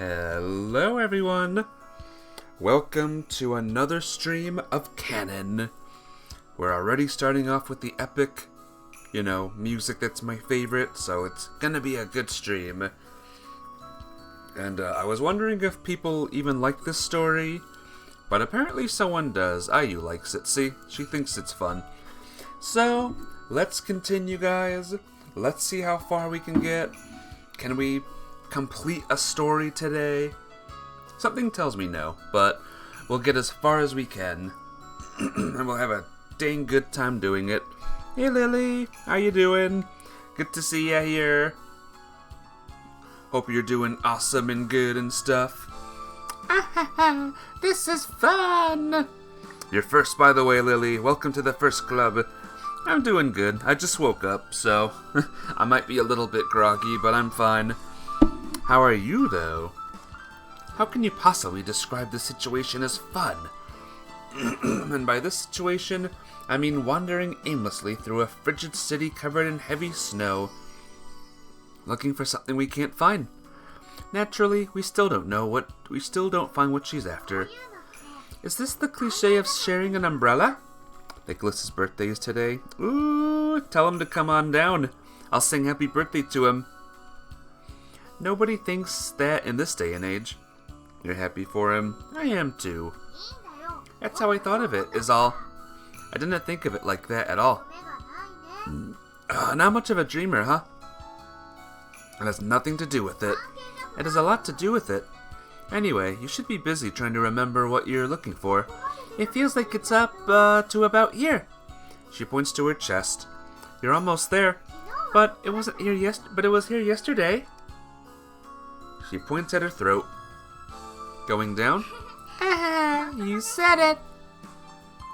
Hello everyone! Welcome to another stream of Kanon. We're already starting off with the epic, music that's my favorite, so it's gonna be a good stream. And I was wondering if people even like this story, but apparently someone does. Ayu likes it, see? She thinks it's fun. So, let's continue, guys. Let's see how far we can get. Can we complete a story today? Something tells me no, but we'll get as far as we can. And we'll have a dang good time doing it. Hey Lily, how you doing? Good to see ya here. Hope you're doing awesome and good and stuff. This is fun! You're first, by the way, Lily. Welcome to the first club. I'm doing good. I just woke up, so I might be a little bit groggy, but I'm fine. How are you, though? How can you possibly describe the situation as fun? And by this situation, I mean wandering aimlessly through a frigid city covered in heavy snow, looking for something we can't find. Naturally, we still don't find what she's after. Is this the cliche of sharing an umbrella? Nicholas's birthday is today. Ooh, tell him to come on down. I'll sing happy birthday to him. Nobody thinks that in this day and age. You're happy for him? I am too. That's how I thought of it, is all. I didn't think of it like that at all. Not much of a dreamer, huh? It has nothing to do with it. It has a lot to do with it. Anyway, you should be busy trying to remember what you're looking for. It feels like it's up to about here. She points to her chest. You're almost there. But it wasn't here it was here yesterday. She points at her throat. Going down? You said it.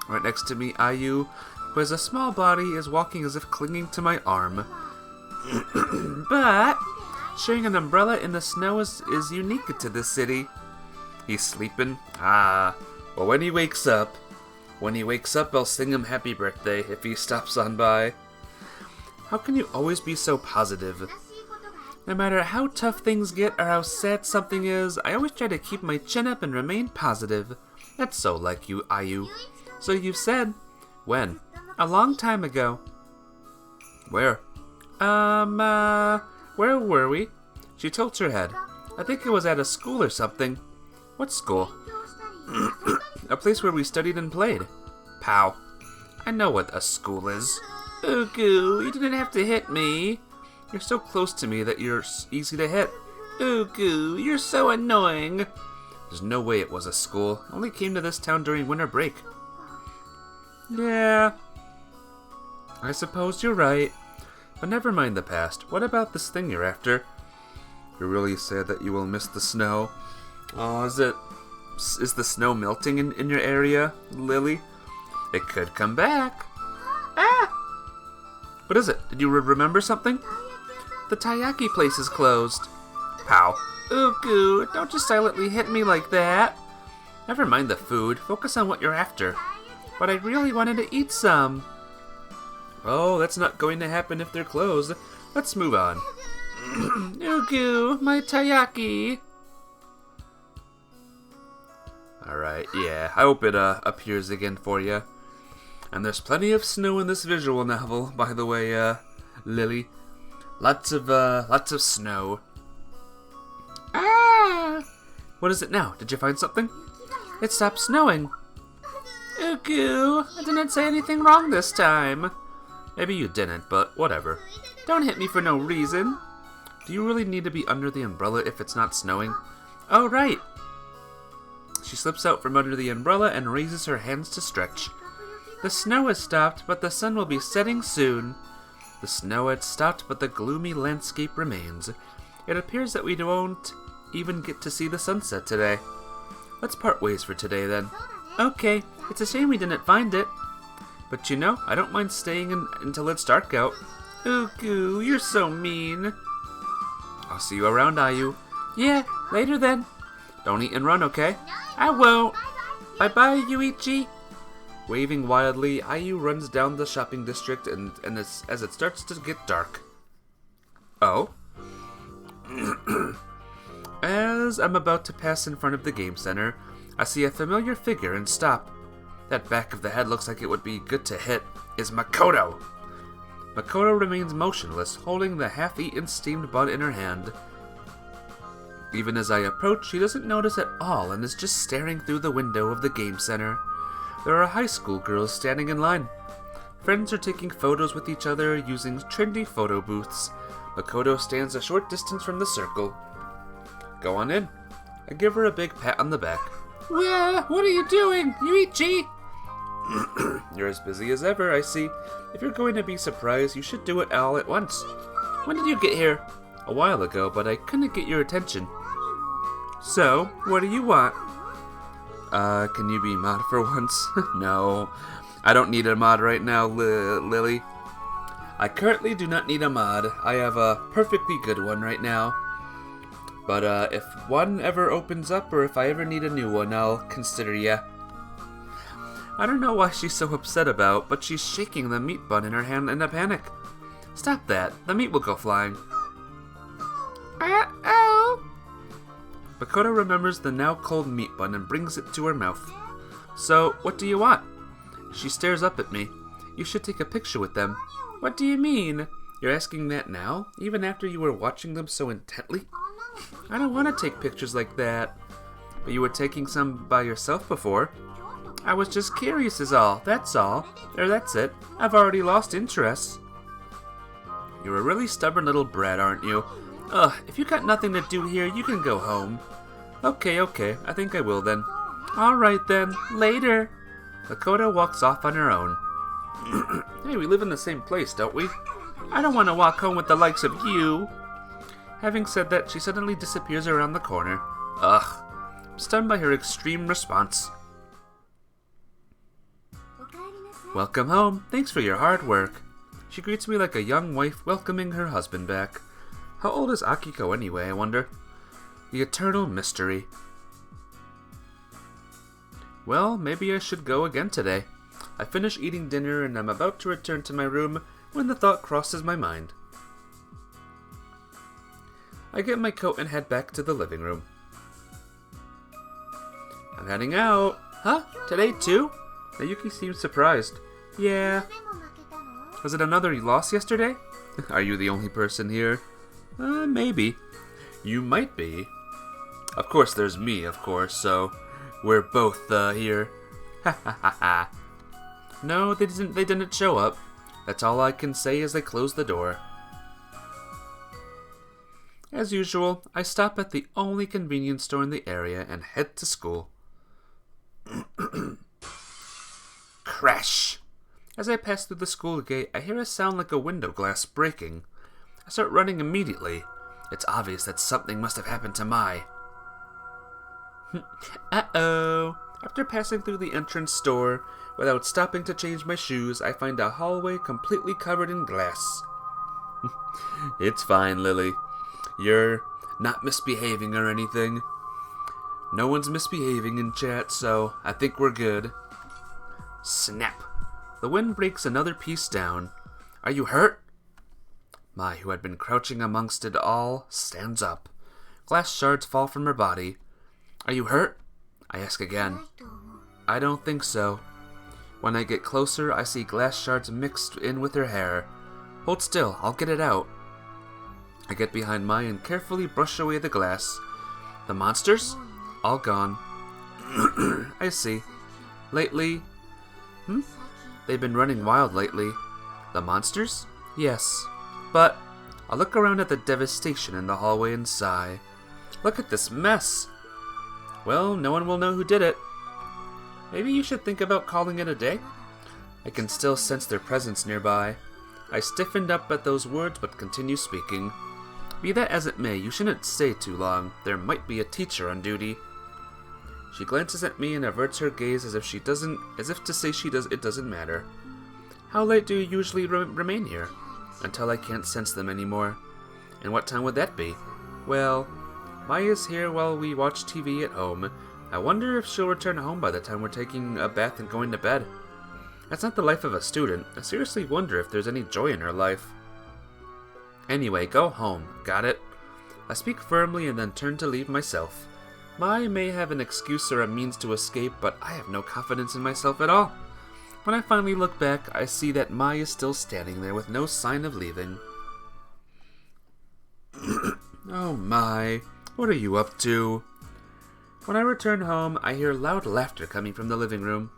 Right next to me, Ayu, who has a small body, is walking as if clinging to my arm. But sharing an umbrella in the snow is unique to this city. He's sleeping? Well, when he wakes up, I'll sing him happy birthday if he stops on by. How can you always be so positive? No matter how tough things get or how sad something is, I always try to keep my chin up and remain positive. That's so like you, Ayu. So you said. When? A long time ago. Where? Where were we? She tilts her head. I think it was at a school or something. What school? A place where we studied and played. Pow. I know what a school is. Ugu, you didn't have to hit me. You're so close to me that you're easy to hit. Ugu, you're so annoying. There's no way it was a school. I only came to this town during winter break. Yeah. I suppose you're right. But never mind the past. What about this thing you're after? You're really sad that you will miss the snow. Oh, is the snow melting in your area, Lily? It could come back. Ah! What is it? Did you remember something? The taiyaki place is closed. Pow. Ugu, don't just silently hit me like that. Never mind the food. Focus on what you're after. But I really wanted to eat some. Oh, that's not going to happen if they're closed. Let's move on. Ugu, my taiyaki. Alright, yeah. I hope it appears again for you. And there's plenty of snow in this visual novel, by the way, Lily. Lots of snow. Ah! What is it now? Did you find something? It stopped snowing. Ugu, I didn't say anything wrong this time. Maybe you didn't, but whatever. Don't hit me for no reason. Do you really need to be under the umbrella if it's not snowing? Oh, right. She slips out from under the umbrella and raises her hands to stretch. The snow has stopped, but the sun will be setting soon. The snow had stopped, but the gloomy landscape remains. It appears that we won't even get to see the sunset today. Let's part ways for today, then. Okay, it's a shame we didn't find it. But I don't mind staying until it's dark out. Ugu, you're so mean. I'll see you around, Ayu. Yeah, later then. Don't eat and run, okay? I won't. Bye-bye, Yuichi. Waving wildly, Ayu runs down the shopping district and as it starts to get dark. Oh? As as I'm about to pass in front of the game center, I see a familiar figure and stop. That back of the head looks like it would be good to hit. Is Makoto. Makoto remains motionless, holding the half-eaten steamed bun in her hand. Even as I approach, she doesn't notice at all and is just staring through the window of the game center. There are high school girls standing in line. Friends are taking photos with each other using trendy photo booths. Makoto stands a short distance from the circle. Go on in. I give her a big pat on the back. Well, what are you doing? You eat G? You're as busy as ever, I see. If you're going to be surprised, you should do it all at once. When did you get here? A while ago, but I couldn't get your attention. So, what do you want? Can you be mod for once? No, I don't need a mod right now, Lily. I currently do not need a mod. I have a perfectly good one right now. But if one ever opens up, or if I ever need a new one, I'll consider ya. I don't know why she's so upset about, but she's shaking the meat bun in her hand in a panic. Stop that. The meat will go flying. Uh-oh. Makoto remembers the now cold meat bun and brings it to her mouth. So, what do you want? She stares up at me. You should take a picture with them. What do you mean? You're asking that now? Even after you were watching them so intently? I don't want to take pictures like that. But you were taking some by yourself before. I was just curious is all. That's all. Or that's it. I've already lost interest. You're a really stubborn little brat, aren't you? Ugh, if you got nothing to do here, you can go home. Okay, I think I will then. Alright then, later. Makoto walks off on her own. Hey, we live in the same place, don't we? I don't want to walk home with the likes of you. Having said that, she suddenly disappears around the corner. Ugh, I'm stunned by her extreme response. Welcome home. Thanks for your hard work. She greets me like a young wife welcoming her husband back. How old is Akiko anyway, I wonder? The eternal mystery. Well, maybe I should go again today. I finish eating dinner and I'm about to return to my room when the thought crosses my mind. I get my coat and head back to the living room. I'm heading out. Huh? Today too? Nayuki seems surprised. Yeah. Was it another loss yesterday? Are you the only person here? Maybe. You might be. Of course there's me, of course, so we're both, here. Ha ha ha ha. No, they didn't show up. That's all I can say as I close the door. As usual, I stop at the only convenience store in the area and head to school. Crash! As I pass through the school gate, I hear a sound like a window glass breaking. I start running immediately. It's obvious that something must have happened to Mai. Uh-oh. After passing through the entrance door, without stopping to change my shoes, I find a hallway completely covered in glass. It's fine, Lily. You're not misbehaving or anything. No one's misbehaving in chat, so I think we're good. Snap. The wind breaks another piece down. Are you hurt? Mai, who had been crouching amongst it all, stands up. Glass shards fall from her body. Are you hurt? I ask again. I don't think so. When I get closer, I see glass shards mixed in with her hair. Hold still, I'll get it out. I get behind Mai and carefully brush away the glass. The monsters? All gone. I see. Lately... They've been running wild lately. The monsters? Yes. But I look around at the devastation in the hallway and sigh. Look at this mess. Well, no one will know who did it. Maybe you should think about calling it a day? I can still sense their presence nearby. I stiffened up at those words but continue speaking. Be that as it may, you shouldn't stay too long. There might be a teacher on duty. She glances at me and averts her gaze as if to say it doesn't matter. How late do you usually remain here? Until I can't sense them anymore. And what time would that be? Well, Maya's here while we watch TV at home. I wonder if she'll return home by the time we're taking a bath and going to bed. That's not the life of a student. I seriously wonder if there's any joy in her life. Anyway, go home. Got it? I speak firmly and then turn to leave myself. Mai may have an excuse or a means to escape, but I have no confidence in myself at all. When I finally look back, I see that Mai is still standing there with no sign of leaving. Oh Mai, what are you up to? When I return home, I hear loud laughter coming from the living room.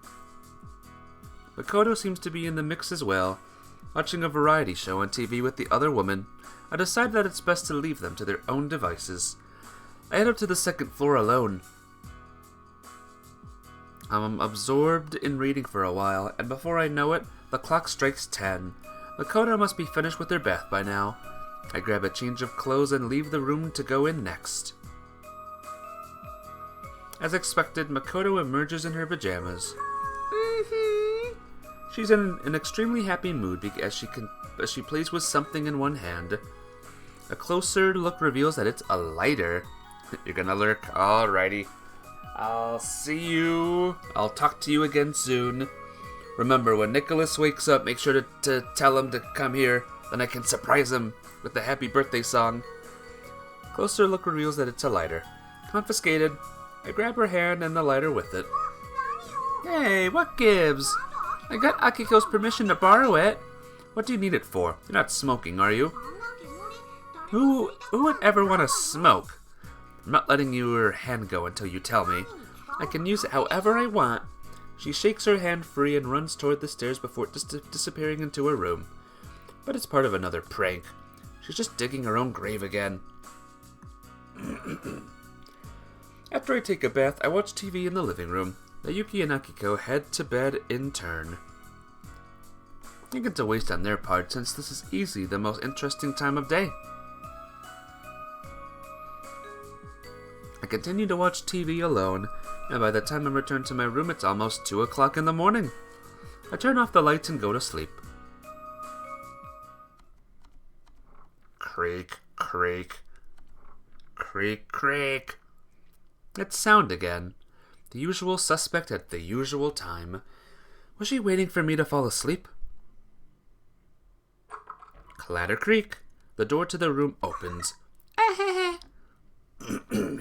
Makoto seems to be in the mix as well, watching a variety show on TV with the other woman. I decide that it's best to leave them to their own devices. I head up to the second floor alone. I'm absorbed in reading for a while, and before I know it, the clock strikes 10. Makoto must be finished with her bath by now. I grab a change of clothes and leave the room to go in next. As expected, Makoto emerges in her pajamas. She's in an extremely happy mood as she plays with something in one hand. A closer look reveals that it's a lighter. You're gonna lurk? Alrighty. I'll see you. I'll talk to you again soon. Remember, when Nicholas wakes up, make sure to tell him to come here. Then I can surprise him with the happy birthday song. Closer look reveals that it's a lighter. Confiscated. I grab her hand and the lighter with it. Hey, what gives? I got Akiko's permission to borrow it. What do you need it for? You're not smoking, are you? Who would ever want to smoke? I'm not letting your hand go until you tell me. I can use it however I want. She shakes her hand free and runs toward the stairs before disappearing into her room. But it's part of another prank. She's just digging her own grave again. After I take a bath, I watch TV in the living room. Yuki and Akiko head to bed in turn. I think it's a waste on their part, since this is easily the most interesting time of day. I continue to watch TV alone, and by the time I return to my room, it's almost 2 o'clock in the morning. I turn off the lights and go to sleep. Creak, creak. Creak, creak. It's sound again. The usual suspect at the usual time. Was she waiting for me to fall asleep? Clatter creak. The door to the room opens.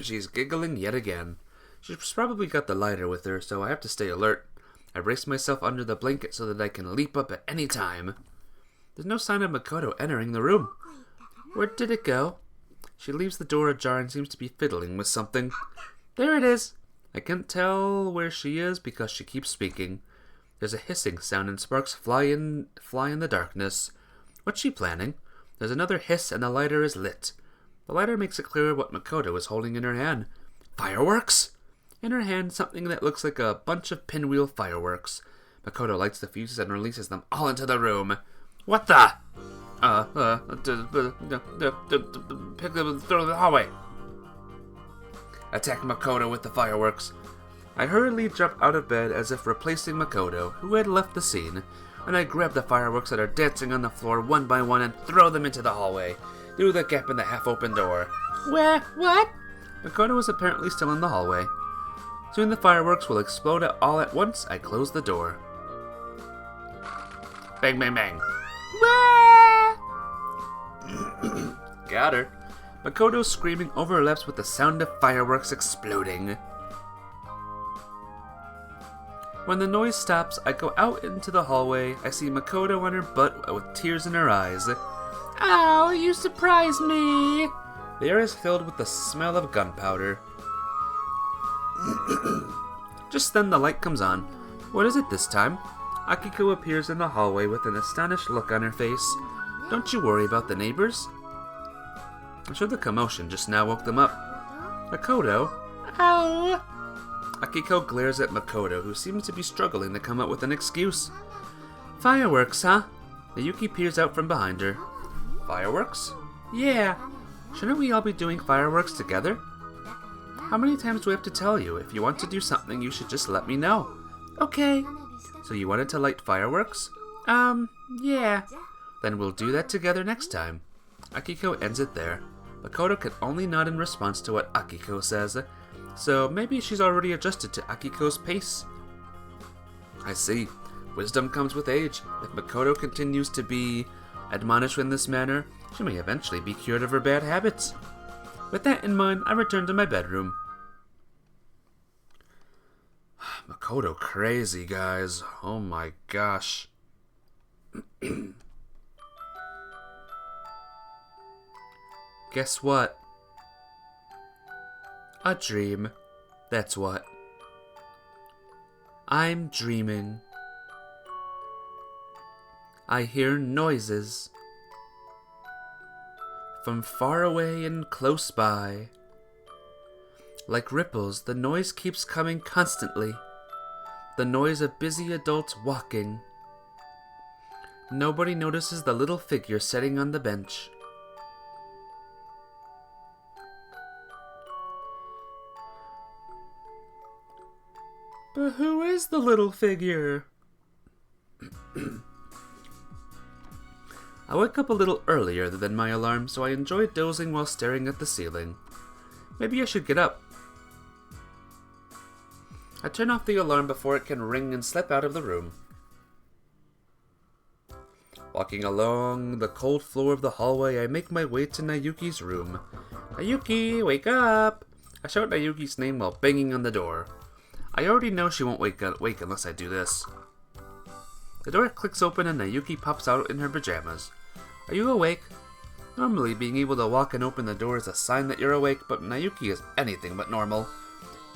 She's giggling yet again. She's probably got the lighter with her, so I have to stay alert. I brace myself under the blanket so that I can leap up at any time. There's no sign of Makoto entering the room. Where did it go? She leaves the door ajar and seems to be fiddling with something. There it is. I can't tell where she is because she keeps speaking. There's a hissing sound and sparks fly in the darkness. What's she planning? There's another hiss and the lighter is lit. The lighter makes it clear what Makoto is holding in her hand. Fireworks? In her hand, something that looks like a bunch of pinwheel fireworks. Makoto lights the fuses and releases them all into the room. What the? Pick them through the hallway. Attack Makoto with the fireworks. I hurriedly jump out of bed as if replacing Makoto, who had left the scene, and I grab the fireworks that are dancing on the floor one by one and throw them into the hallway, through the gap in the half-open door. Where? What? Makoto is apparently still in the hallway. Soon the fireworks will explode all at once. I close the door. Bang, bang, bang. Got her. Makoto's screaming overlaps with the sound of fireworks exploding. When the noise stops, I go out into the hallway. I see Makoto on her butt with tears in her eyes. Ow, you surprised me! The air is filled with the smell of gunpowder. Just then the light comes on. What is it this time? Akiko appears in the hallway with an astonished look on her face. Don't you worry about the neighbors. I'm sure the commotion just now woke them up. Makoto? Ow! Akiko glares at Makoto, who seems to be struggling to come up with an excuse. Fireworks, huh? Yuki peers out from behind her. Fireworks? Yeah. Shouldn't we all be doing fireworks together? How many times do I have to tell you? If you want to do something, you should just let me know. Okay. So you wanted to light fireworks? Yeah. Then we'll do that together next time. Akiko ends it there. Makoto can only nod in response to what Akiko says, so maybe she's already adjusted to Akiko's pace. I see. Wisdom comes with age. If Makoto continues to be admonished in this manner, she may eventually be cured of her bad habits. With that in mind, I return to my bedroom. Makoto crazy, guys. Oh my gosh. Guess what? A dream. That's what. I'm dreaming. I hear noises. From far away and close by. Like ripples, the noise keeps coming constantly. The noise of busy adults walking. Nobody notices the little figure sitting on the bench. But who is the little figure? I wake up a little earlier than my alarm, so I enjoy dozing while staring at the ceiling. Maybe I should get up. I turn off the alarm before it can ring and slip out of the room. Walking along the cold floor of the hallway, I make my way to Nayuki's room. Nayuki, wake up! I shout Nayuki's name while banging on the door. I already know she won't wake unless I do this. The door clicks open and Nayuki pops out in her pajamas. Are you awake? Normally, being able to walk and open the door is a sign that you're awake, but Nayuki is anything but normal.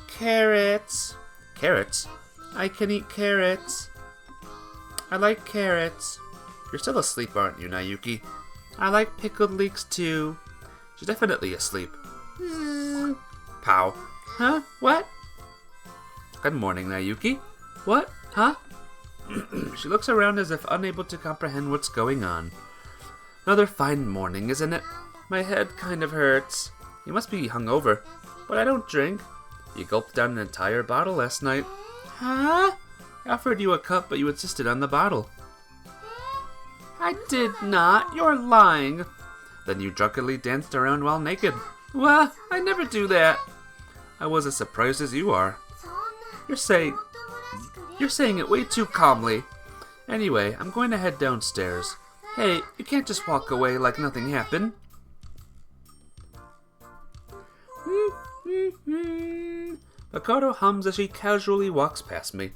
Carrots! Carrots? I can eat carrots. I like carrots. You're still asleep, aren't you, Nayuki? I like pickled leeks too. She's definitely asleep. Pow. Huh? What? Good morning, Nayuki. What? Huh? She looks around as if unable to comprehend what's going on. Another fine morning, isn't it? My head kind of hurts. You must be hungover. But I don't drink. You gulped down an entire bottle last night. Huh? I offered you a cup, but you insisted on the bottle. I did not. You're lying. Then you drunkenly danced around while naked. Well, I never do that. I was as surprised as you are. You're saying it way too calmly. Anyway, I'm going to head downstairs. Hey, you can't just walk away like nothing happened. Makoto hums as she casually walks past me.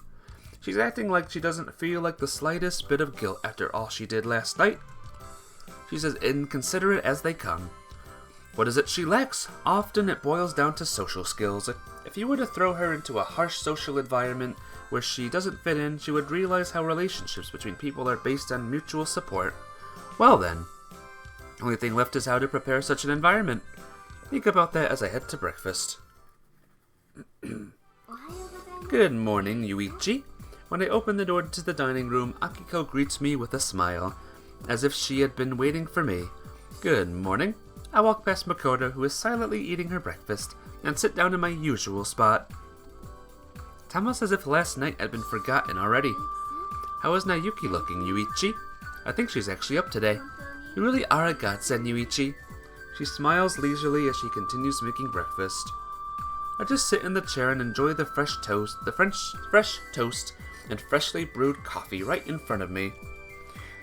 She's acting like she doesn't feel like the slightest bit of guilt after all she did last night. She's as inconsiderate as they come. What is it she lacks? Often it boils down to social skills. If you were to throw her into a harsh social environment where she doesn't fit in, she would realize how relationships between people are based on mutual support. Well then, the only thing left is how to prepare such an environment. Think about that as I head to breakfast. Good morning, Yuichi. When I open the door to the dining room, Akiko greets me with a smile, as if she had been waiting for me. Good morning. I walk past Makoto, who is silently eating her breakfast, and sit down in my usual spot. It's almost as if last night had been forgotten already. How is Nayuki looking, Yuichi? I think she's actually up today. You really are a godsend, Yuichi. She smiles leisurely as she continues making breakfast. I just sit in the chair and enjoy the fresh toast and freshly brewed coffee right in front of me.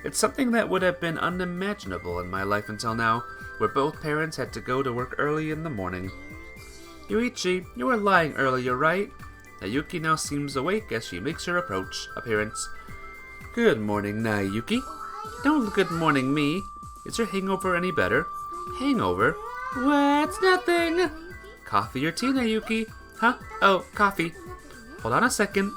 It's something that would have been unimaginable in my life until now, where both parents had to go to work early in the morning. Yuichi, you were lying earlier, right? Nayuki now seems awake as she makes her appearance. Good morning, Nayuki. Don't good morning me. Is your hangover any better? Hangover? What's nothing? Coffee or tea, Nayuki? Huh? Oh, coffee. Hold on a second.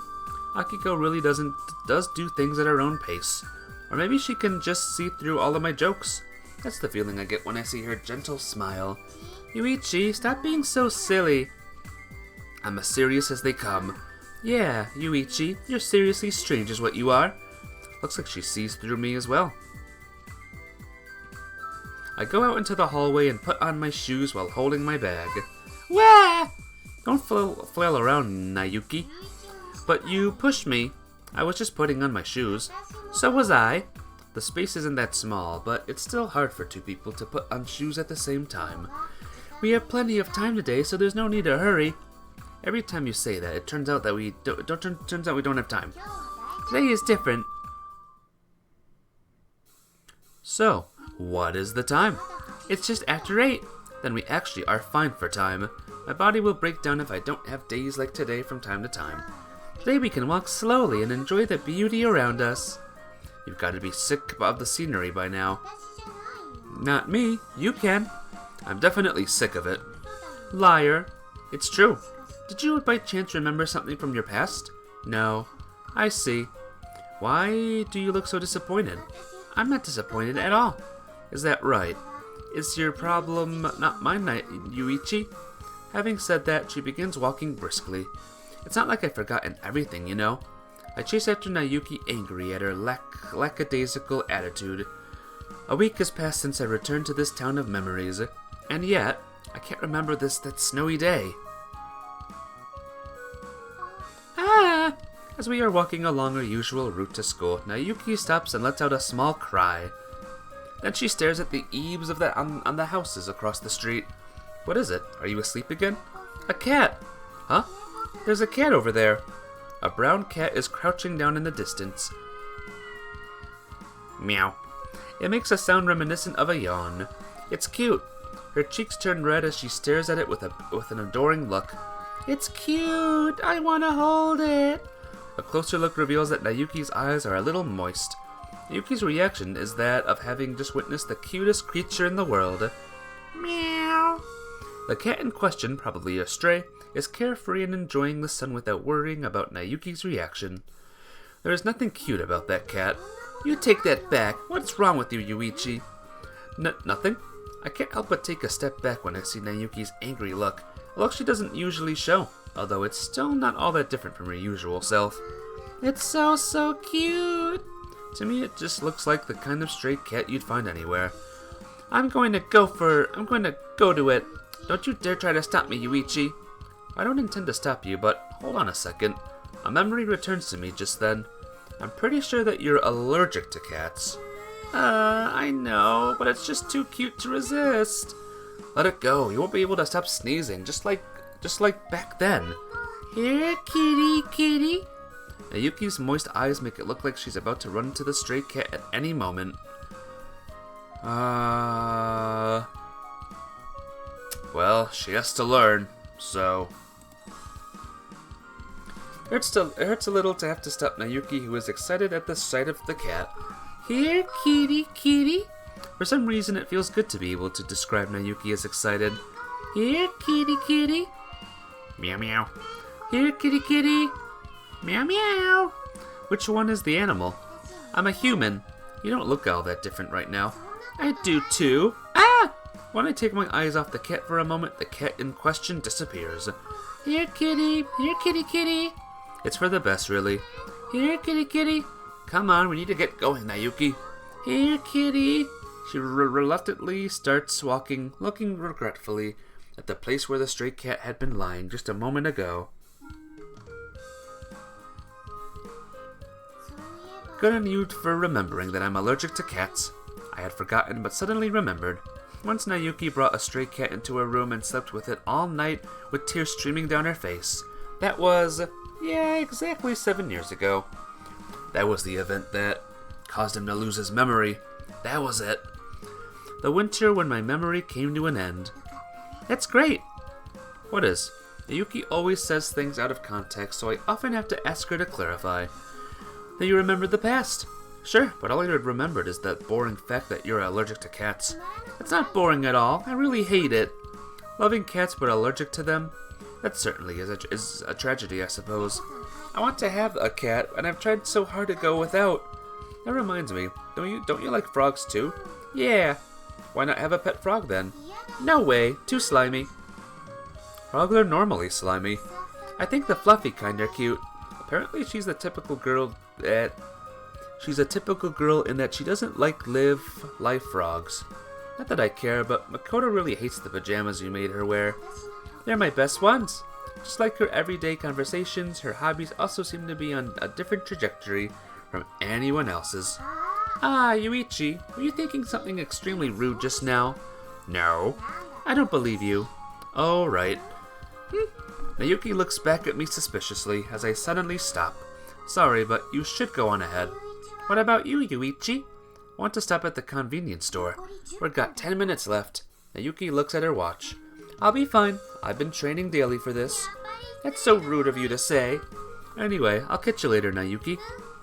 Akiko really does do things at her own pace. Or maybe she can just see through all of my jokes. That's the feeling I get when I see her gentle smile. Yuichi, stop being so silly. I'm as serious as they come. Yeah, Yuichi, you're seriously strange is what you are. Looks like she sees through me as well. I go out into the hallway and put on my shoes while holding my bag. Wah! Don't flail around, Nayuki. But you pushed me. I was just putting on my shoes. So was I. The space isn't that small, but it's still hard for two people to put on shoes at the same time. We have plenty of time today, so there's no need to hurry. Every time you say that, it turns out that we don't have time. Today is different. So, what is the time? It's just after 8. Then we actually are fine for time. My body will break down if I don't have days like today from time to time. Today we can walk slowly and enjoy the beauty around us. You've got to be sick of the scenery by now. Not me. You can. I'm definitely sick of it. Liar. It's true. Did you by chance remember something from your past? No. I see. Why do you look so disappointed? I'm not disappointed at all. Is that right? Is your problem not mine, Yuichi? Having said that, she begins walking briskly. It's not like I've forgotten everything, you know. I chase after Nayuki angry at her lackadaisical attitude. A week has passed since I returned to this town of memories, and yet, I can't remember that snowy day. Ah! As we are walking along our usual route to school, Nayuki stops and lets out a small cry. Then she stares at the eaves of on the houses across the street. What is it? Are you asleep again? A cat! Huh? There's a cat over there. A brown cat is crouching down in the distance. Meow. It makes a sound reminiscent of a yawn. It's cute. Her cheeks turn red as she stares at it with an adoring look. It's cute. I want to hold it. A closer look reveals that Nayuki's eyes are a little moist. Nayuki's reaction is that of having just witnessed the cutest creature in the world. Meow. The cat in question, probably a stray, is carefree and enjoying the sun without worrying about Nayuki's reaction. There is nothing cute about that cat. You take that back. What's wrong with you, Yuichi? Nothing. I can't help but take a step back when I see Nayuki's angry look, a look she doesn't usually show, although it's still not all that different from her usual self. It's so cute. To me, it just looks like the kind of stray cat you'd find anywhere. I'm going to go to it. Don't you dare try to stop me, Yuichi. I don't intend to stop you, but hold on a second. A memory returns to me just then. I'm pretty sure that you're allergic to cats. I know, but it's just too cute to resist. Let it go. You won't be able to stop sneezing, just like back then. Here, kitty. Nayuki's moist eyes make it look like she's about to run into the stray cat at any moment. Well, she has to learn, so... It hurts a little to have to stop Nayuki, who is excited at the sight of the cat. Here, kitty. For some reason, it feels good to be able to describe Nayuki as excited. Here, kitty. Meow meow. Here, kitty. Meow meow. Which one is the animal? I'm a human. You don't look all that different right now. I do too. Ah! When I take my eyes off the cat for a moment, the cat in question disappears. Here, kitty. It's for the best, really. Here, kitty. Come on, we need to get going, Nayuki. Here, kitty. She reluctantly starts walking, looking regretfully at the place where the stray cat had been lying just a moment ago. Good on you for remembering that I'm allergic to cats. I had forgotten, but suddenly remembered. Once Nayuki brought a stray cat into her room and slept with it all night with tears streaming down her face. That was, exactly 7 years ago. That was the event that caused him to lose his memory. That was it. The winter when my memory came to an end. That's great. What is? Nayuki always says things out of context, so I often have to ask her to clarify. Do you remember the past? Sure, but all I remembered is that boring fact that you're allergic to cats. It's not boring at all. I really hate it. Loving cats but allergic to them? That certainly is a tragedy, I suppose. I want to have a cat, and I've tried so hard to go without. That reminds me, don't you like frogs too? Yeah. Why not have a pet frog then? No way, too slimy. Frogs are normally slimy. I think the fluffy kind are cute. Apparently she's a typical girl in that she doesn't like live frogs. Not that I care, but Makoto really hates the pajamas you made her wear. They're my best ones. Just like her everyday conversations, her hobbies also seem to be on a different trajectory from anyone else's. Ah, Yuichi, were you thinking something extremely rude just now? No. I don't believe you. Oh, right. Nayuki looks back at me suspiciously as I suddenly stop. Sorry, but you should go on ahead. What about you, Yuichi? I want to stop at the convenience store. We've got 10 minutes left. Nayuki looks at her watch. I'll be fine. I've been training daily for this. That's so rude of you to say. Anyway, I'll catch you later, Nayuki.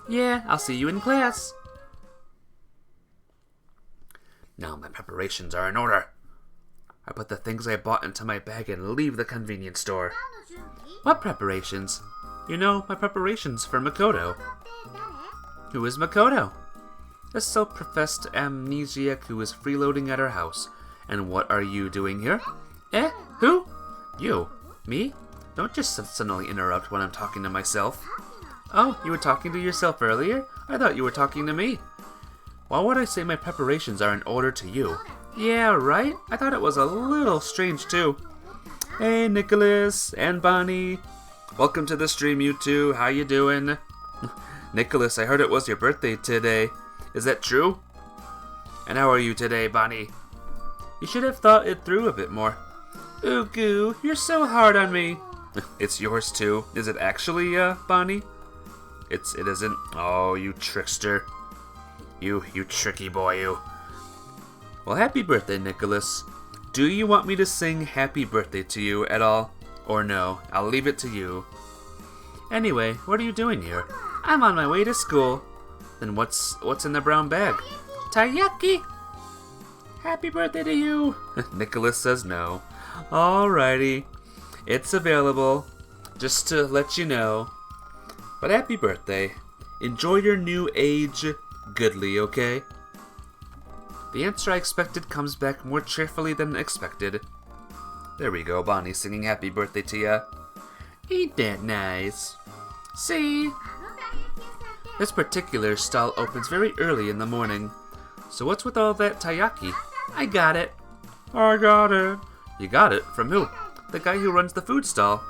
Yeah, I'll see you in class. Now my preparations are in order. I put the things I bought into my bag and leave the convenience store. What preparations? You know, my preparations for Makoto. Who is Makoto? A self-professed amnesiac who is freeloading at her house. And what are you doing here? Eh? Who? You? Me? Don't just suddenly interrupt when I'm talking to myself. Oh, you were talking to yourself earlier? I thought you were talking to me. Why would I say my preparations are in order to you? Yeah, right? I thought it was a little strange too. Hey, Nicholas and Bonnie. Welcome to the stream, you two. How you doing? Nicholas, I heard it was your birthday today. Is that true? And how are you today, Bonnie? You should have thought it through a bit more. Ooh, goo, you're so hard on me. It's yours too. Is it actually, Bonnie? It isn't. Oh, you trickster. You tricky boy, you. Well, happy birthday, Nicholas. Do you want me to sing happy birthday to you at all? Or no, I'll leave it to you. Anyway, what are you doing here? I'm on my way to school. Then what's in the brown bag? Taiyaki! Happy birthday to you! Nicholas says no. Alrighty. It's available. Just to let you know. But happy birthday. Enjoy your new age goodly, okay? The answer I expected comes back more cheerfully than expected. There we go, Bonnie singing happy birthday to ya. Ain't that nice? See? This particular stall opens very early in the morning. So what's with all that taiyaki? I got it. I got it. You got it? From who? The guy who runs the food stall.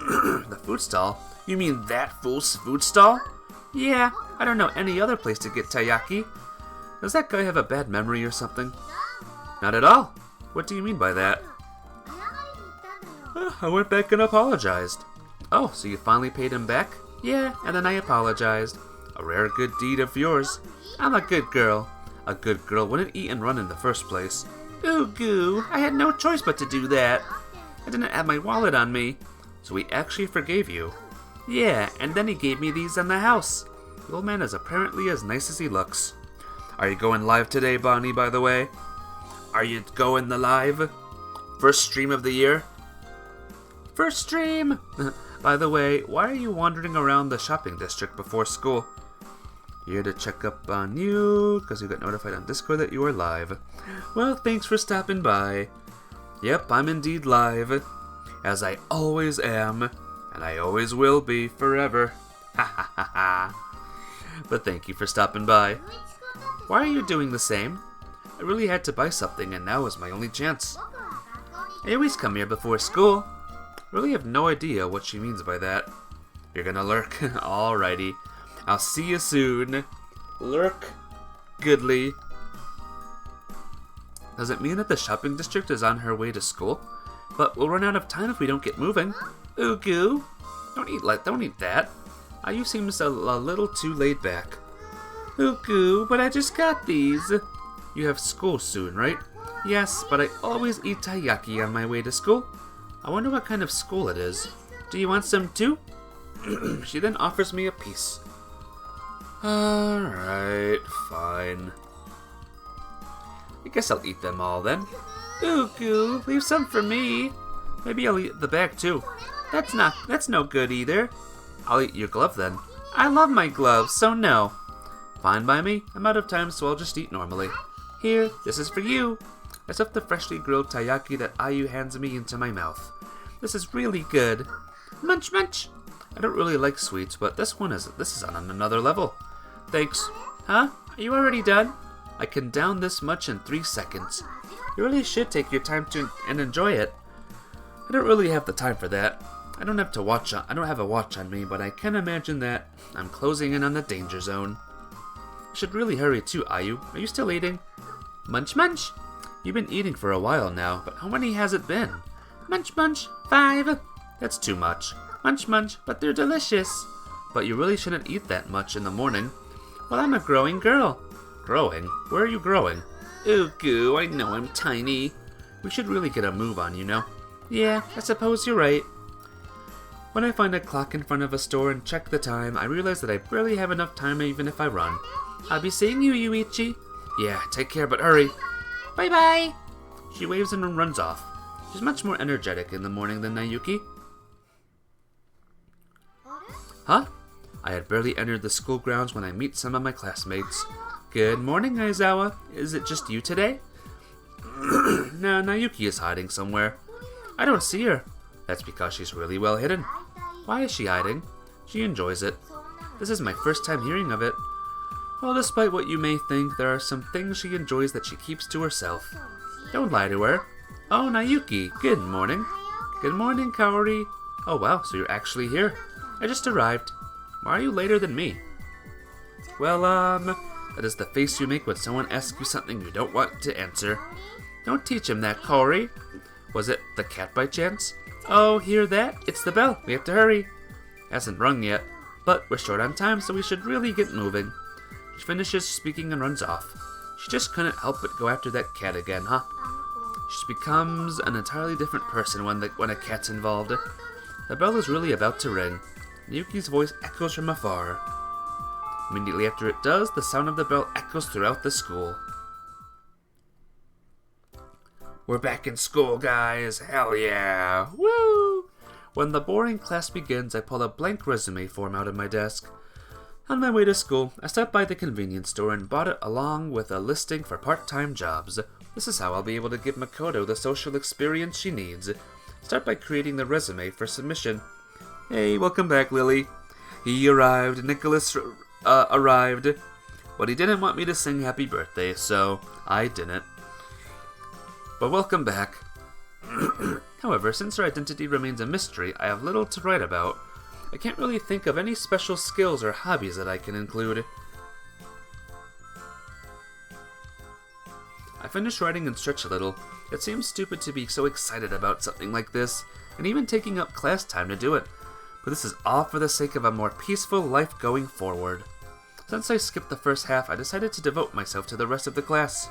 The food stall? You mean that fool's food stall? Yeah, I don't know any other place to get taiyaki. Does that guy have a bad memory or something? Not at all. What do you mean by that? I went back and apologized. Oh, so you finally paid him back? Yeah, and then I apologized. A rare good deed of yours. I'm a good girl. A good girl wouldn't eat and run in the first place. Ooh, goo, I had no choice but to do that. I didn't have my wallet on me. So he actually forgave you. Yeah, and then he gave me these in the house. The old man is apparently as nice as he looks. Are you going live today, Bonnie, by the way? Are you going the live? First stream of the year? First stream! By the way, why are you wandering around the shopping district before school? Here to check up on you, because you got notified on Discord that you are live. Well, thanks for stopping by. Yep, I'm indeed live. As I always am, and I always will be forever. Ha ha ha ha. But thank you for stopping by. Why are you doing the same? I really had to buy something and now is my only chance. I always come here before school. Really have no idea what she means by that. You're gonna lurk? Alrighty. I'll see you soon. Lurk goodly. Does it mean that the shopping district is on her way to school? But we'll run out of time if we don't get moving. Ooh, goo. Don't eat that. You seem a little too laid back. Ooh, goo, but I just got these. You have school soon, right? Yes, but I always eat taiyaki on my way to school. I wonder what kind of school it is. Do you want some too? She then offers me a piece. Alright, fine. I guess I'll eat them all then. Ooh, goo, leave some for me. Maybe I'll eat the bag too. That's no good either. I'll eat your glove then. I love my gloves, so no. Fine by me. I'm out of time, so I'll just eat normally. Here, this is for you. I stuff the freshly grilled taiyaki that Ayu hands me into my mouth. This is really good. Munch, munch. I don't really like sweets, but this is on another level. Thanks. Huh? Are you already done? I can down this much in 3 seconds. You really should take your time and enjoy it. I don't really have the time for that. I don't have a watch on me, but I can imagine that I'm closing in on the danger zone. You should really hurry too, Ayu. Are you still eating? Munch, munch. You've been eating for a while now, but how many has it been? Munch, munch. 5. That's too much. Munch, munch, but they're delicious. But you really shouldn't eat that much in the morning. Well, I'm a growing girl. Growing? Where are you growing? Ooh, goo, I know I'm tiny. We should really get a move on, you know? Yeah, I suppose you're right. When I find a clock in front of a store and check the time, I realize that I barely have enough time even if I run. I'll be seeing you, Yuichi. Yeah, take care, but hurry. Bye-bye. She waves and runs off. She's much more energetic in the morning than Nayuki. Huh? I had barely entered the school grounds when I meet some of my classmates. Good morning, Aizawa. Is it just you today? No, Nayuki is hiding somewhere. I don't see her. That's because she's really well hidden. Why is she hiding? She enjoys it. This is my first time hearing of it. Well, despite what you may think, there are some things she enjoys that she keeps to herself. Don't lie to her. Oh, Nayuki, good morning. Good morning, Kaori. Oh wow, so you're actually here. I just arrived. Why are you later than me? Well, that is the face you make when someone asks you something you don't want to answer. Don't teach him that, Kaori. Was it the cat by chance? Oh, hear that? It's the bell. We have to hurry. Hasn't rung yet, but we're short on time, so we should really get moving. She finishes speaking and runs off. She just couldn't help but go after that cat again, huh? She becomes an entirely different person when a cat's involved. The bell is really about to ring. Yuki's voice echoes from afar. Immediately after it does, the sound of the bell echoes throughout the school. We're back in school, guys. Hell yeah. Woo! When the boring class begins, I pull a blank resume form out of my desk. On my way to school, I stopped by the convenience store and bought it along with a listing for part-time jobs. This is how I'll be able to give Makoto the social experience she needs. Start by creating the resume for submission. Hey, welcome back, Lily. He arrived. Nicholas arrived. But he didn't want me to sing happy birthday, so I didn't. But welcome back. However, since her identity remains a mystery, I have little to write about. I can't really think of any special skills or hobbies that I can include. I finish writing and stretch a little. It seems stupid to be so excited about something like this, and even taking up class time to do it. But this is all for the sake of a more peaceful life going forward. Since I skipped the first half, I decided to devote myself to the rest of the class.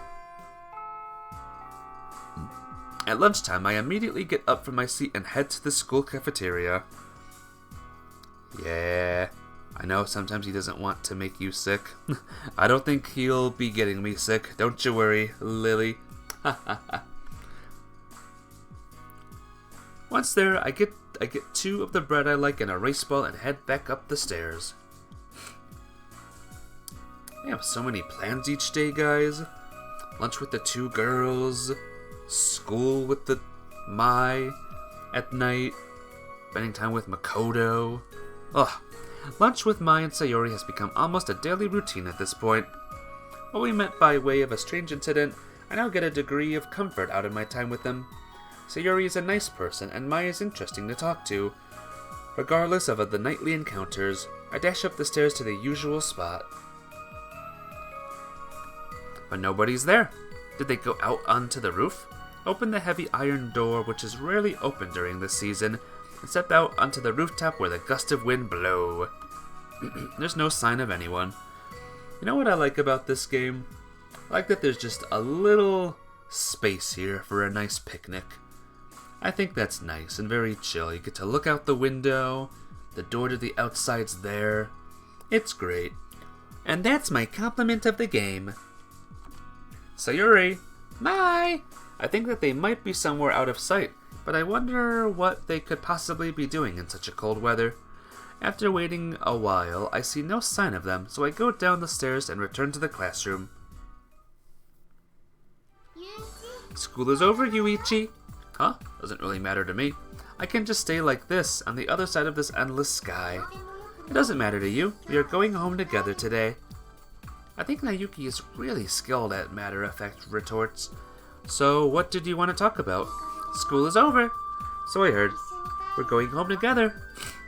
At lunchtime, I immediately get up from my seat and head to the school cafeteria. Yeah, I know sometimes he doesn't want to make you sick. I don't think he'll be getting me sick. Don't you worry, Lily. Once there, I get 2 of the bread I like and a rice ball and head back up the stairs. I have so many plans each day, guys. Lunch with the 2 girls. School with the Mai at night. Spending time with Makoto. Ugh. Lunch with Mai and Sayori has become almost a daily routine at this point. While we met by way of a strange incident, I now get a degree of comfort out of my time with them. Sayori is a nice person, and Mai is interesting to talk to. Regardless of the nightly encounters, I dash up the stairs to the usual spot. But nobody's there. Did they go out onto the roof? Open the heavy iron door, which is rarely open during this season, and step out onto the rooftop where the gusts of wind blow. There's no sign of anyone. You know what I like about this game? I like that there's just a little space here for a nice picnic. I think that's nice and very chill. You get to look out the window, the door to the outside's there. It's great. And that's my compliment of the game. Sayori! Mai! I think that they might be somewhere out of sight, but I wonder what they could possibly be doing in such a cold weather. After waiting a while, I see no sign of them, so I go down the stairs and return to the classroom. School is over, Yuichi. Huh? Doesn't really matter to me. I can just stay like this, on the other side of this endless sky. It doesn't matter to you. We are going home together today. I think Nayuki is really skilled at matter-of-fact retorts. So, what did you want to talk about? School is over. So I heard. We're going home together.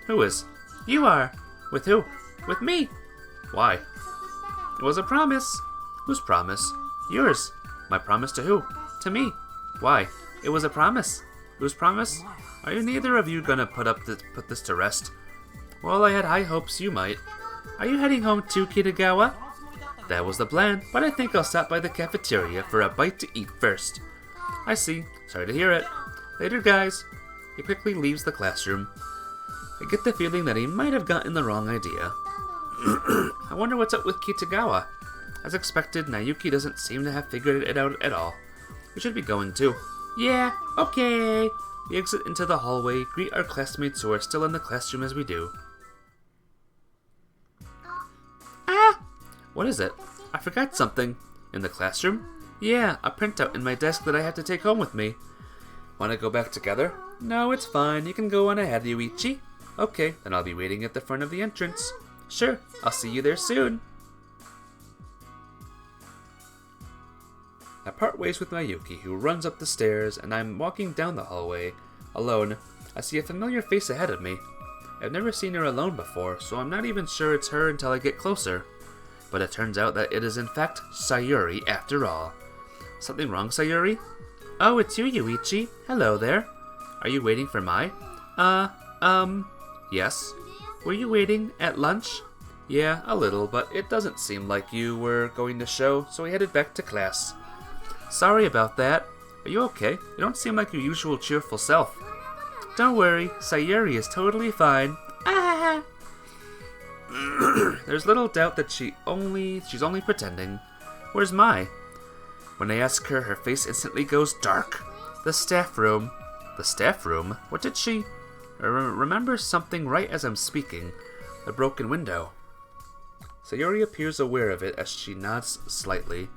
Who is? You are. With who? With me. Why? It was a promise. Whose promise? Yours. My promise to who? To me. Why? It was a promise. Whose promise? Are you neither of you gonna put this to rest? Well, I had high hopes you might. Are you heading home too, Kitagawa? That was the plan, but I think I'll stop by the cafeteria for a bite to eat first. I see. Sorry to hear it. Later, guys. He quickly leaves the classroom. I get the feeling that he might have gotten the wrong idea. I wonder what's up with Kitagawa. As expected, Nayuki doesn't seem to have figured it out at all. We should be going too. Yeah, okay. We exit into the hallway, greet our classmates who are still in the classroom as we do. Ah! What is it? I forgot something. In the classroom? Yeah, a printout in my desk that I have to take home with me. Want to go back together? No, it's fine. You can go on ahead, Yuichi. Okay, then I'll be waiting at the front of the entrance. Sure, I'll see you there soon. I part ways with Mayuki, who runs up the stairs, and I'm walking down the hallway. Alone, I see a familiar face ahead of me. I've never seen her alone before, so I'm not even sure it's her until I get closer. But it turns out that it is in fact Sayuri after all. Something wrong, Sayuri? Oh, it's you, Yuichi. Hello there. Are you waiting for Mai? Yes. Were you waiting at lunch? Yeah, a little, but it doesn't seem like you were going to show, so we headed back to class. Sorry about that. Are you okay? You don't seem like your usual cheerful self. Don't worry, Sayuri is totally fine. Ah! There's little doubt that she's only pretending. Where's Mai? When I ask her, her face instantly goes dark. The staff room. The staff room? What did she... I remember something right as I'm speaking. The broken window. Sayuri appears aware of it as she nods slightly.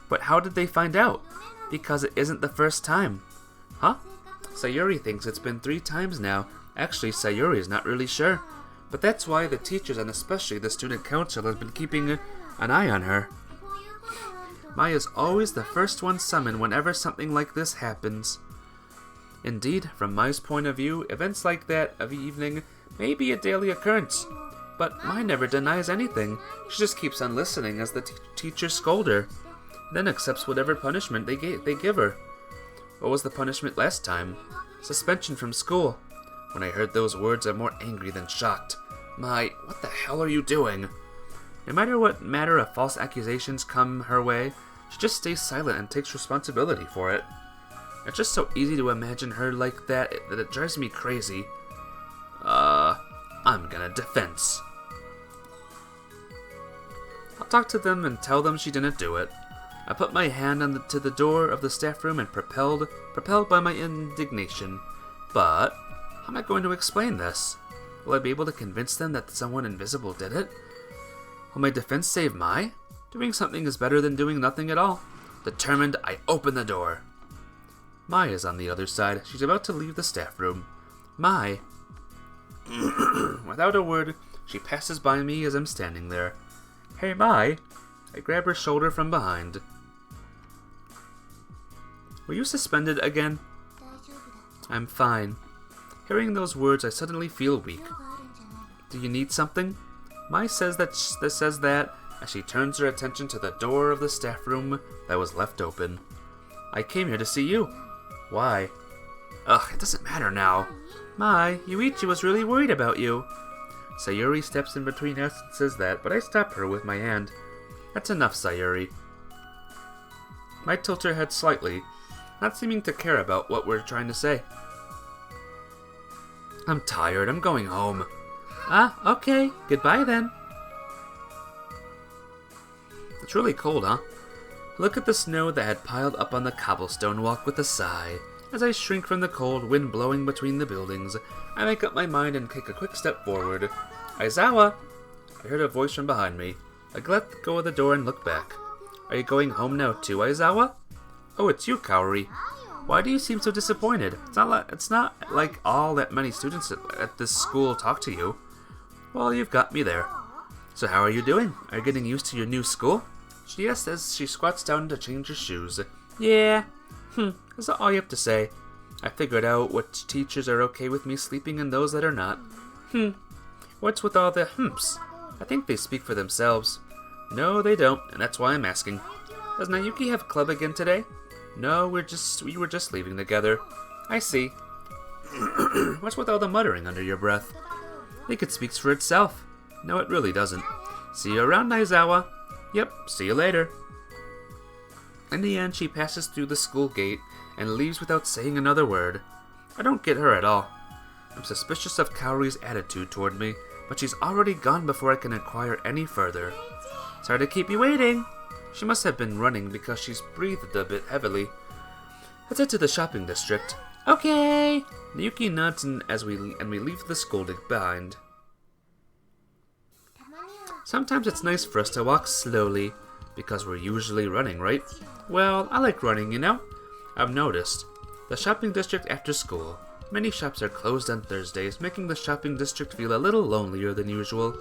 But how did they find out? Because it isn't the first time. Huh? Sayuri thinks it's been 3 times now. Actually, Sayuri is not really sure. But that's why the teachers and especially the student council has been keeping an eye on her. Mai is always the first one summoned whenever something like this happens. Indeed, from Mai's point of view, events like that of evening may be a daily occurrence. But Mai never denies anything. She just keeps on listening as the teachers scold her, then accepts whatever punishment they give her. What was the punishment last time? Suspension from school. When I heard those words, I'm more angry than shocked. Mai, what the hell are you doing? No matter what matter of false accusations come her way, she just stays silent and takes responsibility for it. It's just so easy to imagine her like that it drives me crazy. I'm gonna defense. I'll talk to them and tell them she didn't do it. I put my hand to the door of the staff room and propelled by my indignation. But how am I going to explain this? Will I be able to convince them that someone invisible did it? Will my defense save Mai? Doing something is better than doing nothing at all. Determined, I open the door. Mai is on the other side. She's about to leave the staff room. Mai. Without a word, she passes by me as I'm standing there. Hey, Mai. I grab her shoulder from behind. Were you suspended again? I'm fine. Hearing those words, I suddenly feel weak. Do you need something? Mai says that as she turns her attention to the door of the staff room that was left open. I came here to see you. Why? Ugh, it doesn't matter now. Mai, Yuichi was really worried about you. Sayuri steps in between us and says that, but I stop her with my hand. That's enough, Sayuri. Mai tilts her head slightly, not seeming to care about what we're trying to say. I'm tired. I'm going home. Ah, okay. Goodbye then. It's really cold, huh? Look at the snow that had piled up on the cobblestone walk with a sigh. As I shrink from the cold wind blowing between the buildings, I make up my mind and take a quick step forward. Aizawa! I heard a voice from behind me. I let go of the door and look back. Are you going home now too, Aizawa? Oh, it's you, Kaori. Why do you seem so disappointed? It's not like all that many students at this school talk to you. Well, you've got me there. So how are you doing? Are you getting used to your new school? She asks as she squats down to change her shoes. Yeah. Is that all you have to say? I figured out what teachers are okay with me sleeping and those that are not. What's with all the humps? I think they speak for themselves. No, they don't, and that's why I'm asking. Does Nayuki have club again today? No, we were just leaving together. I see. What's with all the muttering under your breath? I think it speaks for itself. No, it really doesn't. See you around, Aizawa. Yep, see you later. In the end, she passes through the school gate and leaves without saying another word. I don't get her at all. I'm suspicious of Kaori's attitude toward me, but she's already gone before I can inquire any further. Sorry to keep you waiting. She must have been running because she's breathed a bit heavily. Let's head to the shopping district. Okay. Yuki nods as we leave the school behind. Sometimes it's nice for us to walk slowly, because we're usually running, right? Well, I like running, you know? I've noticed. The shopping district after school. Many shops are closed on Thursdays, making the shopping district feel a little lonelier than usual.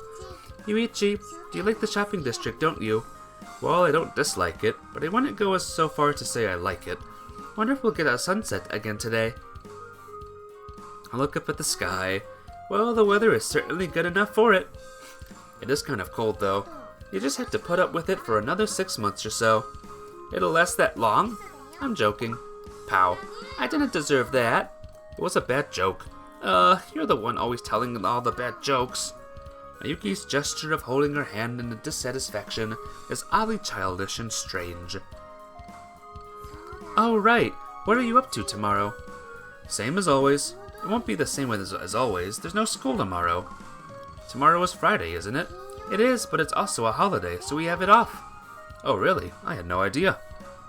Yuichi, do you like the shopping district, don't you? Well, I don't dislike it, but I wouldn't go as so far to say I like it. Wonder if we'll get a sunset again today. I look up at the sky. Well, the weather is certainly good enough for it. It is kind of cold, though. You just have to put up with it for another 6 months or so. It'll last that long? I'm joking. Pow. I didn't deserve that. It was a bad joke. You're the one always telling all the bad jokes. Mayuki's gesture of holding her hand in dissatisfaction is oddly childish and strange. Oh, right. What are you up to tomorrow? Same as always. It won't be the same as always. There's no school tomorrow. Tomorrow is Friday, isn't it? It is, but it's also a holiday, so we have it off. Oh, really? I had no idea.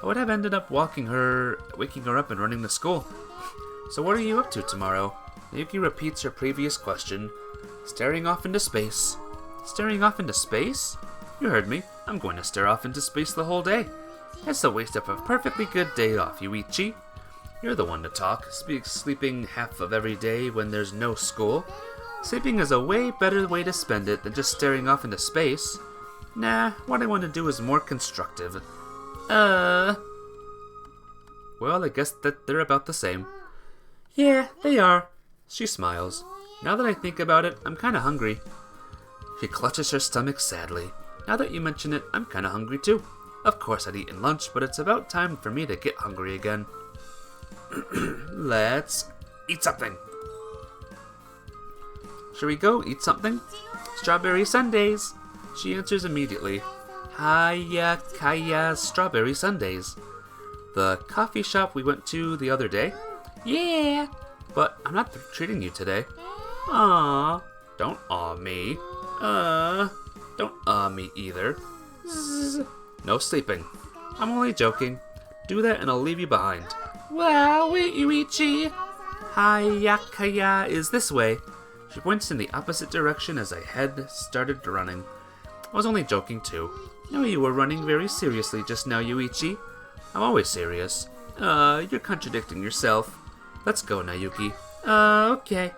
I would have ended up waking her up and running to school. So what are you up to tomorrow? Yuki repeats her previous question, staring off into space. Staring off into space? You heard me. I'm going to stare off into space the whole day. That's a waste of a perfectly good day off, Yuichi. You're the one to talk, sleeping half of every day when there's no school. Sleeping is a way better way to spend it than just staring off into space. Nah, what I want to do is more constructive. Well, I guess that they're about the same. Yeah, they are. She smiles. Now that I think about it, I'm kinda hungry. She clutches her stomach sadly. Now that you mention it, I'm kinda hungry too. Of course I'd eaten lunch, but it's about time for me to get hungry again. Let's eat something. Shall we go eat something? Strawberry sundaes. She answers immediately. Hiya, kaya, strawberry sundaes. The coffee shop we went to the other day? Yeah, but I'm not treating you today. Aww. Don't aw me. Don't me either. Zzz. No sleeping. I'm only joking. Do that and I'll leave you behind. Wow, wait, Yuichi. Hayakaya is this way. She points in the opposite direction as I started running. I was only joking too. No, you were running very seriously just now, Yuichi. I'm always serious. You're contradicting yourself. Let's go, Nayuki. Okay.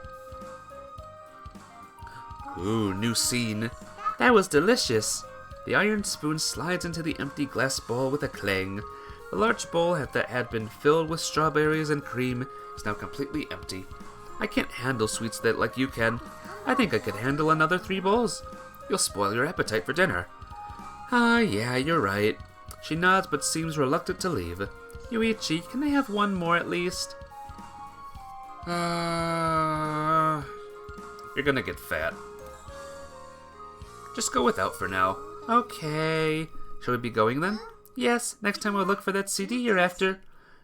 Ooh, new scene. That was delicious. The iron spoon slides into the empty glass bowl with a clang. The large bowl that had been filled with strawberries and cream is now completely empty. I can't handle sweets like you can. I think I could handle another 3 bowls. You'll spoil your appetite for dinner. Yeah, you're right. She nods but seems reluctant to leave. Yuichi, can I have one more at least? You're gonna get fat. Just go without for now. Okay. Shall we be going then? Yes, next time we'll look for that CD you're after.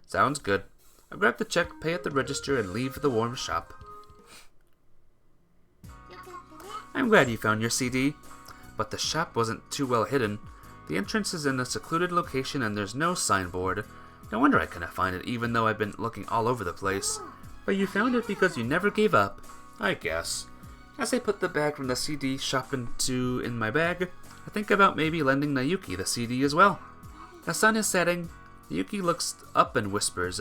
Sounds good. I'll grab the check, pay at the register, and leave the warm shop. I'm glad you found your CD. But the shop wasn't too well hidden. The entrance is in a secluded location and there's no signboard. No wonder I couldn't find it even though I've been looking all over the place. But you found it because you never gave up. I guess. As I put the bag from the CD shop in my bag, I think about maybe lending Nayuki the CD as well. The sun is setting. Nayuki looks up and whispers.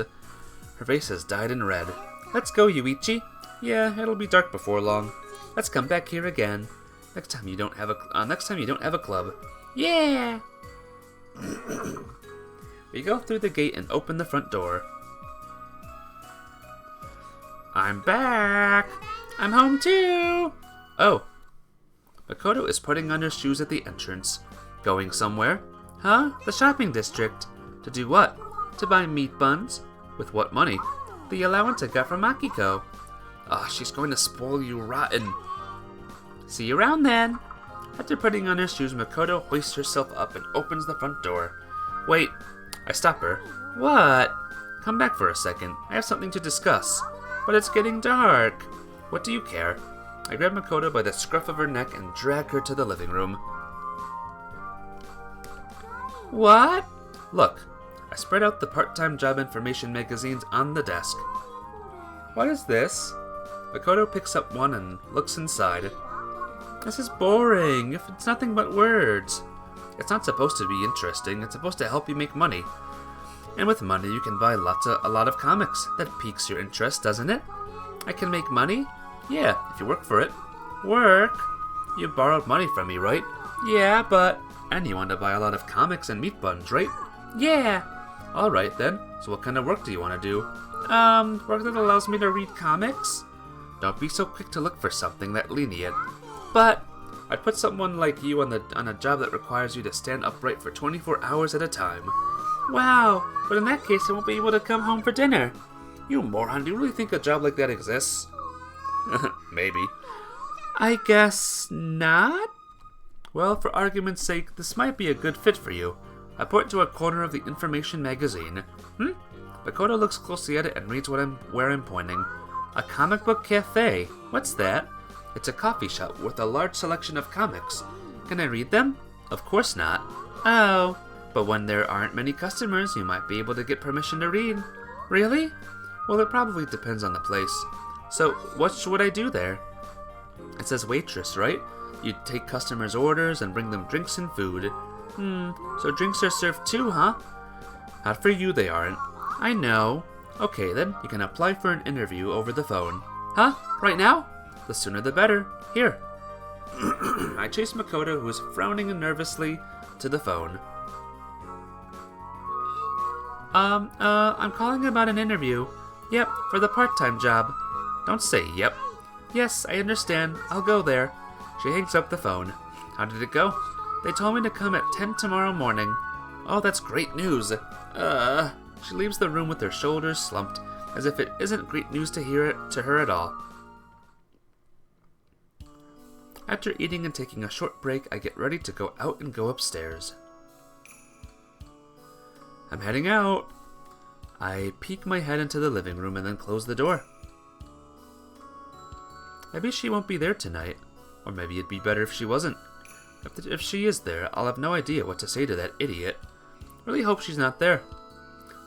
Her face has dyed in red. Let's go, Yuichi. Yeah, it'll be dark before long. Let's come back here again. Next time you don't have a club. Yeah. We go through the gate and open the front door. I'm back. I'm home too. Oh. Makoto is putting on her shoes at the entrance. Going somewhere? Huh? The shopping district. To do what? To buy meat buns. With what money? The allowance I got from Akiko. She's going to spoil you rotten. See you around then. After putting on her shoes, Makoto hoists herself up and opens the front door. Wait, I stop her. What? come back for a second. I have something to discuss. But it's getting dark. What do you care? I grab Makoto by the scruff of her neck and drag her to the living room. What? Look, I spread out the part-time job information magazines on the desk. What is this? Makoto picks up one and looks inside. This is boring. If it's nothing but words. It's not supposed to be interesting. It's supposed to help you make money. And with money, you can buy a lot of comics. That piques your interest, doesn't it? I can make money? Yeah, if you work for it. Work? You borrowed money from me, right? Yeah, but... And you want to buy a lot of comics and meat buns, right? Yeah. Alright then. So what kind of work do you want to do? Work that allows me to read comics? Don't be so quick to look for something that lenient. But... I'd put someone like you on a job that requires you to stand upright for 24 hours at a time. Wow, but in that case I won't be able to come home for dinner. You moron, do you really think a job like that exists? Maybe. I guess not? Well, for argument's sake, this might be a good fit for you. I point to a corner of the information magazine. Makoto looks closely at it and reads where I'm pointing. A comic book cafe? What's that? It's a coffee shop with a large selection of comics. Can I read them? Of course not. Oh, but when there aren't many customers, you might be able to get permission to read. Really? Well, it probably depends on the place. So, what should I do there? It says waitress, right? You take customers' orders and bring them drinks and food. So drinks are served too, huh? Not for you, they aren't. I know. Okay, then, you can apply for an interview over the phone. Huh? Right now? The sooner the better. Here. I chase Makoto, who is frowning nervously, to the phone. I'm calling about an interview. Yep, for the part-time job. Don't say yep. Yes, I understand. I'll go there. She hangs up the phone. How did it go? They told me to come at 10 tomorrow morning. Oh, that's great news. She leaves the room with her shoulders slumped, as if it isn't great news to hear it to her at all. After eating and taking a short break, I get ready to go out and go upstairs. I'm heading out. I peek my head into the living room and then close the door. Maybe she won't be there tonight. Or maybe it'd be better if she wasn't. If she is there, I'll have no idea what to say to that idiot. Really hope she's not there.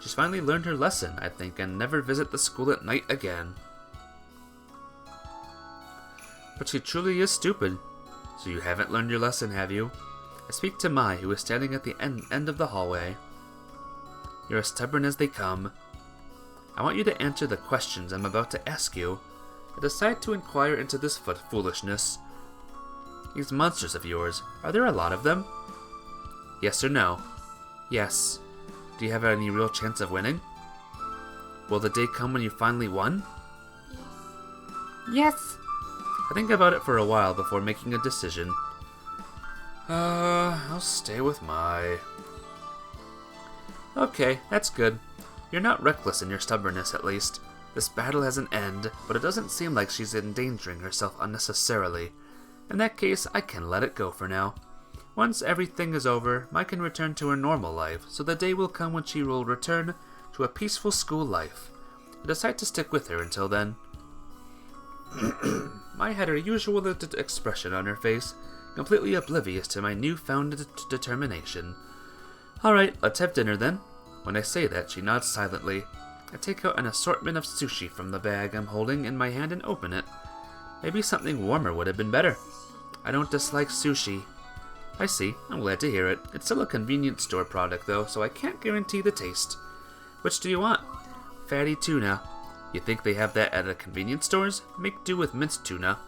She's finally learned her lesson, I think, and never visit the school at night again. But she truly is stupid. So you haven't learned your lesson, have you? I speak to Mai, who is standing at the end of the hallway. You're as stubborn as they come. I want you to answer the questions I'm about to ask you. I decide to inquire into this foolishness. These monsters of yours, are there a lot of them? Yes or no? Yes. Do you have any real chance of winning? Will the day come when you finally won? Yes. I think about it for a while before making a decision. I'll stay with Mai. Okay, that's good. You're not reckless in your stubbornness, at least. This battle has an end, but it doesn't seem like she's endangering herself unnecessarily. In that case, I can let it go for now. Once everything is over, Mai can return to her normal life, so the day will come when she will return to a peaceful school life. I decide to stick with her until then. Mai had her usual expression on her face, completely oblivious to my newfound determination. Alright, let's have dinner then. When I say that, she nods silently. I take out an assortment of sushi from the bag I'm holding in my hand and open it. Maybe something warmer would have been better. I don't dislike sushi. I see, I'm glad to hear it. It's still a convenience store product though, so I can't guarantee the taste. Which do you want? Fatty tuna. You think they have that at the convenience stores? Make do with minced tuna.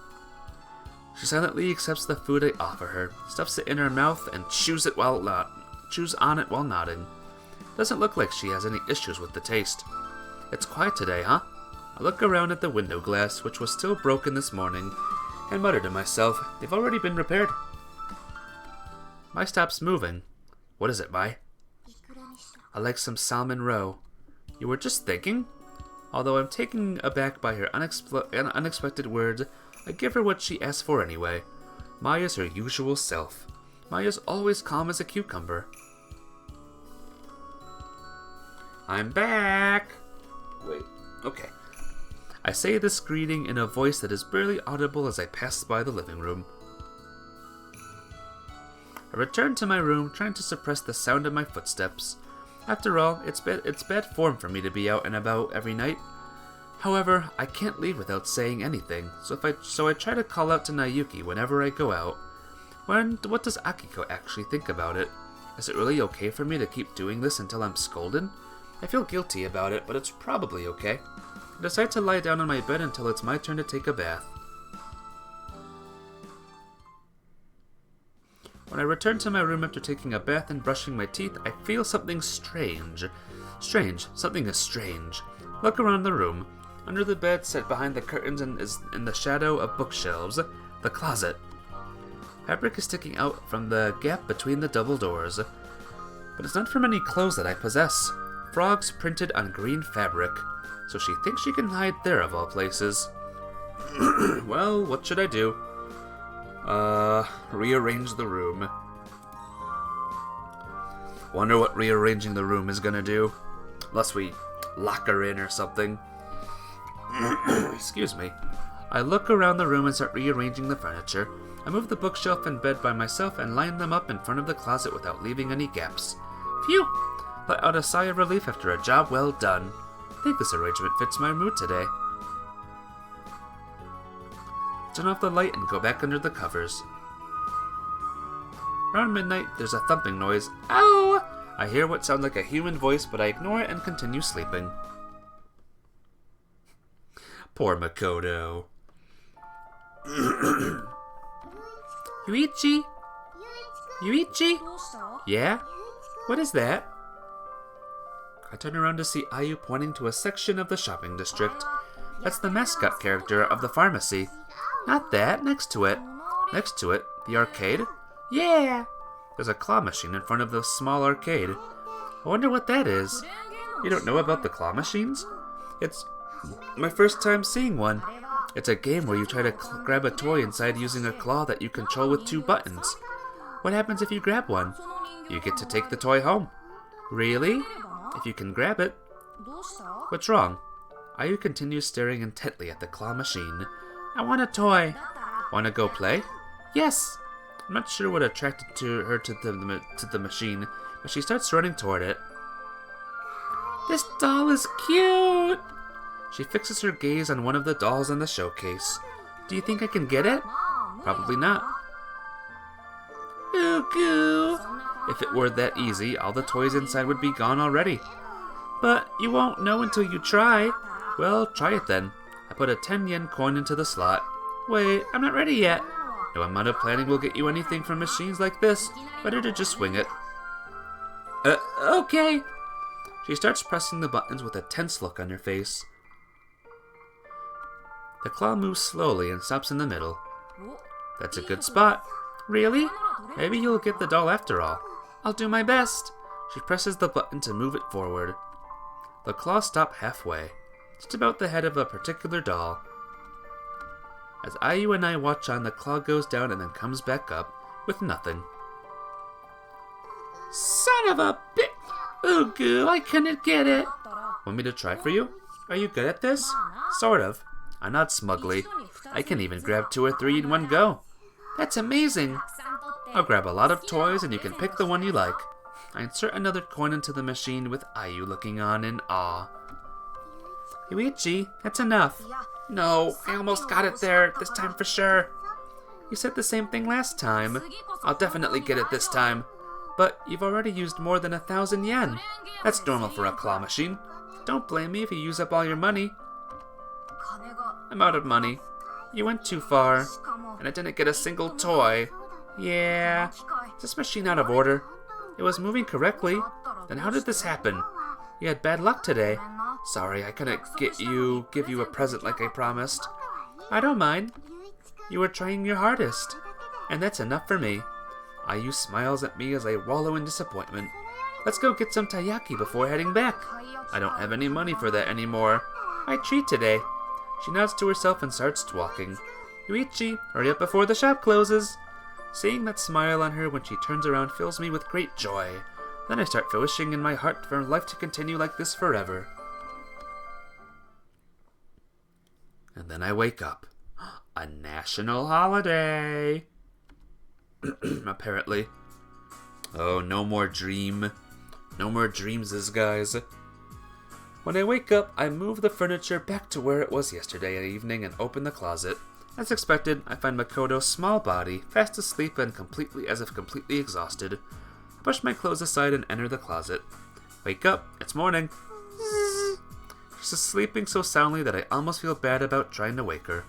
She silently accepts the food I offer her, stuffs it in her mouth, and chews on it while nodding. Doesn't look like she has any issues with the taste. It's quiet today, huh? I look around at the window glass, which was still broken this morning, and mutter to myself, they've already been repaired. Mai stops moving. What is it, Mai? I like some salmon roe. You were just thinking? Although I'm taken aback by her unexpected words, I give her what she asked for anyway. Mai is her usual self. Mai is always calm as a cucumber. I'm back! Wait, okay. I say this greeting in a voice that is barely audible as I pass by the living room. I return to my room, trying to suppress the sound of my footsteps. After all, it's bad form for me to be out and about every night. However, I can't leave without saying anything, so I try to call out to Nayuki whenever I go out. What does Akiko actually think about it? Is it really okay for me to keep doing this until I'm scolded? I feel guilty about it, but it's probably okay. I decide to lie down on my bed until it's my turn to take a bath. When I return to my room after taking a bath and brushing my teeth, I feel something strange. Something is strange. Look around the room. Under the bed, set behind the curtains and is in the shadow of bookshelves, the closet. Fabric is sticking out from the gap between the double doors. But it's not from any clothes that I possess. Frogs printed on green fabric. So she thinks she can hide there of all places. Well, what should I do? Rearrange the room. Wonder what rearranging the room is gonna do. Unless we lock her in or something. Excuse me. I look around the room and start rearranging the furniture. I move the bookshelf and bed by myself and line them up in front of the closet without leaving any gaps. Phew! Let out a sigh of relief after a job well done. I think this arrangement fits my mood today. Turn off the light and go back under the covers. Around midnight, there's a thumping noise. Ow! I hear what sounds like a human voice, but I ignore it and continue sleeping. Poor Makoto. Yuichi? Yuichi? Yeah? What is that? I turn around to see Ayu pointing to a section of the shopping district. That's the mascot character of the pharmacy. Not that, next to it. Next to it, the arcade? Yeah! There's a claw machine in front of the small arcade. I wonder what that is. You don't know about the claw machines? It's my first time seeing one. It's a game where you try to grab a toy inside using a claw that you control with 2 buttons. What happens if you grab one? You get to take the toy home. Really? If you can grab it. What's wrong? Ayu continues staring intently at the claw machine. I want a toy. Want to go play? Yes. I'm not sure what attracted her to the machine, but she starts running toward it. This doll is cute. She fixes her gaze on one of the dolls in the showcase. Do you think I can get it? Probably not. Ooh, goo. If it were that easy, all the toys inside would be gone already. But you won't know until you try. Well, try it then. I put a 10 yen coin into the slot. Wait, I'm not ready yet. No amount of planning will get you anything from machines like this. Better to just swing it. Okay. She starts pressing the buttons with a tense look on her face. The claw moves slowly and stops in the middle. That's a good spot. Really? Maybe you'll get the doll after all. I'll do my best. She presses the button to move it forward. The claws stop halfway, just about the head of a particular doll. As Ayu and I watch on, the claw goes down and then comes back up with nothing. Son of a bit! Ooh, goo, I couldn't get it. Want me to try for you? Are you good at this? Sort of. I nod smugly. I can even grab 2 or 3 in one go. That's amazing. I'll grab a lot of toys and you can pick the one you like. I insert another coin into the machine with Ayu looking on in awe. Yuichi, that's enough. No, I almost got it there, this time for sure. You said the same thing last time. I'll definitely get it this time. But you've already used more than 1,000 yen. That's normal for a claw machine. Don't blame me if you use up all your money. I'm out of money. You went too far, and I didn't get a single toy. Yeah, is this machine out of order? It was moving correctly. Then how did this happen? You had bad luck today. Sorry, I couldn't give you a present like I promised. I don't mind. You were trying your hardest, and that's enough for me. Ayu smiles at me as I wallow in disappointment. Let's go get some taiyaki before heading back. I don't have any money for that anymore. I treat today. She nods to herself and starts walking. Yuichi, hurry up before the shop closes. Seeing that smile on her when she turns around fills me with great joy. Then I start wishing in my heart for life to continue like this forever. And then I wake up. A national holiday! Apparently. Oh, no more dream. No more dreams, guys. When I wake up, I move the furniture back to where it was yesterday evening and open the closet. As expected, I find Makoto's small body, fast asleep and completely exhausted. I push my clothes aside and enter the closet. Wake up, it's morning. She's sleeping so soundly that I almost feel bad about trying to wake her.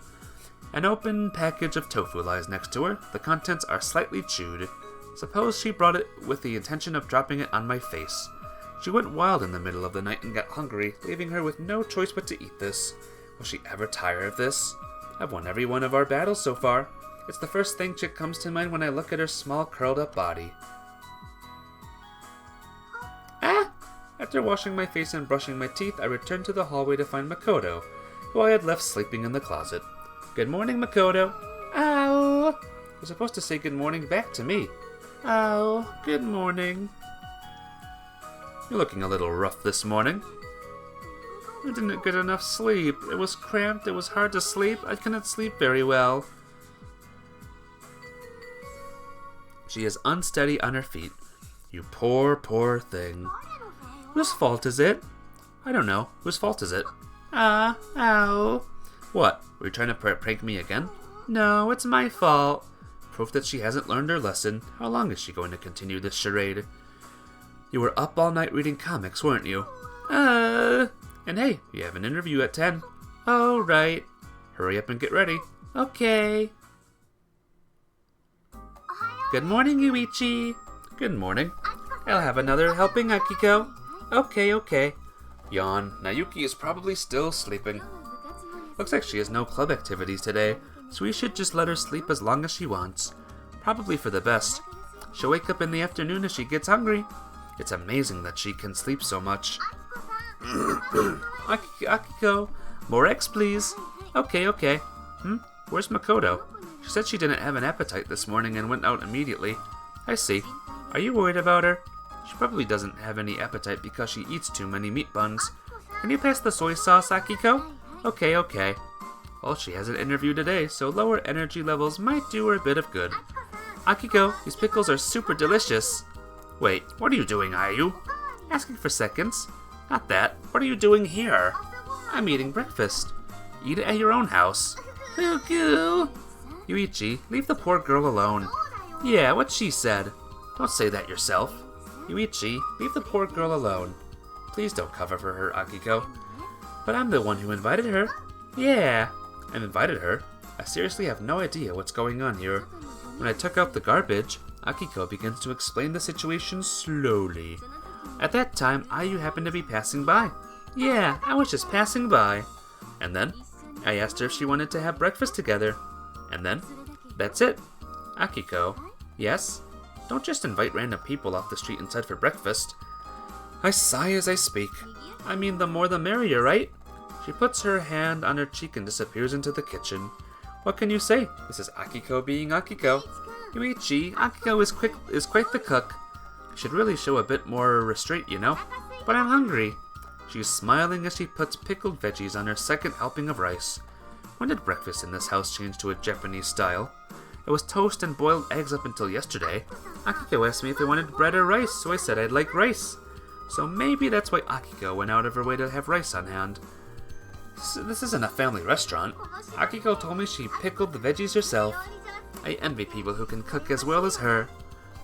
An open package of tofu lies next to her. The contents are slightly chewed. Suppose she brought it with the intention of dropping it on my face. She went wild in the middle of the night and got hungry, leaving her with no choice but to eat this. Will she ever tire of this? I've won every one of our battles so far. It's the first thing that comes to mind when I look at her small curled up body. Ah! After washing my face and brushing my teeth, I returned to the hallway to find Makoto, who I had left sleeping in the closet. Good morning, Makoto. Ow! You're supposed to say good morning back to me. Oh, good morning. You're looking a little rough this morning. I didn't get enough sleep. It was cramped, it was hard to sleep. I couldn't sleep very well. She is unsteady on her feet. You poor, poor thing. Whose fault is it? I don't know. Whose fault is it? Ow. What? Were you trying to prank me again? No, it's my fault. Proof that she hasn't learned her lesson. How long is she going to continue this charade? You were up all night reading comics, weren't you? And hey, you have an interview at 10. Oh, right. Hurry up and get ready. Okay. Good morning, Yuichi. Good morning. I'll have another helping, Akiko. Okay. Yawn. Nayuki is probably still sleeping. Looks like she has no club activities today, so we should just let her sleep as long as she wants. Probably for the best. She'll wake up in the afternoon if she gets hungry. It's amazing that she can sleep so much. Akiko, more eggs, please. Okay. Where's Makoto? She said she didn't have an appetite this morning and went out immediately. I see. Are you worried about her? She probably doesn't have any appetite because she eats too many meat buns. Can you pass the soy sauce, Akiko? Okay. Well, she has an interview today, so lower energy levels might do her a bit of good. Akiko, these pickles are super delicious. Wait, what are you doing, Ayu? Asking for seconds. Not that. What are you doing here? I'm eating breakfast. Eat it at your own house. Cuckoo! Yuichi, leave the poor girl alone. Yeah, what she said. Don't say that yourself. Yuichi, leave the poor girl alone. Please don't cover for her, Akiko. But I'm the one who invited her. Yeah, I invited her. I seriously have no idea what's going on here. When I took out the garbage, Akiko begins to explain the situation slowly. At that time, Ayu happened to be passing by. Yeah, I was just passing by. And then, I asked her if she wanted to have breakfast together. And then, that's it. Akiko, yes? Don't just invite random people off the street inside for breakfast. I sigh as I speak. I mean, the more the merrier, right? She puts her hand on her cheek and disappears into the kitchen. What can you say? This is Akiko being Akiko. Yuichi, Akiko is quite the cook. Should really show a bit more restraint, you know? But I'm hungry. She's smiling as she puts pickled veggies on her second helping of rice. When did breakfast in this house change to a Japanese style? It was toast and boiled eggs up until yesterday. Akiko asked me if I wanted bread or rice, so I said I'd like rice. So maybe that's why Akiko went out of her way to have rice on hand. This isn't a family restaurant. Akiko told me she pickled the veggies herself. I envy people who can cook as well as her.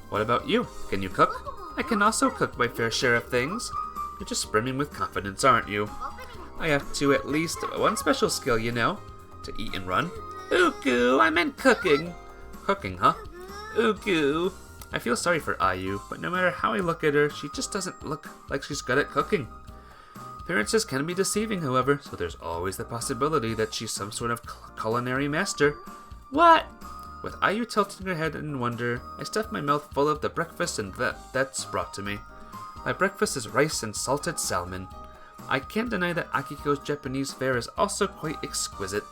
What about you? Can you cook? I can also cook my fair share of things. You're just brimming with confidence, aren't you? I have at least one special skill, you know. To eat and run. Ooh, I meant cooking. Cooking, huh? Ooh. I feel sorry for Ayu, but no matter how I look at her, she just doesn't look like she's good at cooking. Appearances can be deceiving, however, so there's always the possibility that she's some sort of culinary master. What? With Ayu tilting her head in wonder, I stuff my mouth full of the breakfast and that's brought to me. My breakfast is rice and salted salmon. I can't deny that Akiko's Japanese fare is also quite exquisite.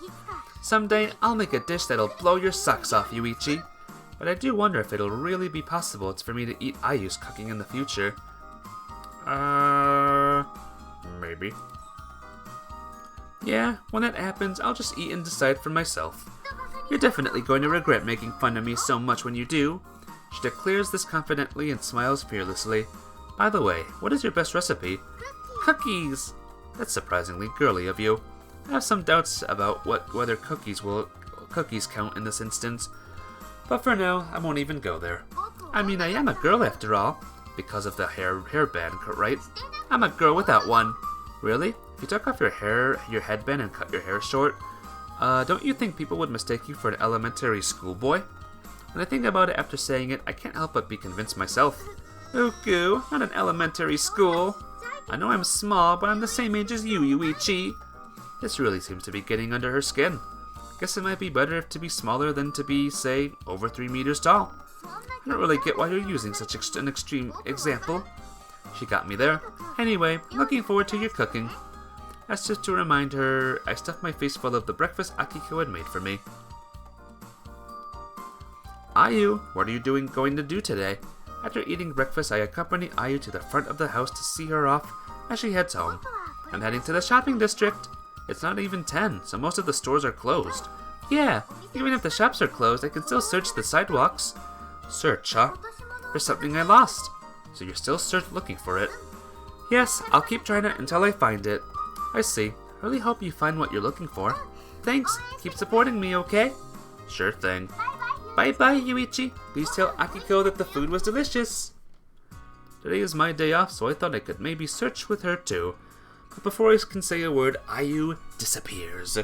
Someday, I'll make a dish that'll blow your socks off, Yuichi. But I do wonder if it'll really be possible for me to eat Ayu's cooking in the future. Maybe. Yeah, when that happens, I'll just eat and decide for myself. You're definitely going to regret making fun of me so much when you do. She declares this confidently and smiles fearlessly. By the way, what is your best recipe? Cookies! That's surprisingly girly of you. I have some doubts about whether cookies count in this instance. But for now, I won't even go there. I mean, I am a girl after all. Because of the hairband, right? I'm a girl without one. Really? If you took off your headband and cut your hair short, don't you think people would mistake you for an elementary schoolboy? When I think about it after saying it, I can't help but be convinced myself. Uku, not an elementary school. I know I'm small, but I'm the same age as you, Yuichi. This really seems to be getting under her skin. Guess it might be better to be smaller than to be, say, over 3 meters tall. I don't really get why you're using such an extreme example. She got me there. Anyway, looking forward to your cooking. That's just to remind her I stuffed my face full of the breakfast Akiko had made for me. Ayu, what are you going to do today? After eating breakfast, I accompany Ayu to the front of the house to see her off as she heads home. I'm heading to the shopping district. It's not even 10, so most of the stores are closed. Yeah, even if the shops are closed, I can still search the sidewalks. Search, huh? There's something I lost. So you're still looking for it? Yes, I'll keep trying it until I find it. I see. I really hope you find what you're looking for. Thanks. Keep supporting me, okay? Sure thing. Bye-bye, Yuichi. Please tell Akiko that the food was delicious. Today is my day off, so I thought I could maybe search with her too. But before I can say a word, Ayu disappears.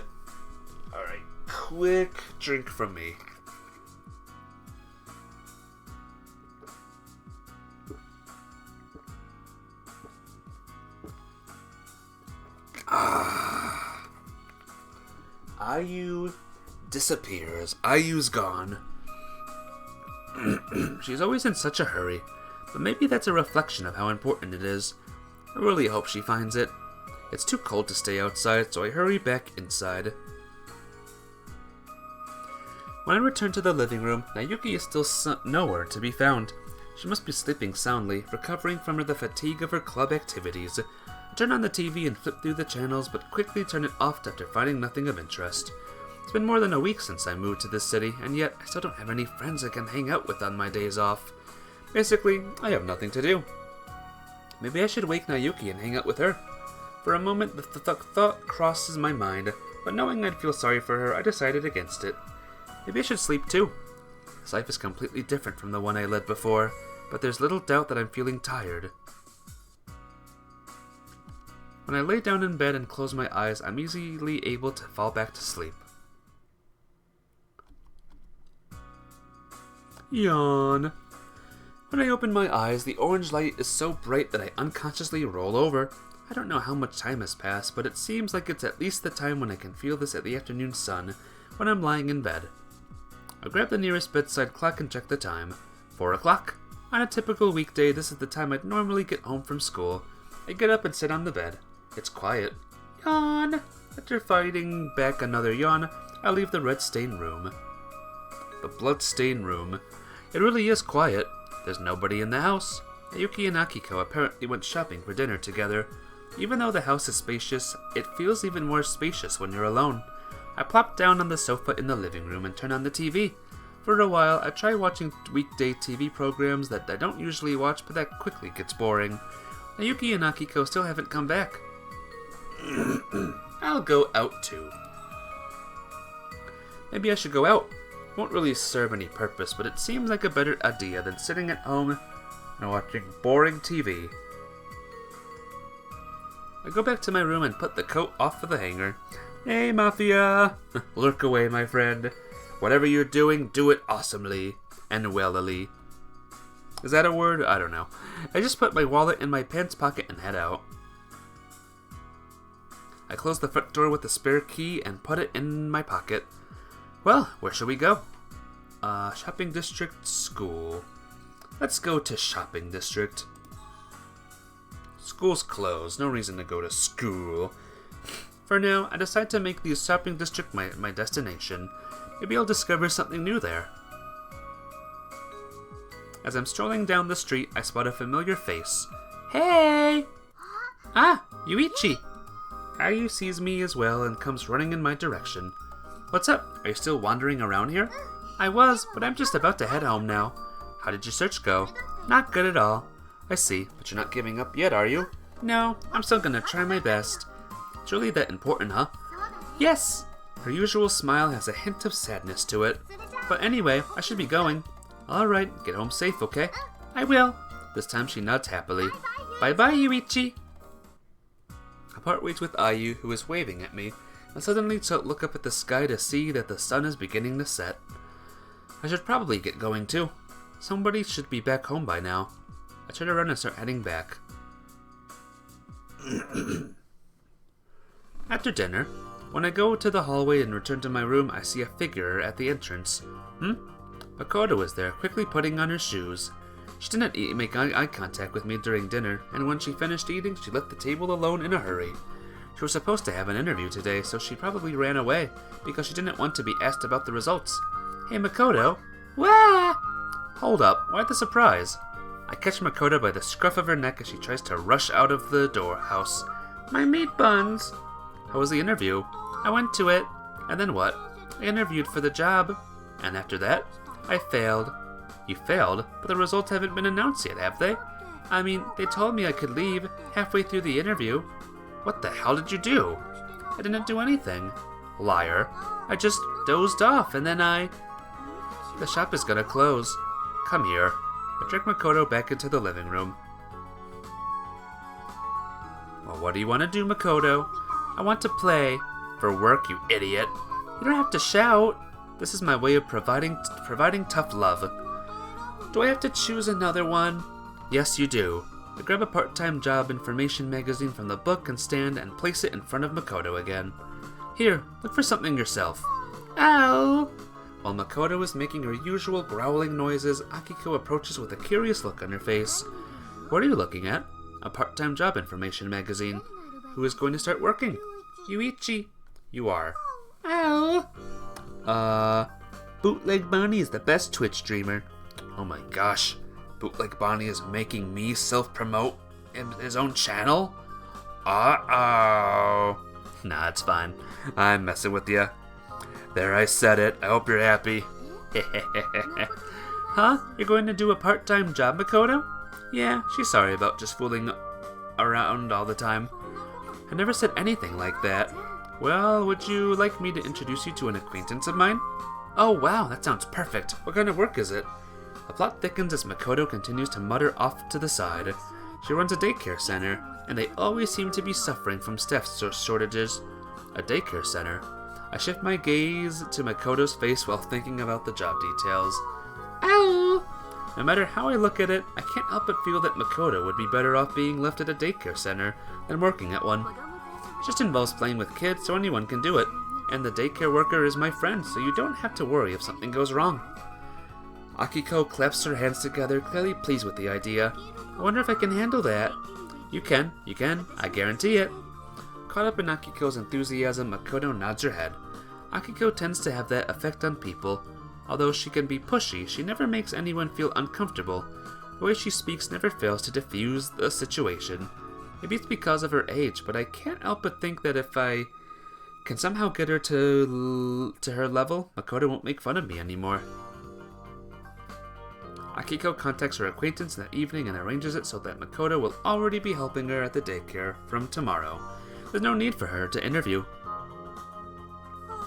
Alright, quick drink from me. Ayu disappears. Ayu's gone. She's always in such a hurry, but maybe that's a reflection of how important it is. I really hope she finds it. It's too cold to stay outside, so I hurry back inside. When I return to the living room, Nayuki is still nowhere to be found. She must be sleeping soundly, recovering from the fatigue of her club activities. I turn on the TV and flip through the channels, but quickly turn it off after finding nothing of interest. It's been more than a week since I moved to this city, and yet I still don't have any friends I can hang out with on my days off. Basically, I have nothing to do. Maybe I should wake Nayuki and hang out with her. For a moment, the thought crosses my mind, but knowing I'd feel sorry for her, I decided against it. Maybe I should sleep too. This life is completely different from the one I led before, but there's little doubt that I'm feeling tired. When I lay down in bed and close my eyes, I'm easily able to fall back to sleep. Yawn. When I open my eyes, the orange light is so bright that I unconsciously roll over. I don't know how much time has passed, but it seems like it's at least the time when I can feel this at the afternoon sun when I'm lying in bed. I grab the nearest bedside clock and check the time. 4 o'clock. On a typical weekday, this is the time I'd normally get home from school. I get up and sit on the bed. It's quiet. Yawn. After fighting back another yawn, I leave the red-stained room. The blood-stained room. It really is quiet. There's nobody in the house. Yuki and Akiko apparently went shopping for dinner together. Even though the house is spacious, it feels even more spacious when you're alone. I plop down on the sofa in the living room and turn on the TV. For a while, I try watching weekday TV programs that I don't usually watch, but that quickly gets boring. Yuki and Akiko still haven't come back. I'll go out too. Maybe I should go out. Won't really serve any purpose, but it seems like a better idea than sitting at home and watching boring TV. I go back to my room and put the coat off of the hanger. Hey, Mafia! Lurk away, my friend. Whatever you're doing, do it awesomely and wellily. Is that a word? I don't know. I just put my wallet in my pants pocket and head out. I close the front door with the spare key and put it in my pocket. Well, where should we go? Shopping district, school. Let's go to shopping district. School's closed. No reason to go to school. For now, I decide to make the shopping district my destination. Maybe I'll discover something new there. As I'm strolling down the street, I spot a familiar face. Hey! Ah, Yuichi! Ayu sees me as well and comes running in my direction. What's up? Are you still wandering around here? I was, but I'm just about to head home now. How did your search go? Not good at all. I see, but you're not giving up yet, are you? No, I'm still gonna try my best. It's really that important, huh? Yes! Her usual smile has a hint of sadness to it. But anyway, I should be going. Alright, get home safe, okay? I will. This time she nods happily. Bye-bye, Yuichi! I part ways with Ayu, who is waving at me, and suddenly look up at the sky to see that the sun is beginning to set. I should probably get going too. Somebody should be back home by now. I turn around and start heading back. After dinner, when I go to the hallway and return to my room, I see a figure at the entrance. Makoto was there, quickly putting on her shoes. She didn't make eye contact with me during dinner, and when she finished eating, she left the table alone in a hurry. She was supposed to have an interview today, so she probably ran away, because she didn't want to be asked about the results. Hey Makoto! Wah! Hold up, why the surprise? I catch Makoto by the scruff of her neck as she tries to rush out of the house. My meat buns! How was the interview? I went to it. And then what? I interviewed for the job. And after that, I failed. You failed? But the results haven't been announced yet, have they? I mean, they told me I could leave halfway through the interview. What the hell did you do? I didn't do anything. Liar. I just dozed off and then The shop is gonna close. Come here. I drag Makoto back into the living room. Well, what do you want to do, Makoto? I want to play. For work, you idiot. You don't have to shout. This is my way of providing tough love. Do I have to choose another one? Yes, you do. I grab a part-time job information magazine from the book and stand and place it in front of Makoto again. Here, look for something yourself. Ow! While Makoto is making her usual growling noises, Akiko approaches with a curious look on her face. What are you looking at? A part-time job information magazine. Who is going to start working? Yuichi. You are. Ow! Bootleg Bonnie is the best Twitch streamer. Oh my gosh. Bootleg Bonnie is making me self-promote in his own channel? Uh-oh. Nah, it's fine. I'm messing with ya. There, I said it. I hope you're happy. Huh? You're going to do a part-time job, Makoto? Yeah, she's sorry about just fooling around all the time. I never said anything like that. Well, would you like me to introduce you to an acquaintance of mine? Oh wow, that sounds perfect. What kind of work is it? The plot thickens as Makoto continues to mutter off to the side. She runs a daycare center, and they always seem to be suffering from staff shortages. A daycare center? I shift my gaze to Makoto's face while thinking about the job details. Ow! No matter how I look at it, I can't help but feel that Makoto would be better off being left at a daycare center than working at one. It just involves playing with kids, so anyone can do it. And the daycare worker is my friend, so you don't have to worry if something goes wrong. Akiko claps her hands together, clearly pleased with the idea. I wonder if I can handle that. You can, I guarantee it. Caught up in Akiko's enthusiasm, Makoto nods her head. Akiko tends to have that effect on people. Although she can be pushy, she never makes anyone feel uncomfortable. The way she speaks never fails to diffuse the situation. Maybe it's because of her age, but I can't help but think that if I can somehow get her to her level, Makoto won't make fun of me anymore. Akiko contacts her acquaintance that evening and arranges it so that Makoto will already be helping her at the daycare from tomorrow. There's no need for her to interview.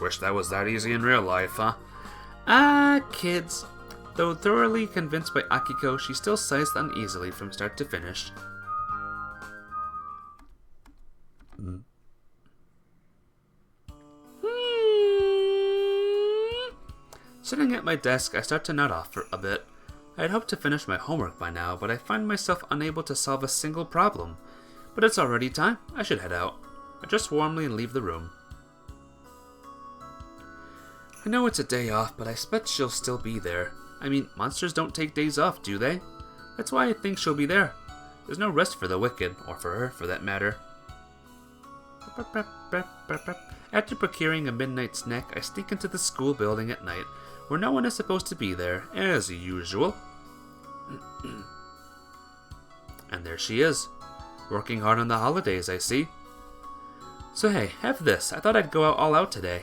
Wish that was that easy in real life, huh? Kids. Though thoroughly convinced by Akiko, she still sighs uneasily from start to finish. Sitting at my desk, I start to nod off for a bit. I had hoped to finish my homework by now, but I find myself unable to solve a single problem. But it's already time. I should head out. I dress warmly and leave the room. I know it's a day off, but I bet she'll still be there. I mean, monsters don't take days off, do they? That's why I think she'll be there. There's no rest for the wicked, or for her, for that matter. After procuring a midnight snack, I sneak into the school building at night, where no one is supposed to be there, as usual. And there she is. Working hard on the holidays, I see. So hey, have this. I thought I'd go out all out today.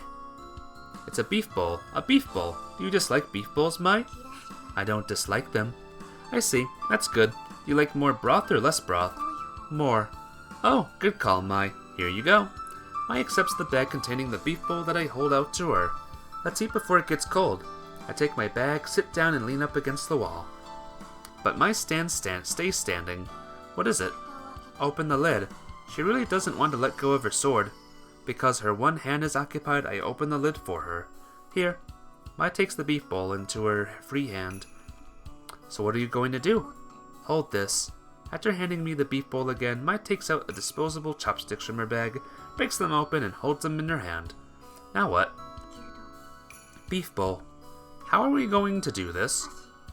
It's a beef bowl. A beef bowl. Do you dislike beef bowls, Mai? I don't dislike them. I see. That's good. You like more broth or less broth? More. Oh, good call, Mai. Here you go. Mai accepts the bag containing the beef bowl that I hold out to her. Let's eat before it gets cold. I take my bag, sit down, and lean up against the wall. But Mai stays standing. What is it? Open the lid. She really doesn't want to let go of her sword. Because her one hand is occupied, I open the lid for her. Here. Mai takes the beef bowl into her free hand. So what are you going to do? Hold this. After handing me the beef bowl again, Mai takes out a disposable chopsticks from her bag, breaks them open, and holds them in her hand. Now what? Beef bowl. How are we going to do this?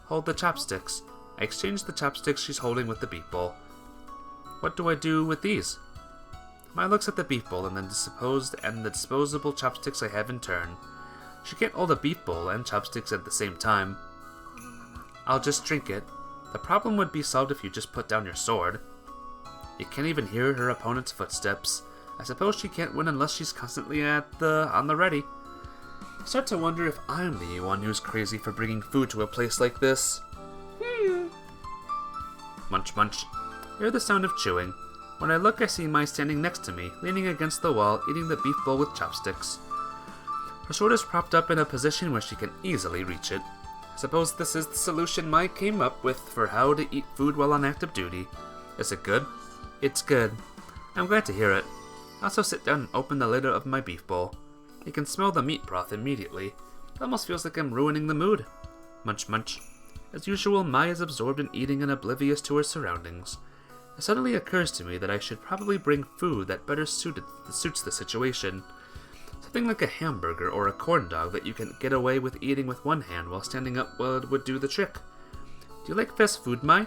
Hold the chopsticks. I exchange the chopsticks she's holding with the beef bowl. What do I do with these? Mai looks at the beef bowl and then the disposable chopsticks I have in turn. She can't hold a beef bowl and chopsticks at the same time. I'll just drink it. The problem would be solved if you just put down your sword. You can't even hear her opponent's footsteps. I suppose she can't win unless she's constantly on the ready. I start to wonder if I'm the one who's crazy for bringing food to a place like this. Munch munch. I hear the sound of chewing. When I look, I see Mai standing next to me, leaning against the wall, eating the beef bowl with chopsticks. Her sword is propped up in a position where she can easily reach it. I suppose this is the solution Mai came up with for how to eat food while on active duty. Is it good? It's good. I'm glad to hear it. I also sit down and open the lid of my beef bowl. You can smell the meat broth immediately. It almost feels like I'm ruining the mood. Munch munch. As usual, Mai is absorbed in eating and oblivious to her surroundings. It suddenly occurs to me that I should probably bring food that better suits the situation. Something like a hamburger or a corn dog that you can get away with eating with one hand while standing up would do the trick. Do you like fast food, Mai?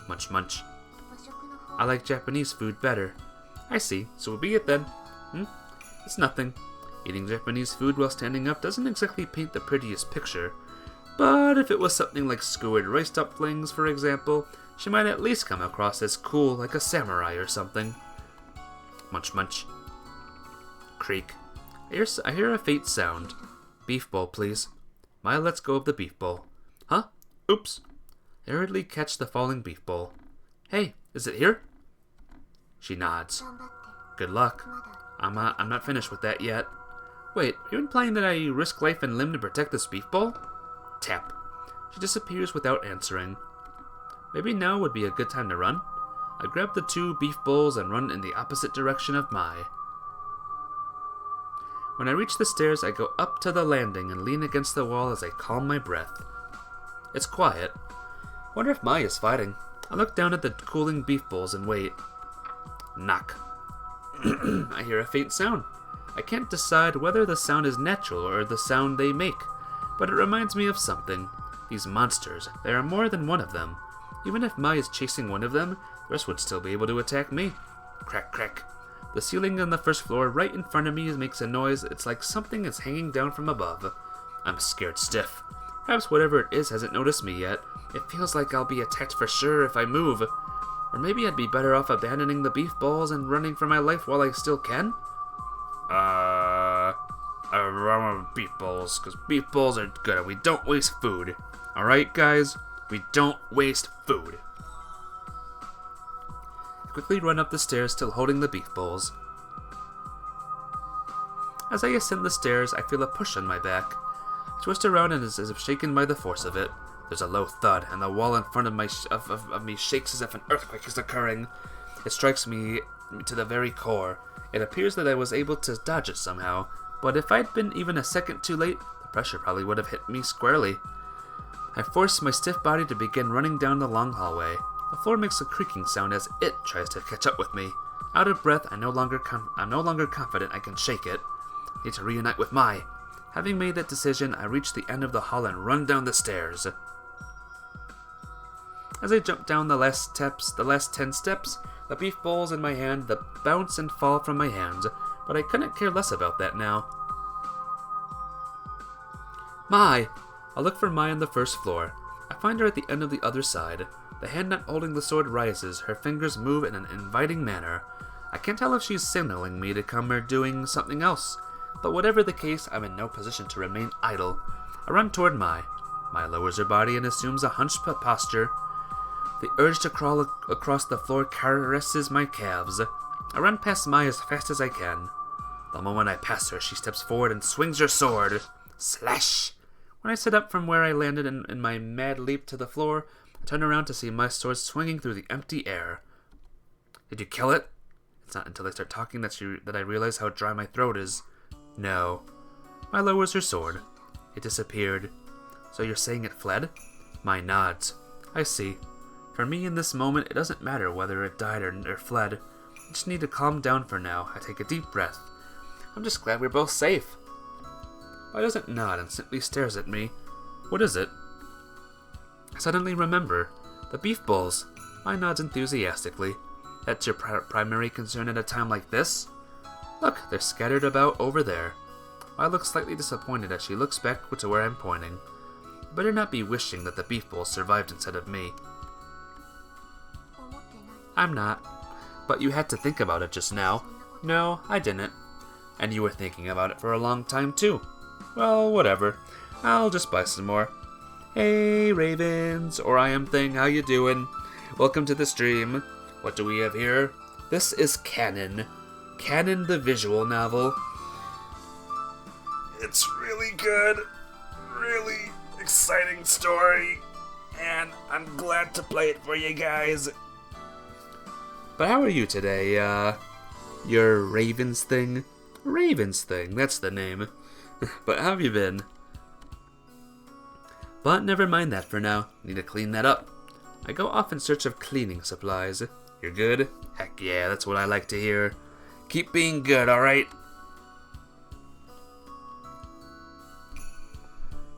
Munch munch. I like Japanese food better. I see, so be it then. It's nothing. Eating Japanese food while standing up doesn't exactly paint the prettiest picture. But if it was something like skewered rice dumplings, for example, she might at least come across as cool like a samurai or something. Munch munch. Creak. I hear a faint sound. Beef bowl, please. Mai lets go of the beef bowl. Huh? Oops. I hurriedly catch the falling beef bowl. Hey, is it here? She nods. Good luck. I'm not finished with that yet. Wait, are you implying that I risk life and limb to protect this beef bowl? Tap. She disappears without answering. Maybe now would be a good time to run. I grab the two beef bowls and run in the opposite direction of Mai. When I reach the stairs, I go up to the landing and lean against the wall as I calm my breath. It's quiet. Wonder if Mai is fighting. I look down at the cooling beef bowls and wait. Knock. I hear a faint sound. I can't decide whether the sound is natural or the sound they make, but it reminds me of something. These monsters, there are more than one of them. Even if Mai is chasing one of them, the rest would still be able to attack me. Crack, crack. The ceiling on the first floor right in front of me makes a noise. It's like something is hanging down from above. I'm scared stiff. Perhaps whatever it is hasn't noticed me yet. It feels like I'll be attacked for sure if I move. Or maybe I'd be better off abandoning the beef balls and running for my life while I still can? I want beef balls, because beef balls are good and we don't waste food. Alright, guys? We don't waste food. I quickly run up the stairs, still holding the beef bowls. As I ascend the stairs, I feel a push on my back. I twist around and as if shaken by the force of it. There's a low thud, and the wall in front of me shakes as if an earthquake is occurring. It strikes me to the very core. It appears that I was able to dodge it somehow, but if I'd been even a second too late, the pressure probably would have hit me squarely. I force my stiff body to begin running down the long hallway. The floor makes a creaking sound as it tries to catch up with me. Out of breath, I'm no longer confident I can shake it. I need to reunite with Mai. Having made that decision, I reach the end of the hall and run down the stairs. As I jump down the last 10 steps, the beef bowls in my hand bounce and fall from my hands, but I couldn't care less about that now. Mai! I look for Mai on the first floor. I find her at the end of the other side. The hand not holding the sword rises, her fingers move in an inviting manner. I can't tell if she's signaling me to come or doing something else, but whatever the case, I'm in no position to remain idle. I run toward Mai. Mai lowers her body and assumes a hunched posture. The urge to crawl across the floor caresses my calves. I run past Mai as fast as I can. The moment I pass her, she steps forward and swings her sword. Slash! When I sit up from where I landed in my mad leap to the floor, I turn around to see my sword swinging through the empty air. Did you kill it? It's not until I start talking that I realize how dry my throat is. No. Mai lowers her sword. It disappeared. So you're saying it fled? Mai nods. I see. For me in this moment, it doesn't matter whether it died or fled. I just need to calm down for now. I take a deep breath. I'm just glad we're both safe. Mai doesn't nod and simply stares at me. What is it? I suddenly remember. The beef bowls. Mai nods enthusiastically. That's your primary concern at a time like this? Look, they're scattered about over there. Mai looks slightly disappointed as she looks back to where I'm pointing. You better not be wishing that the beef bowls survived instead of me. I'm not. But you had to think about it just now. No, I didn't. And you were thinking about it for a long time too. Well, whatever. I'll just buy some more. Hey, Ravens, or I am thing, how you doing? Welcome to the stream. What do we have here? This is Kanon. Kanon the visual novel. It's really good. Really exciting story. And I'm glad to play it for you guys. But how are you today, your Ravens thing? Ravens thing, that's the name. But how have you been? But never mind that for now. Need to clean that up. I go off in search of cleaning supplies. You're good? Heck yeah, that's what I like to hear. Keep being good, alright?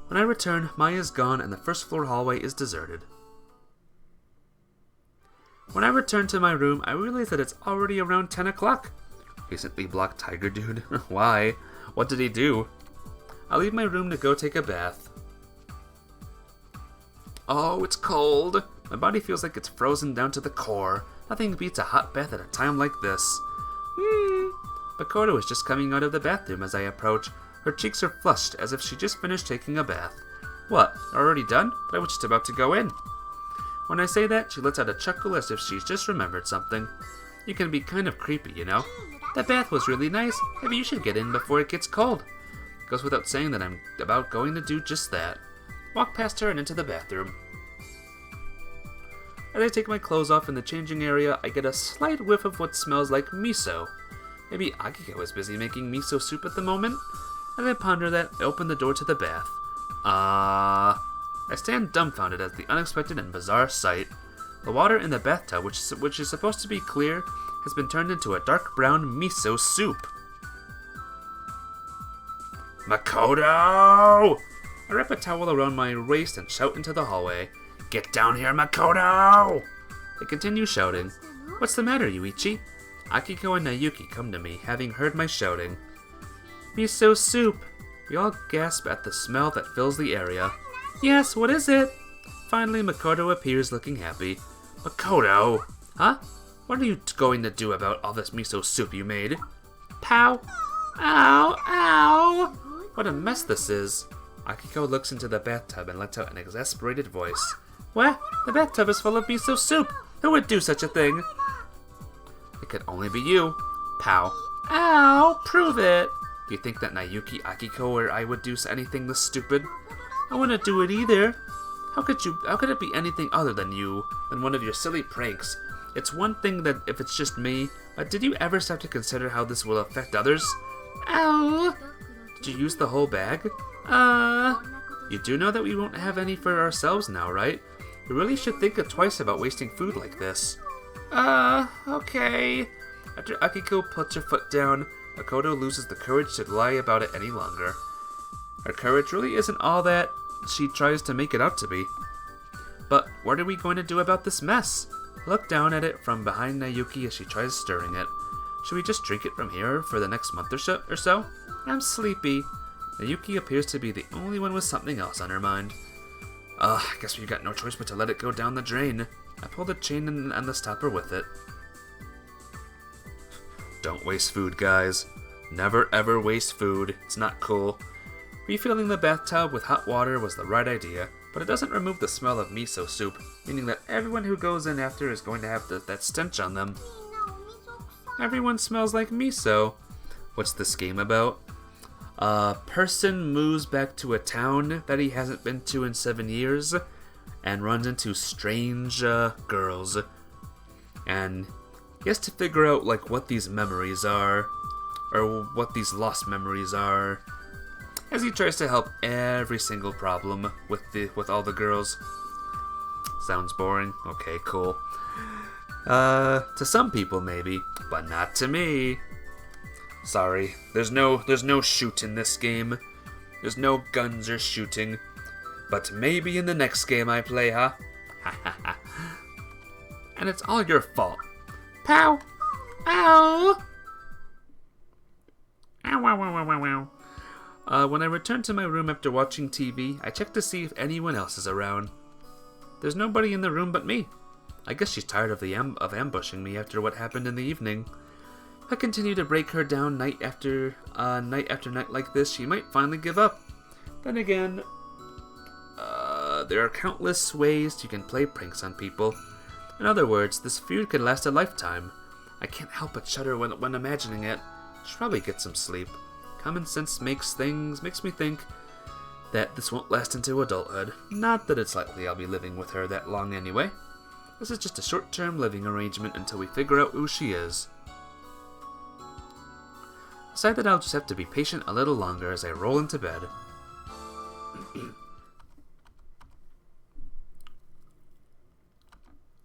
When I return, Mai is gone and the first floor hallway is deserted. When I return to my room, I realize that it's already around 10 o'clock. Recently blocked Tiger Dude. Why? What did he do? I leave my room to go take a bath. Oh, it's cold. My body feels like it's frozen down to the core. Nothing beats a hot bath at a time like this. Makoto is just coming out of the bathroom as I approach. Her cheeks are flushed as if she just finished taking a bath. What, already done? But I was just about to go in. When I say that, she lets out a chuckle as if she's just remembered something. You can be kind of creepy, you know? That bath was really nice. Maybe you should get in before it gets cold. Goes without saying that I'm about going to do just that. Walk past her and into the bathroom. As I take my clothes off in the changing area, I get a slight whiff of what smells like miso. Maybe Akiko is busy making miso soup at the moment? As I ponder that, I open the door to the bath. I stand dumbfounded at the unexpected and bizarre sight. The water in the bathtub, which is supposed to be clear, has been turned into a dark brown miso soup. Makoto! I wrap a towel around my waist and shout into the hallway. Get down here, Makoto! They continue shouting. What's the matter, Yuichi? Akiko and Nayuki come to me, having heard my shouting. Miso soup! We all gasp at the smell that fills the area. Yes, what is it? Finally, Makoto appears looking happy. Makoto! Huh? What are you going to do about all this miso soup you made? Pow! Ow! Ow! What a mess this is. Akiko looks into the bathtub and lets out an exasperated voice. What? The bathtub is full of miso soup! Who would do such a thing? It could only be you. Pow. Ow! Prove it! Do you think that Nayuki, Akiko, or I would do anything this stupid? I wouldn't do it either. How could it be anything other than one of your silly pranks? It's one thing that if it's just me, but did you ever stop to consider how this will affect others? Ow! Did you use the whole bag? You do know that we won't have any for ourselves now, right? You really should think twice about wasting food like this. Okay. After Akiko puts her foot down, Makoto loses the courage to lie about it any longer. Her courage really isn't all that she tries to make it out to be. But what are we going to do about this mess? I look down at it from behind Nayuki as she tries stirring it. Should we just drink it from here for the next month or so? I'm sleepy. Nayuki appears to be the only one with something else on her mind. I guess we've got no choice but to let it go down the drain. I pull the chain and the stopper with it. Don't waste food, guys. Never ever waste food. It's not cool. Refilling the bathtub with hot water was the right idea, but it doesn't remove the smell of miso soup, meaning that everyone who goes in after is going to have that stench on them. Everyone smells like miso. What's this game about? A person moves back to a town that he hasn't been to in 7 years and runs into strange girls. And he has to figure out like what these memories are, or what these lost memories are, as he tries to help every single problem with all the girls. Sounds boring? Okay, cool. To some people maybe, but not to me. Sorry, there's no shoot in this game. There's no guns or shooting. But maybe in the next game I play, huh? Ha ha ha. And it's all your fault. Pow! Ow! Ow, ow, ow, ow, ow, ow. When I return to my room after watching TV, I check to see if anyone else is around. There's nobody in the room but me. I guess she's tired of ambushing me after what happened in the evening. If I continue to break her down night after night like this, she might finally give up. Then again, there are countless ways you can play pranks on people. In other words, this feud could last a lifetime. I can't help but shudder when imagining it. Should probably get some sleep. Common sense makes me think that this won't last into adulthood. Not that it's likely I'll be living with her that long anyway. This is just a short-term living arrangement until we figure out who she is. Decide that I'll just have to be patient a little longer as I roll into bed.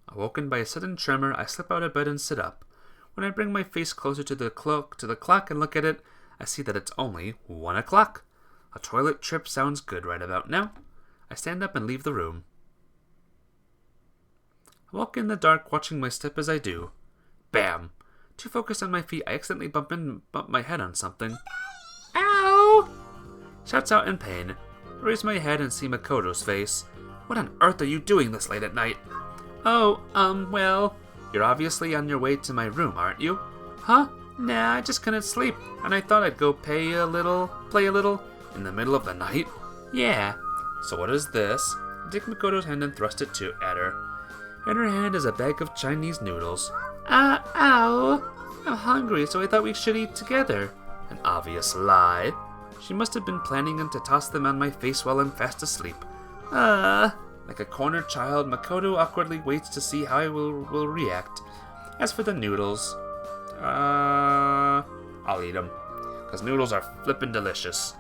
Awoken by a sudden tremor, I slip out of bed and sit up. When I bring my face closer to the clock and look at it, I see that it's only 1 o'clock. A toilet trip sounds good right about now. I stand up and leave the room. I walk in the dark, watching my step as I do. Bam! Too focused on my feet, I accidentally bump my head on something. Ow! Shouts out in pain. I raise my head and see Makoto's face. What on earth are you doing this late at night? Oh, well, you're obviously on your way to my room, aren't you? Huh? Nah, I just couldn't sleep, and I thought I'd go play a little, in the middle of the night? Yeah. So what is this? I take Makoto's hand and thrust it at her. In her hand is a bag of Chinese noodles. Ow! I'm hungry, so I thought we should eat together. An obvious lie. She must have been planning to toss them on my face while I'm fast asleep. Like a cornered child, Makoto awkwardly waits to see how I will react. As for the noodles, I'll eat them, because noodles are flippin' delicious.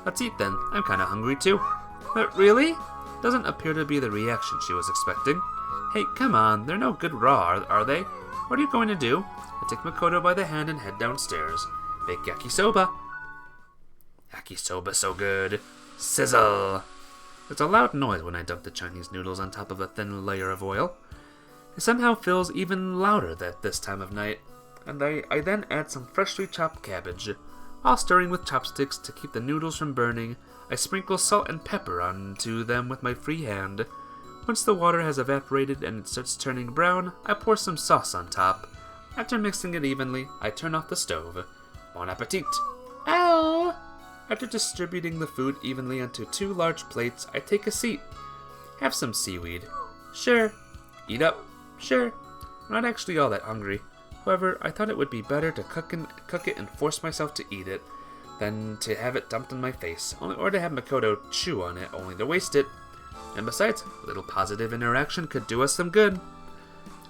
Let's eat then. I'm kinda hungry too. But really? Doesn't appear to be the reaction she was expecting. Hey, come on, they're no good raw, are they? What are you going to do? I take Makoto by the hand and head downstairs. Bake yakisoba. Yakisoba so good. Sizzle! There's a loud noise when I dump the Chinese noodles on top of a thin layer of oil. It somehow feels even louder at this time of night, and I then add some freshly chopped cabbage. While stirring with chopsticks to keep the noodles from burning, I sprinkle salt and pepper onto them with my free hand. Once the water has evaporated and it starts turning brown, I pour some sauce on top. After mixing it evenly, I turn off the stove. Bon appetit! Ow! After distributing the food evenly onto 2 large plates, I take a seat. Have some seaweed. Sure. Eat up. Sure. I'm not actually all that hungry. However, I thought it would be better to cook it and force myself to eat it than to have it dumped on my face, or to have Makoto chew on it only to waste it. And besides, a little positive interaction could do us some good.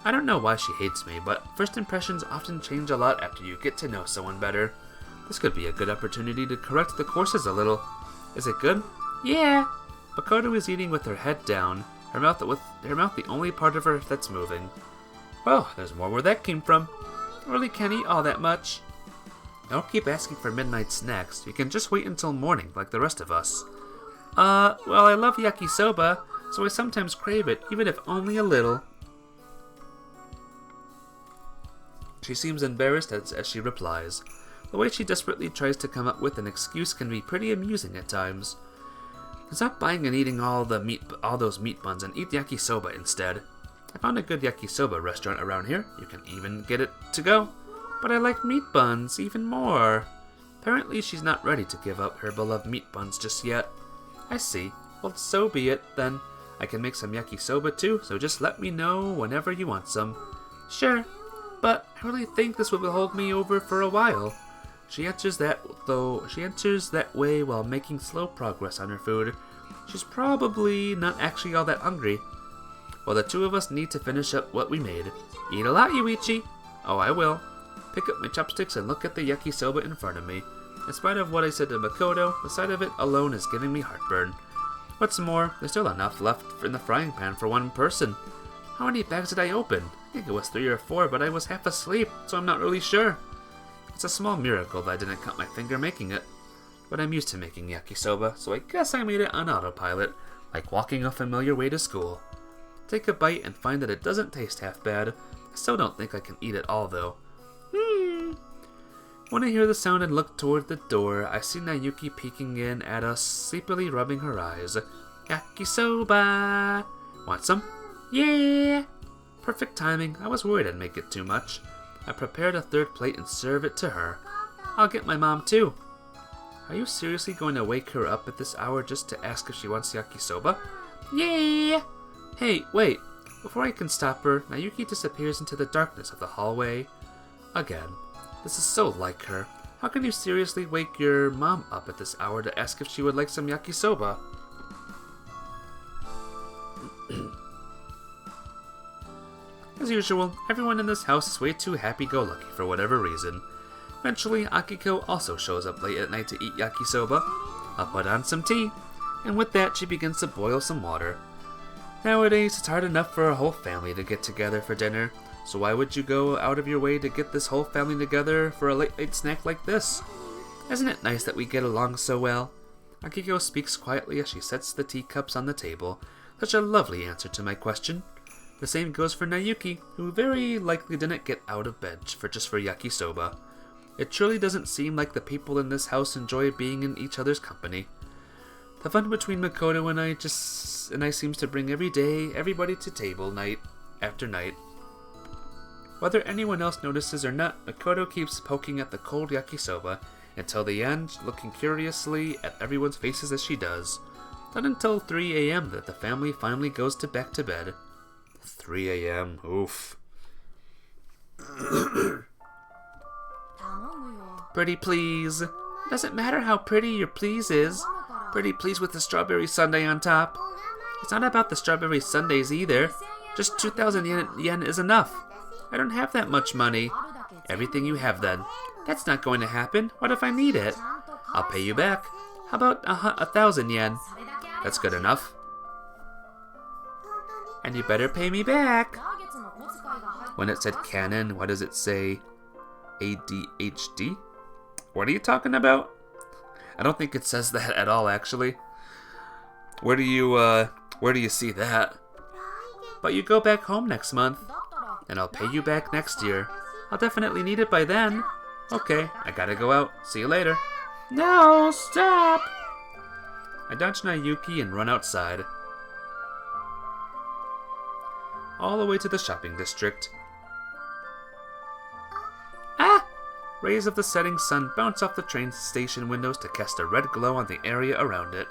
I don't know why she hates me, but first impressions often change a lot after you get to know someone better. This could be a good opportunity to correct the courses a little. Is it good? Yeah. Makoto is eating with her head down, her mouth the only part of her that's moving. Well, there's more where that came from. Really can't eat all that much. Don't keep asking for midnight snacks. You can just wait until morning like the rest of us. Well, I love yakisoba, so I sometimes crave it, even if only a little. She seems embarrassed as she replies. The way she desperately tries to come up with an excuse can be pretty amusing at times. Stop buying and eating all those meat buns and eat yakisoba instead. I found a good yakisoba restaurant around here. You can even get it to go. But I like meat buns even more. Apparently she's not ready to give up her beloved meat buns just yet. I see. Well, so be it, then. I can make some yakisoba too, so just let me know whenever you want some. Sure, but I really think this will hold me over for a while. She answers that way while making slow progress on her food. She's probably not actually all that hungry. Well, the two of us need to finish up what we made. Eat a lot, Yuichi. Oh, I will. Pick up my chopsticks and look at the yakisoba in front of me. In spite of what I said to Makoto, the sight of it alone is giving me heartburn. What's more, there's still enough left in the frying pan for one person. How many bags did I open? I think it was 3 or 4, but I was half asleep, so I'm not really sure. It's a small miracle that I didn't cut my finger making it. But I'm used to making yakisoba, so I guess I made it on autopilot, like walking a familiar way to school. Take a bite and find that it doesn't taste half bad. I still don't think I can eat it all, though. When I hear the sound and look toward the door, I see Nayuki peeking in at us, sleepily rubbing her eyes. Yakisoba! Want some? Yeah! Perfect timing. I was worried I'd make it too much. I prepared a 3rd plate and serve it to her. I'll get my mom too. Are you seriously going to wake her up at this hour just to ask if she wants yakisoba? Yeah! Hey, wait. Before I can stop her, Nayuki disappears into the darkness of the hallway. Again. This is so like her. How can you seriously wake your mom up at this hour to ask if she would like some yakisoba? As usual, everyone in this house is way too happy-go-lucky for whatever reason. Eventually, Akiko also shows up late at night to eat yakisoba. I'll put on some tea, and with that she begins to boil some water. Nowadays, it's hard enough for a whole family to get together for dinner, so why would you go out of your way to get this whole family together for a late snack like this? Isn't it nice that we get along so well? Akiko speaks quietly as she sets the teacups on the table. Such a lovely answer to my question. The same goes for Nayuki, who very likely didn't get out of bed just for yakisoba. It truly doesn't seem like the people in this house enjoy being in each other's company. The fun between Makoto and I seems to bring everybody to table night after night. Whether anyone else notices or not, Makoto keeps poking at the cold yakisoba until the end, looking curiously at everyone's faces as she does. Not until 3 a.m. that the family finally goes back to bed. 3 a.m. Oof. Pretty please. Doesn't matter how pretty your please is. Pretty please with the strawberry sundae on top. It's not about the strawberry sundaes either. Just 2,000 yen is enough. I don't have that much money. Everything you have then. That's not going to happen. What if I need it? I'll pay you back. How about 1,000 yen? That's good enough. And you better pay me back. When it said Kanon, what does it say? ADHD? What are you talking about? I don't think it says that at all, actually. Where do you see that? But you go back home next month, and I'll pay you back next year. I'll definitely need it by then. Okay, I gotta go out. See you later. No, stop! I dodge Nayuki and run outside. All the way to the shopping district. Ah! Rays of the setting sun bounce off the train station windows to cast a red glow on the area around it.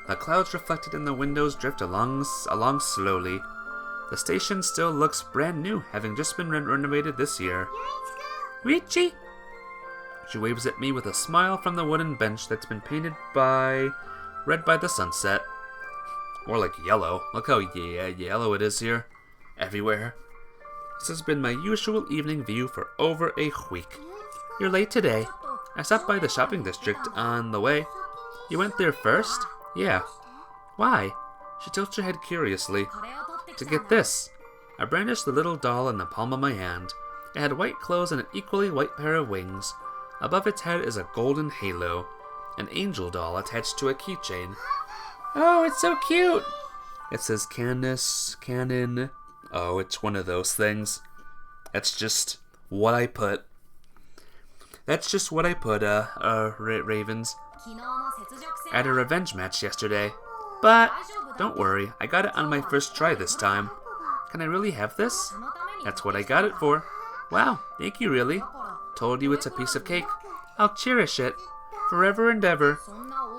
The clouds reflected in the windows drift along slowly. The station still looks brand new, having just been renovated this year. Richie! She waves at me with a smile from the wooden bench that's been painted red by the sunset. More like yellow. Look how yellow it is here. Everywhere. This has been my usual evening view for over a week. You're late today. I stopped by the shopping district on the way. You went there first? Yeah. Why? She tilts her head curiously. To get this. I brandished the little doll in the palm of my hand. It had white clothes and an equally white pair of wings. Above its head is a golden halo. An angel doll attached to a keychain. Oh, it's so cute! It says Kanon. Oh, it's one of those things. That's just what I put. That's just what I put, Ravens. At a revenge match yesterday. But, don't worry, I got it on my first try this time. Can I really have this? That's what I got it for. Wow, thank you, really. Told you it's a piece of cake. I'll cherish it. Forever and ever.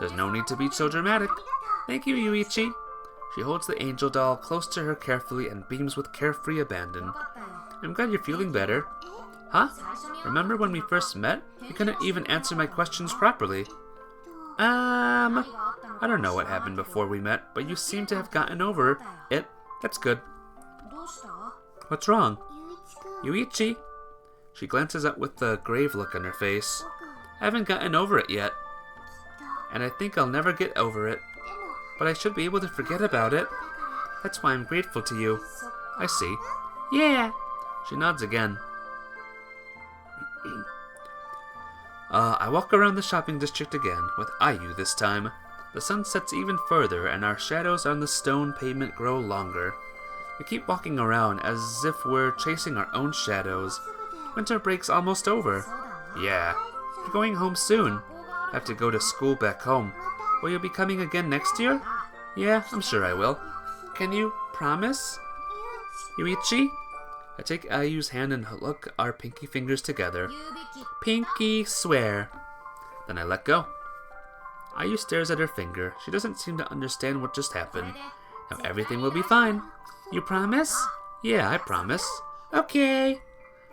There's no need to be so dramatic. Thank you, Yuichi. She holds the angel doll close to her carefully and beams with carefree abandon. I'm glad you're feeling better. Huh? Remember when we first met? You couldn't even answer my questions properly. I don't know what happened before we met, but you seem to have gotten over it. That's good. What's wrong? Yuichi? She glances up with a grave look on her face. I haven't gotten over it yet. And I think I'll never get over it. But I should be able to forget about it. That's why I'm grateful to you. I see. Yeah. She nods again. I walk around the shopping district again, with Ayu this time. The sun sets even further, and our shadows on the stone pavement grow longer. We keep walking around as if we're chasing our own shadows. Winter break's almost over. Yeah. We're going home soon. I have to go to school back home. Will you be coming again next year? Yeah, I'm sure I will. Can you promise? Yuichi? I take Ayu's hand and hook our pinky fingers together. Pinky swear. Then I let go. Ayu stares at her finger. She doesn't seem to understand what just happened. Now everything will be fine. You promise? Yeah, I promise. Okay.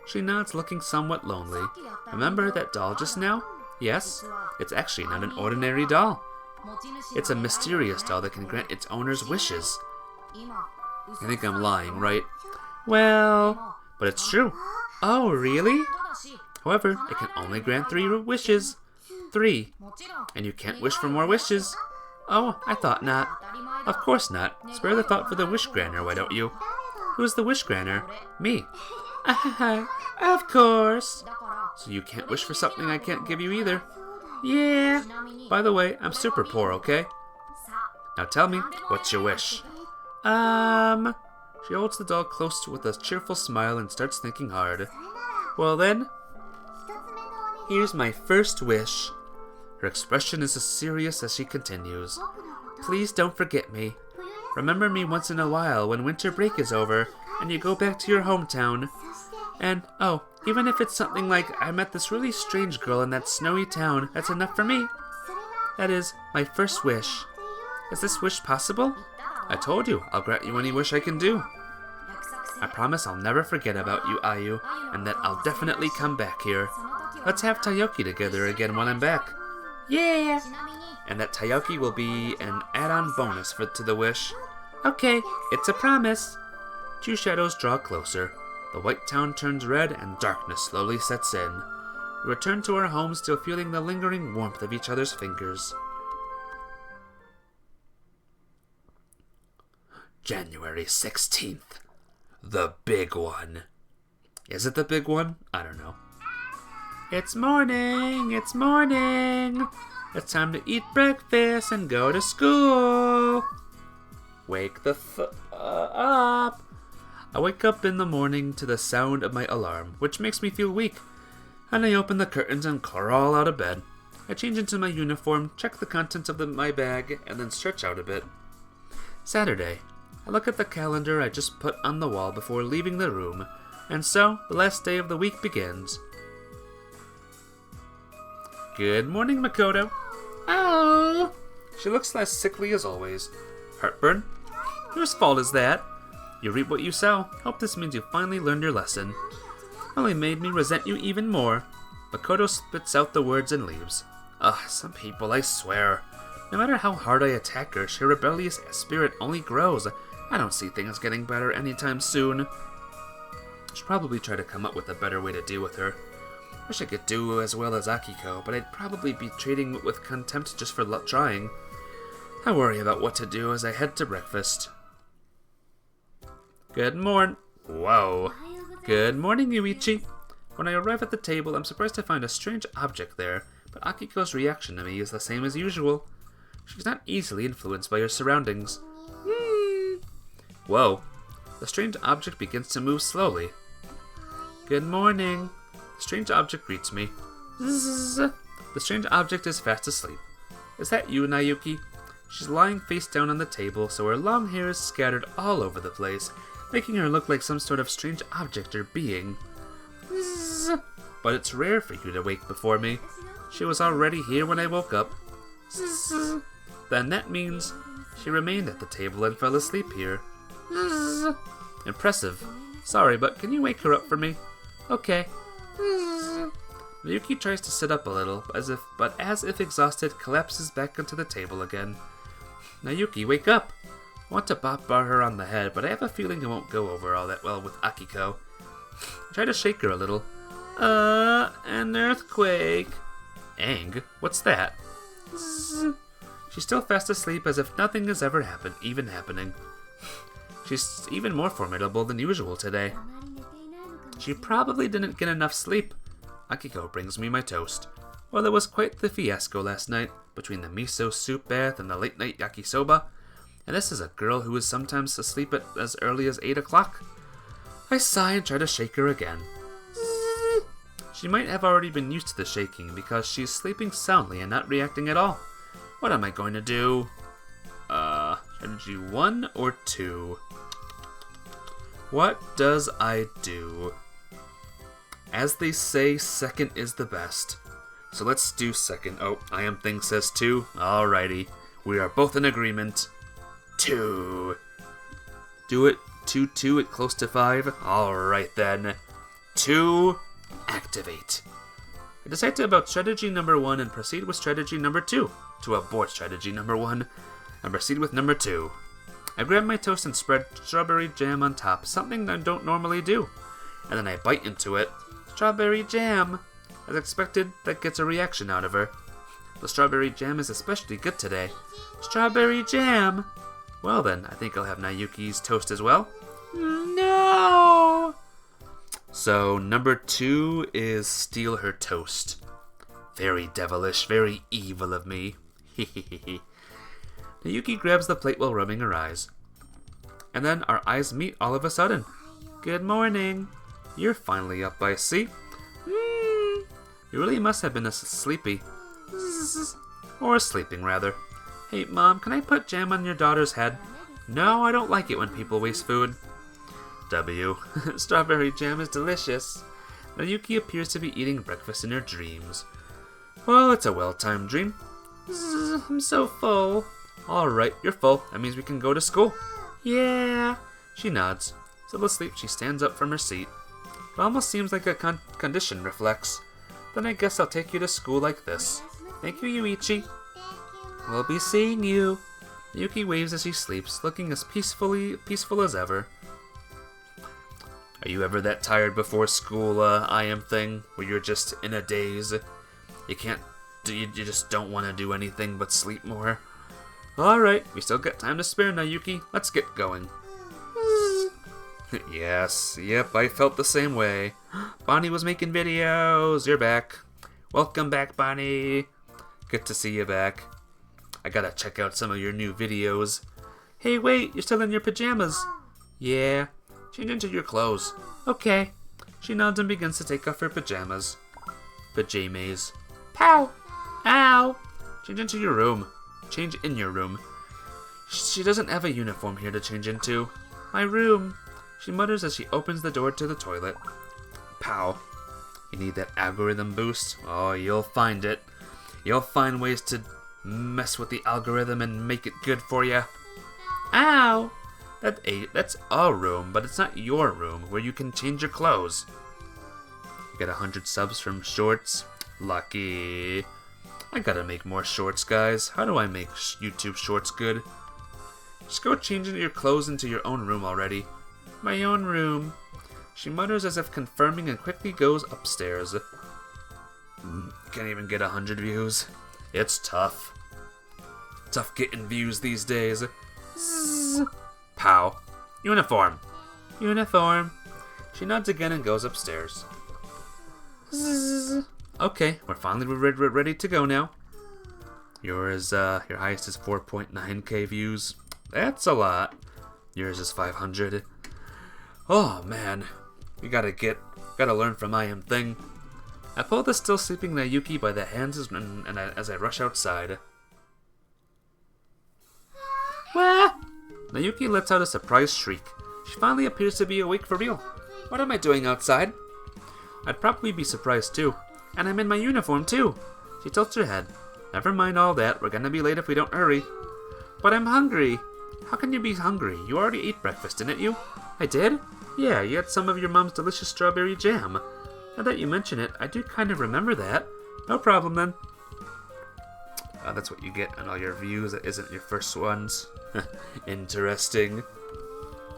She nods, looking somewhat lonely. Remember that doll just now? Yes. It's actually not an ordinary doll. It's a mysterious doll that can grant its owner's wishes. I think I'm lying, right? Well, but it's true. Oh, really? However, it can only grant 3 wishes. 3. And you can't wish for more wishes. Oh, I thought not. Of course not. Spare the thought for the wish granter, why don't you? Who's the wish granter? Me. Of course. So you can't wish for something I can't give you either. Yeah. By the way, I'm super poor, okay? Now tell me, what's your wish? She holds the doll close with a cheerful smile and starts thinking hard. Well then, here's my first wish. Her expression is as serious as she continues. Please don't forget me. Remember me once in a while when winter break is over and you go back to your hometown. And, oh, even if it's something like I met this really strange girl in that snowy town, that's enough for me. That is my first wish. Is this wish possible? I told you, I'll grant you any wish I can do. I promise I'll never forget about you, Ayu, and that I'll definitely come back here. Let's have taiyuki together again when I'm back. Yeah! And that taiyuki will be an add-on bonus to the wish. Okay, it's a promise. 2 shadows draw closer. The white town turns red and darkness slowly sets in. We return to our homes still feeling the lingering warmth of each other's fingers. January 16th. The big one. Is it the big one? I don't know. It's morning, it's morning. It's time to eat breakfast and go to school. Wake the up. I wake up in the morning to the sound of my alarm, which makes me feel weak. And I open the curtains and crawl out of bed. I change into my uniform, check the contents of my bag, and then stretch out a bit. Saturday. I look at the calendar I just put on the wall before leaving the room, and so the last day of the week begins. Good morning, Makoto. Oh! She looks less sickly as always. Heartburn? Whose fault is that? You reap what you sow. Hope this means you finally learned your lesson. Only made me resent you even more. Makoto spits out the words and leaves. Ugh, some people, I swear. No matter how hard I attack her, her rebellious spirit only grows. I don't see things getting better anytime soon. I should probably try to come up with a better way to deal with her. Wish I could do as well as Akiko, but I'd probably be treating it with contempt just for trying. I worry about what to do as I head to breakfast. Good morning. Whoa. Good morning, Yuichi. When I arrive at the table, I'm surprised to find a strange object there, but Akiko's reaction to me is the same as usual. She's not easily influenced by her surroundings. Whoa. The strange object begins to move slowly. Good morning. The strange object greets me. Zzz. The strange object is fast asleep. Is that you, Nayuki? She's lying face down on the table, so her long hair is scattered all over the place, making her look like some sort of strange object or being. Zzz. But it's rare for you to wake before me. She was already here when I woke up. Zzz. Then that means she remained at the table and fell asleep here. Zzz. Impressive. Sorry, but can you wake her up for me? Okay. Zzz. Ryuki tries to sit up a little, but as if exhausted, collapses back onto the table again. Nayuki, wake up! I want to bar her on the head, but I have a feeling it won't go over all that well with Akiko. I try to shake her a little. An earthquake. Ang? What's that? Zzz. She's still fast asleep as if nothing has ever happening. She's even more formidable than usual today. She probably didn't get enough sleep. Akiko brings me my toast. Well, it was quite the fiasco last night, between the miso soup bath and the late-night yakisoba. And this is a girl who is sometimes asleep at as early as 8 o'clock. I sigh and try to shake her again. She might have already been used to the shaking because she's sleeping soundly and not reacting at all. What am I going to do? Strategy 1 or 2? What does I do? As they say, second is the best. So let's do second. Oh, I am thing says 2. Alrighty. We are both in agreement. 2. Do it. 2 at close to 5. Alright then. 2. Activate. I decide to abort strategy number 1 and proceed with strategy number 2. To abort strategy number 1 and proceed with number 2. I grab my toast and spread strawberry jam on top, something I don't normally do. And then I bite into it. Strawberry jam! As expected, that gets a reaction out of her. The strawberry jam is especially good today. Strawberry jam! Well then, I think I'll have Nayuki's toast as well. No! So, number 2 is steal her toast. Very devilish, very evil of me. Hehehe. Nayuki grabs the plate while rubbing her eyes. And then our eyes meet all of a sudden. Good morning. You're finally up, I see. You really must have been sleepy. Or sleeping, rather. Hey, Mom, can I put jam on your daughter's head? No, I don't like it when people waste food. W. Strawberry jam is delicious. Nayuki appears to be eating breakfast in her dreams. Well, it's a well-timed dream. I'm so full. Alright, you're full. That means we can go to school. Yeah. She nods. Still asleep, she stands up from her seat. It almost seems like a condition reflex. Then I guess I'll take you to school like this. Thank you, Yuichi. We'll be seeing you. Yuki waves as she sleeps, looking as peaceful as ever. Are you ever that tired before school, I am thing, where you're just in a daze? You just don't want to do anything but sleep more? Alright, we still got time to spare, Nayuki. Let's get going. Yes, yep, I felt the same way. Bonnie was making videos. You're back. Welcome back, Bonnie. Good to see you back. I gotta check out some of your new videos. Hey, wait, you're still in your pajamas. Yeah. Change into your clothes. Okay. She nods and begins to take off her pajamas. Pajamas. Pow! Ow! Change into your room. Change in your room. She doesn't have a uniform here to change into. My room. She mutters as she opens the door to the toilet. Pow. You need that algorithm boost? Oh, you'll find it. You'll find ways to mess with the algorithm and make it good for you. Ow! That's a room, but it's not your room where you can change your clothes. You got 100 subs from shorts. Lucky. I gotta make more shorts, guys. How do I make YouTube shorts good? Just go change your clothes into your own room already. My own room. She mutters as if confirming and quickly goes upstairs. Can't even get 100 views. It's tough. Tough getting views these days. Zzz. Pow. Uniform. Uniform. She nods again and goes upstairs. Zzz. Okay, we're finally ready to go now. Your highest is 4.9k views. That's a lot. Yours is 500. Oh man, you gotta learn from I Am Thing. I pull the still sleeping Nayuki by the hands as I rush outside. Wah! Nayuki lets out a surprised shriek. She finally appears to be awake for real. What am I doing outside? I'd probably be surprised too. And I'm in my uniform too. She tilts her head. Never mind all that, we're gonna be late if we don't hurry. But I'm hungry. How can you be hungry? You already ate breakfast, didn't you? I did? Yeah, you had some of your mom's delicious strawberry jam. Now that you mention it, I do kind of remember that. No problem then. That's what you get on all your views that isn't your first ones. Interesting.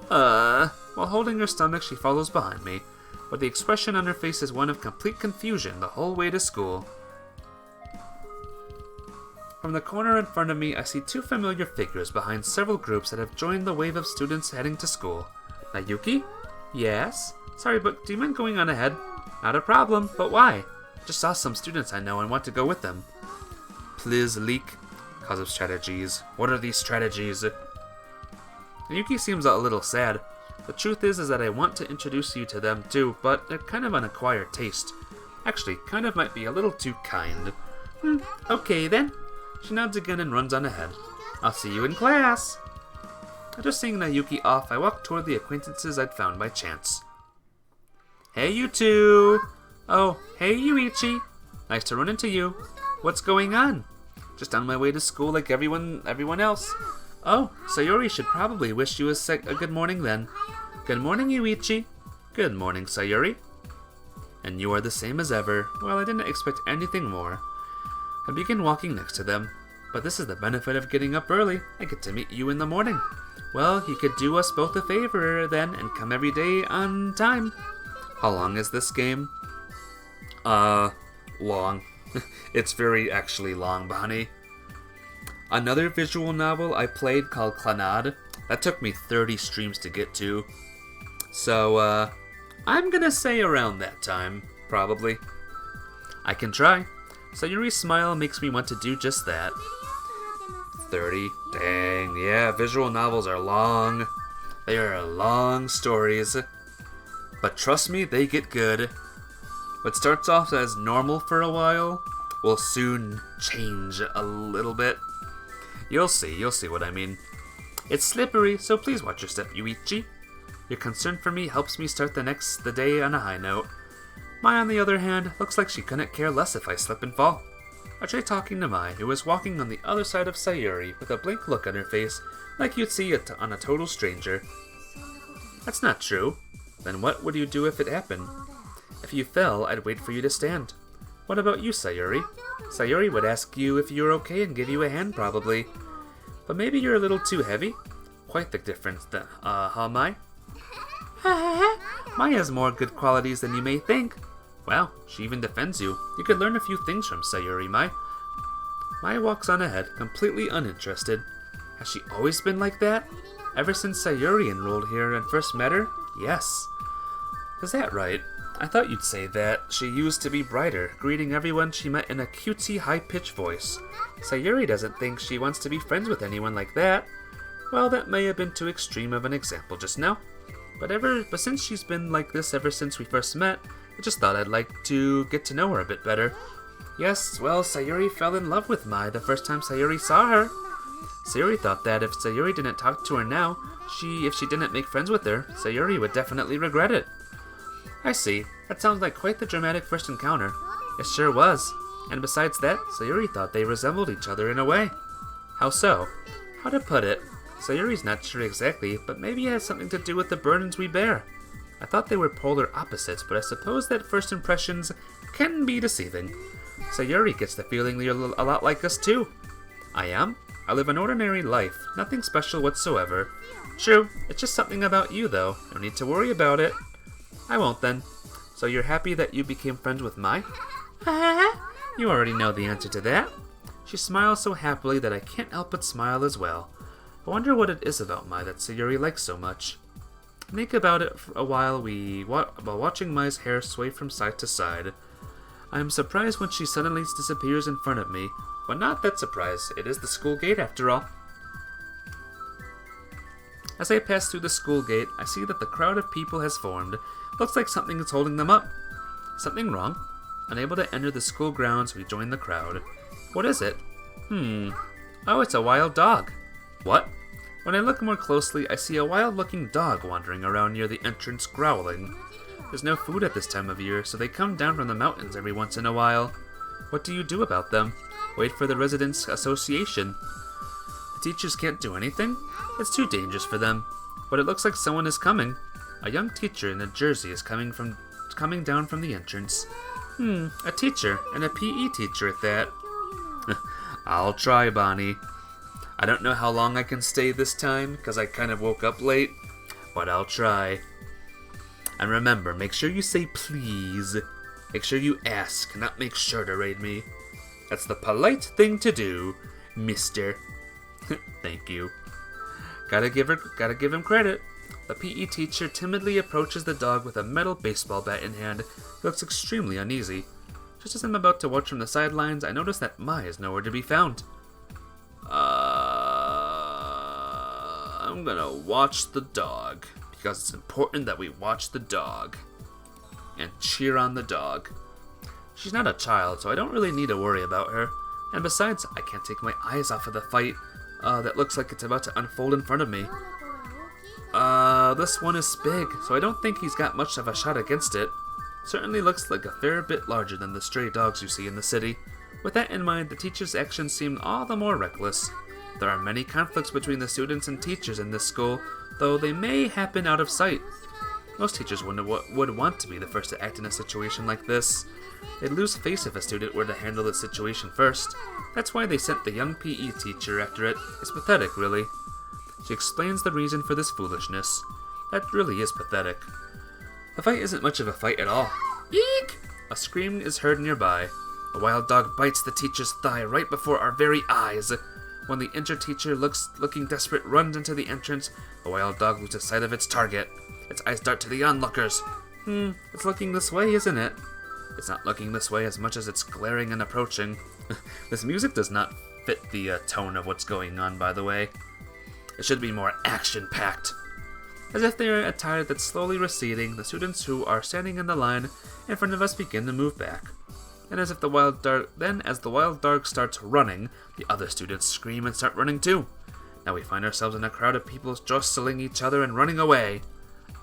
While holding her stomach, she follows behind me, but the expression on her face is one of complete confusion the whole way to school. From the corner in front of me, I see two familiar figures behind several groups that have joined the wave of students heading to school. Nayuki? Yes? Sorry, but do you mind going on ahead? Not a problem, but why? Just saw some students I know and want to go with them. Please, leak. Cause of strategies. What are these strategies? Nayuki seems a little sad. The truth is that I want to introduce you to them too, but they're kind of an acquired taste. Actually, kind of might be a little too kind. Okay then. She nods again and runs on ahead. I'll see you in class. After seeing Nayuki off, I walk toward the acquaintances I'd found by chance. Hey you two! Oh, hey Yuichi! Nice to run into you. What's going on? Just on my way to school like everyone else. Oh, Sayori should probably wish you a good morning then. Good morning, Yuichi. Good morning, Sayori. And you are the same as ever. Well, I didn't expect anything more. I begin walking next to them. But this is the benefit of getting up early. I get to meet you in the morning. Well, you could do us both a favor then and come every day on time. How long is this game? Long. It's very actually long, Bonnie. Another visual novel I played called Kanon. That took me 30 streams to get to. So, I'm gonna say around that time, probably. I can try. Sayuri's smile makes me want to do just that. 30? Dang, yeah, visual novels are long. They are long stories. But trust me, they get good. What starts off as normal for a while will soon change a little bit. You'll see what I mean. It's slippery, so please watch your step, Yuichi. Your concern for me helps me start the day on a high note. Mai, on the other hand, looks like she couldn't care less if I slip and fall. I try talking to Mai, who was walking on the other side of Sayuri with a blank look on her face, like you'd see it on a total stranger. That's not true. Then what would you do if it happened? If you fell, I'd wait for you to stand. What about you, Sayuri? Sayuri would ask you if you're okay and give you a hand, probably. But maybe you're a little too heavy? Quite the difference, huh, Mai? Mai has more good qualities than you may think. Wow, she even defends you. You could learn a few things from Sayuri, Mai. Mai walks on ahead, completely uninterested. Has she always been like that? Ever since Sayuri enrolled here and first met her? Yes. Is that right? I thought you'd say that. She used to be brighter, greeting everyone she met in a cutesy, high-pitched voice. Sayuri doesn't think she wants to be friends with anyone like that. Well, that may have been too extreme of an example just now. But since she's been like this ever since we first met, I just thought I'd like to get to know her a bit better. Yes, well, Sayuri fell in love with Mai the first time Sayuri saw her. Sayuri thought that if Sayuri didn't talk to her now, if she didn't make friends with her, Sayuri would definitely regret it. I see. That sounds like quite the dramatic first encounter. It sure was. And besides that, Sayuri thought they resembled each other in a way. How so? How to put it? Sayuri's not sure exactly, but maybe it has something to do with the burdens we bear. I thought they were polar opposites, but I suppose that first impressions can be deceiving. Sayuri gets the feeling you're a lot like us too. I am? I live an ordinary life, nothing special whatsoever. True, it's just something about you though, no need to worry about it. I won't then. So you're happy that you became friends with Mai? You already know the answer to that. She smiles so happily that I can't help but smile as well. I wonder what it is about Mai that Sayuri likes so much. I think about it for a while while watching Mai's hair sway from side to side. I am surprised when she suddenly disappears in front of me, but not that surprised. It is the school gate after all. As I pass through the school gate, I see that the crowd of people has formed. Looks like something is holding them up. Something wrong? Unable to enter the school grounds, we join the crowd. What is it? Oh, it's a wild dog. What? When I look more closely, I see a wild-looking dog wandering around near the entrance growling. There's no food at this time of year, so they come down from the mountains every once in a while. What do you do about them? Wait for the Residents' Association. The teachers can't do anything? It's too dangerous for them. But it looks like someone is coming. A young teacher in a jersey is coming down from the entrance. A teacher, and a PE teacher at that. I'll try, Bonnie. I don't know how long I can stay this time, because I kind of woke up late, but I'll try. And remember, make sure you say please. Make sure you ask, not make sure to raid me. That's the polite thing to do, mister. Thank you. Gotta give him credit. The PE teacher timidly approaches the dog with a metal baseball bat in hand. He looks extremely uneasy. Just as I'm about to watch from the sidelines, I notice that Mai is nowhere to be found. I'm gonna watch the dog, because it's important that we watch the dog. And cheer on the dog. She's not a child, so I don't really need to worry about her. And besides, I can't take my eyes off of the fight that looks like it's about to unfold in front of me. This one is big, so I don't think he's got much of a shot against it. Certainly looks like a fair bit larger than the stray dogs you see in the city. With that in mind, the teacher's actions seem all the more reckless. There are many conflicts between the students and teachers in this school, though they may happen out of sight. Most teachers would want to be the first to act in a situation like this. They'd lose face if a student were to handle the situation first. That's why they sent the young PE teacher after it. It's pathetic, really. She explains the reason for this foolishness. That really is pathetic. The fight isn't much of a fight at all. Eek! A scream is heard nearby. A wild dog bites the teacher's thigh right before our very eyes. When the injured teacher, looking desperate, runs into the entrance, the wild dog loses sight of its target. Its eyes dart to the onlookers. It's looking this way, isn't it? It's not looking this way as much as it's glaring and approaching. This music does not fit the tone of what's going on, by the way. It should be more action-packed. As if they are a tide that's slowly receding, the students who are standing in the line in front of us begin to move back. And as the wild dog starts running, the other students scream and start running too. Now we find ourselves in a crowd of people jostling each other and running away.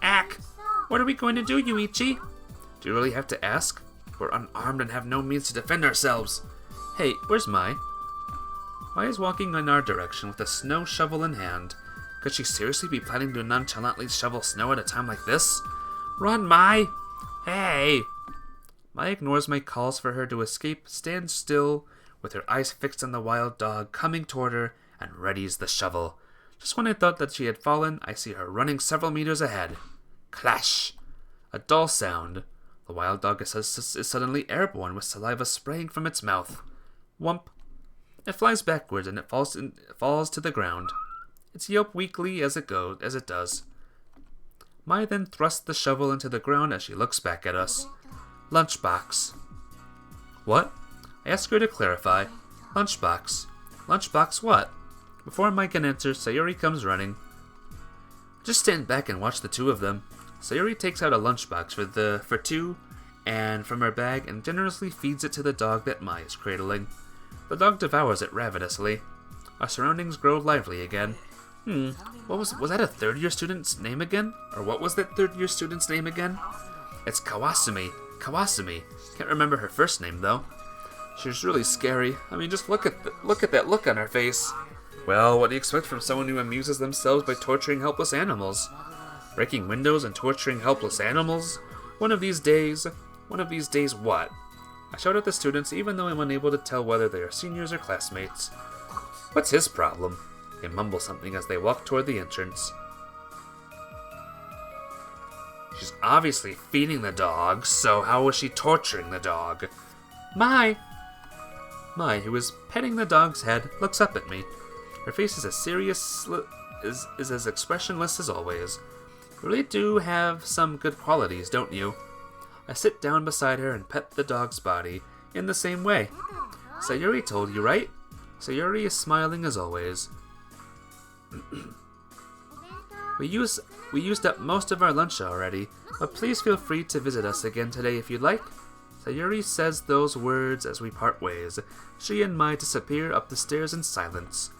Ack! What are we going to do, Yuichi? Do you really have to ask? We're unarmed and have no means to defend ourselves. Hey, where's Mai? Mai is walking in our direction with a snow shovel in hand. Could she seriously be planning to nonchalantly shovel snow at a time like this? Run, Mai! Hey! Mai ignores my calls for her to escape, stands still, with her eyes fixed on the wild dog coming toward her, and readies the shovel. Just when I thought that she had fallen, I see her running several meters ahead. Clash! A dull sound. The wild dog is suddenly airborne with saliva spraying from its mouth. Whump! It flies backwards and it falls to the ground. Its yelp weakly as it does. Mai then thrusts the shovel into the ground as she looks back at us. Lunchbox. What? I ask her to clarify. Lunchbox. Lunchbox what? Before Mai can answer, Sayuri comes running. Just stand back and watch the two of them. Sayuri takes out a lunchbox for two, and from her bag, and generously feeds it to the dog that Mai is cradling. The dog devours it ravenously. Our surroundings grow lively again. Was that a third-year student's name again? Or what was that third-year student's name again? It's Kawasumi. Kawasumi. Can't remember her first name, though. She's really scary. I mean, just look at that look on her face. Well, what do you expect from someone who amuses themselves by torturing helpless animals? Breaking windows and torturing helpless animals? One of these days what? I shout at the students even though I'm unable to tell whether they are seniors or classmates. What's his problem? They mumble something as they walk toward the entrance. She's obviously feeding the dog, so how was she torturing the dog? Mai, who is petting the dog's head, looks up at me. Her face is as expressionless as always. You really do have some good qualities, don't you? I sit down beside her and pet the dog's body in the same way. Sayuri told you, right? Sayuri is smiling as always. We used up most of our lunch already, but please feel free to visit us again today if you'd like. Sayuri says those words as we part ways. She and Mai disappear up the stairs in silence.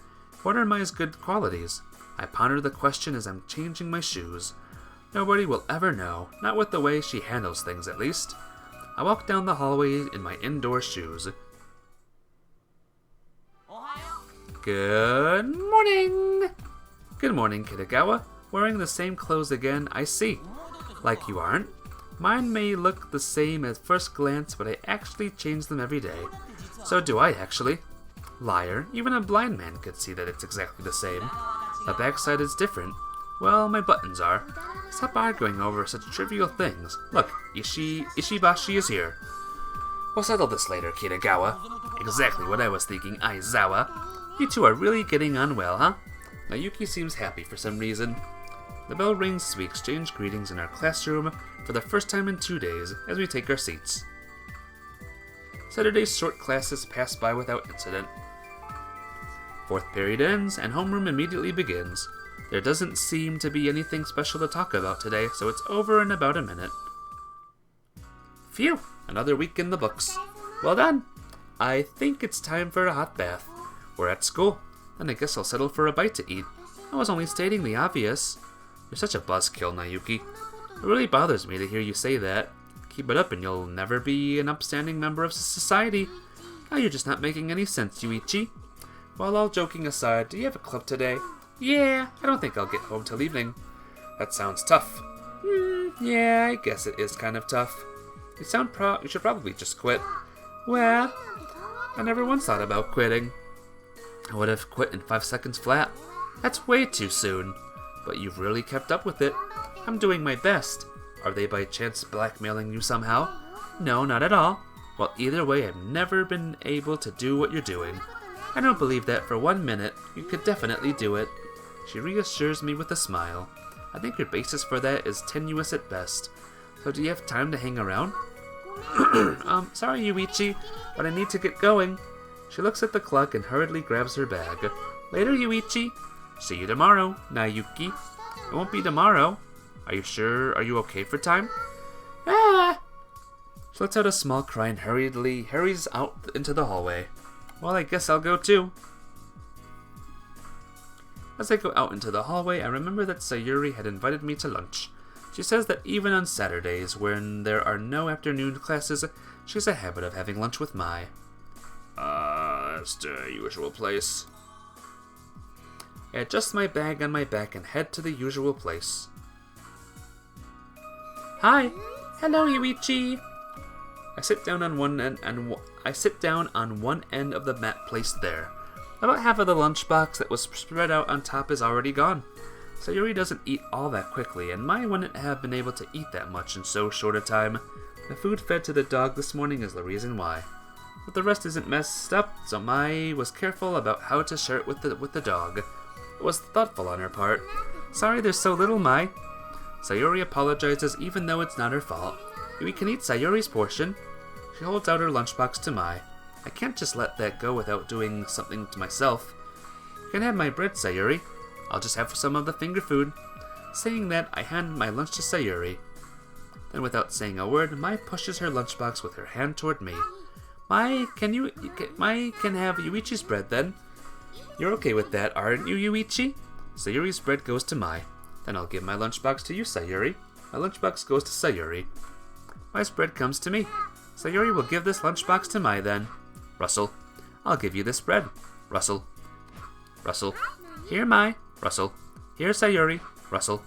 What are Mai's good qualities? I ponder the question as I'm changing my shoes. Nobody will ever know, not with the way she handles things at least. I walk down the hallway in my indoor shoes. Good morning! Good morning, Kitagawa. Wearing the same clothes again, I see. Like you aren't. Mine may look the same at first glance, but I actually change them every day. So do I, actually. Liar, even a blind man could see that it's exactly the same. The backside is different. Well, my buttons are. Stop arguing over such trivial things. Look, Ishibashi is here. We'll settle this later, Kitagawa. Exactly what I was thinking, Aizawa. You two are really getting on well, huh? Nayuki seems happy for some reason. The bell rings as we exchange greetings in our classroom for the first time in 2 days as we take our seats. Saturday's short classes pass by without incident. Fourth period ends and homeroom immediately begins. There doesn't seem to be anything special to talk about today, so it's over in about a minute. Phew, another week in the books. Well done. I think it's time for a hot bath. We're at school, then I guess I'll settle for a bite to eat. I was only stating the obvious. You're such a buzzkill, Nayuki. It really bothers me to hear you say that. Keep it up and you'll never be an upstanding member of society. Now you're just not making any sense, Yuichi. Well, all joking aside, do you have a club today? Yeah, I don't think I'll get home till evening. That sounds tough. Yeah, I guess it is kind of tough. You should probably just quit. Well, I never once thought about quitting. I would have quit in 5 seconds flat. That's way too soon. But you've really kept up with it. I'm doing my best. Are they by chance blackmailing you somehow? No, not at all. Well, either way, I've never been able to do what you're doing. I don't believe that for 1 minute. You could definitely do it. She reassures me with a smile. I think your basis for that is tenuous at best. So do you have time to hang around? Sorry, Yuichi, but I need to get going. She looks at the clock and hurriedly grabs her bag. Later, Yuichi. See you tomorrow, Nayuki. It won't be tomorrow. Are you sure? Are you okay for time? Ah! She lets out a small cry and hurriedly hurries out into the hallway. Well, I guess I'll go too. As I go out into the hallway, I remember that Sayuri had invited me to lunch. She says that even on Saturdays, when there are no afternoon classes, she has a habit of having lunch with Mai. That's the usual place. I adjust my bag on my back and head to the usual place. Hi. Hello, Yuichi. I sit down on one end of the mat placed there. About half of the lunchbox that was spread out on top is already gone. Sayuri doesn't eat all that quickly, and Mai wouldn't have been able to eat that much in so short a time. The food fed to the dog this morning is the reason why. But the rest isn't messed up, so Mai was careful about how to share it with the dog. It was thoughtful on her part. Sorry there's so little, Mai. Sayuri apologizes even though it's not her fault. We can eat Sayuri's portion. She holds out her lunchbox to Mai. I can't just let that go without doing something to myself. You can have my bread, Sayuri. I'll just have some of the finger food. Saying that, I hand my lunch to Sayuri. Then without saying a word, Mai pushes her lunchbox with her hand toward me. Mai can have Yuichi's bread then. You're okay with that, aren't you, Yuichi? Sayuri's bread goes to Mai. Then I'll give my lunchbox to you, Sayuri. My lunchbox goes to Sayuri. Mai's bread comes to me. Sayuri will give this lunchbox to Mai then. Russell, I'll give you this bread. Russell. Russell. Here, Mai. Russell. Here, Sayuri. Russell.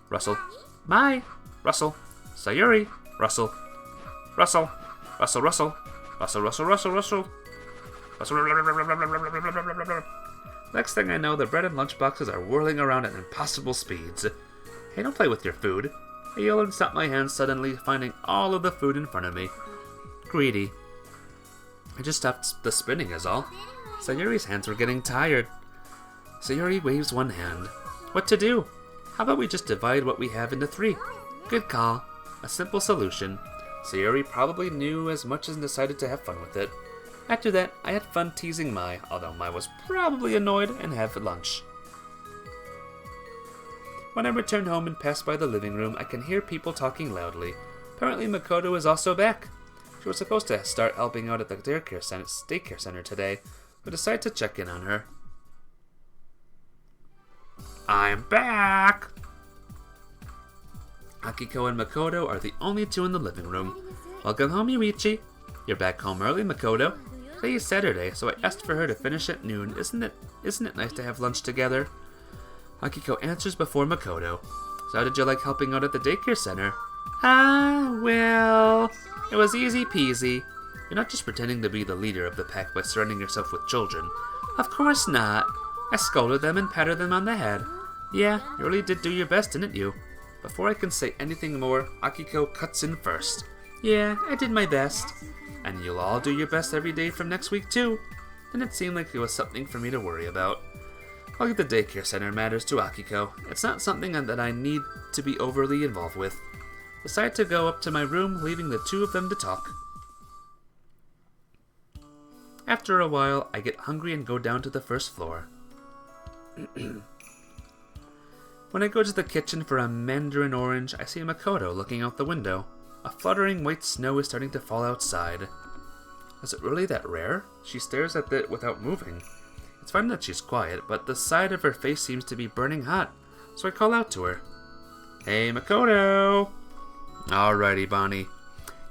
Russell. Mai. Russell. Sayuri. Russell. Russell. Russell, Russell. Russell, Russell, Russell, Russell. Russell. Next thing I know, the bread and lunchboxes are whirling around at impossible speeds. Hey, don't play with your food. I yell and stop my hand suddenly, finding all of the food in front of me. Greedy. I just stopped the spinning is all. Sayuri's hands were getting tired. Sayuri waves one hand. What to do? How about we just divide what we have into 3? Good call. A simple solution. Sayuri probably knew as much and decided to have fun with it. After that, I had fun teasing Mai, although Mai was probably annoyed and had lunch. When I return home and pass by the living room, I can hear people talking loudly. Apparently Makoto is also back. She was supposed to start helping out at the daycare center today, but decided to check in on her. I'm back! Akiko and Makoto are the only two in the living room. Welcome home, Yuichi. You're back home early, Makoto. Today is Saturday, so I asked for her to finish at noon. Isn't it nice to have lunch together? Akiko answers before Makoto. So how did you like helping out at the daycare center? Well, it was easy peasy. You're not just pretending to be the leader of the pack by surrounding yourself with children. Of course not. I scolded them and patted them on the head. Yeah, you really did do your best, didn't you? Before I can say anything more, Akiko cuts in first. Yeah, I did my best. And you'll all do your best every day from next week too. Didn't seem like it was something for me to worry about. I'll leave the daycare center matters to Akiko. It's not something that I need to be overly involved with. Decide to go up to my room, leaving the two of them to talk. After a while, I get hungry and go down to the first floor. When I go to the kitchen for a mandarin orange, I see Makoto looking out the window. A fluttering white snow is starting to fall outside. Is it really that rare? She stares at it without moving. It's fine that she's quiet, but the side of her face seems to be burning hot, so I call out to her. Hey, Makoto! Alrighty, Bonnie.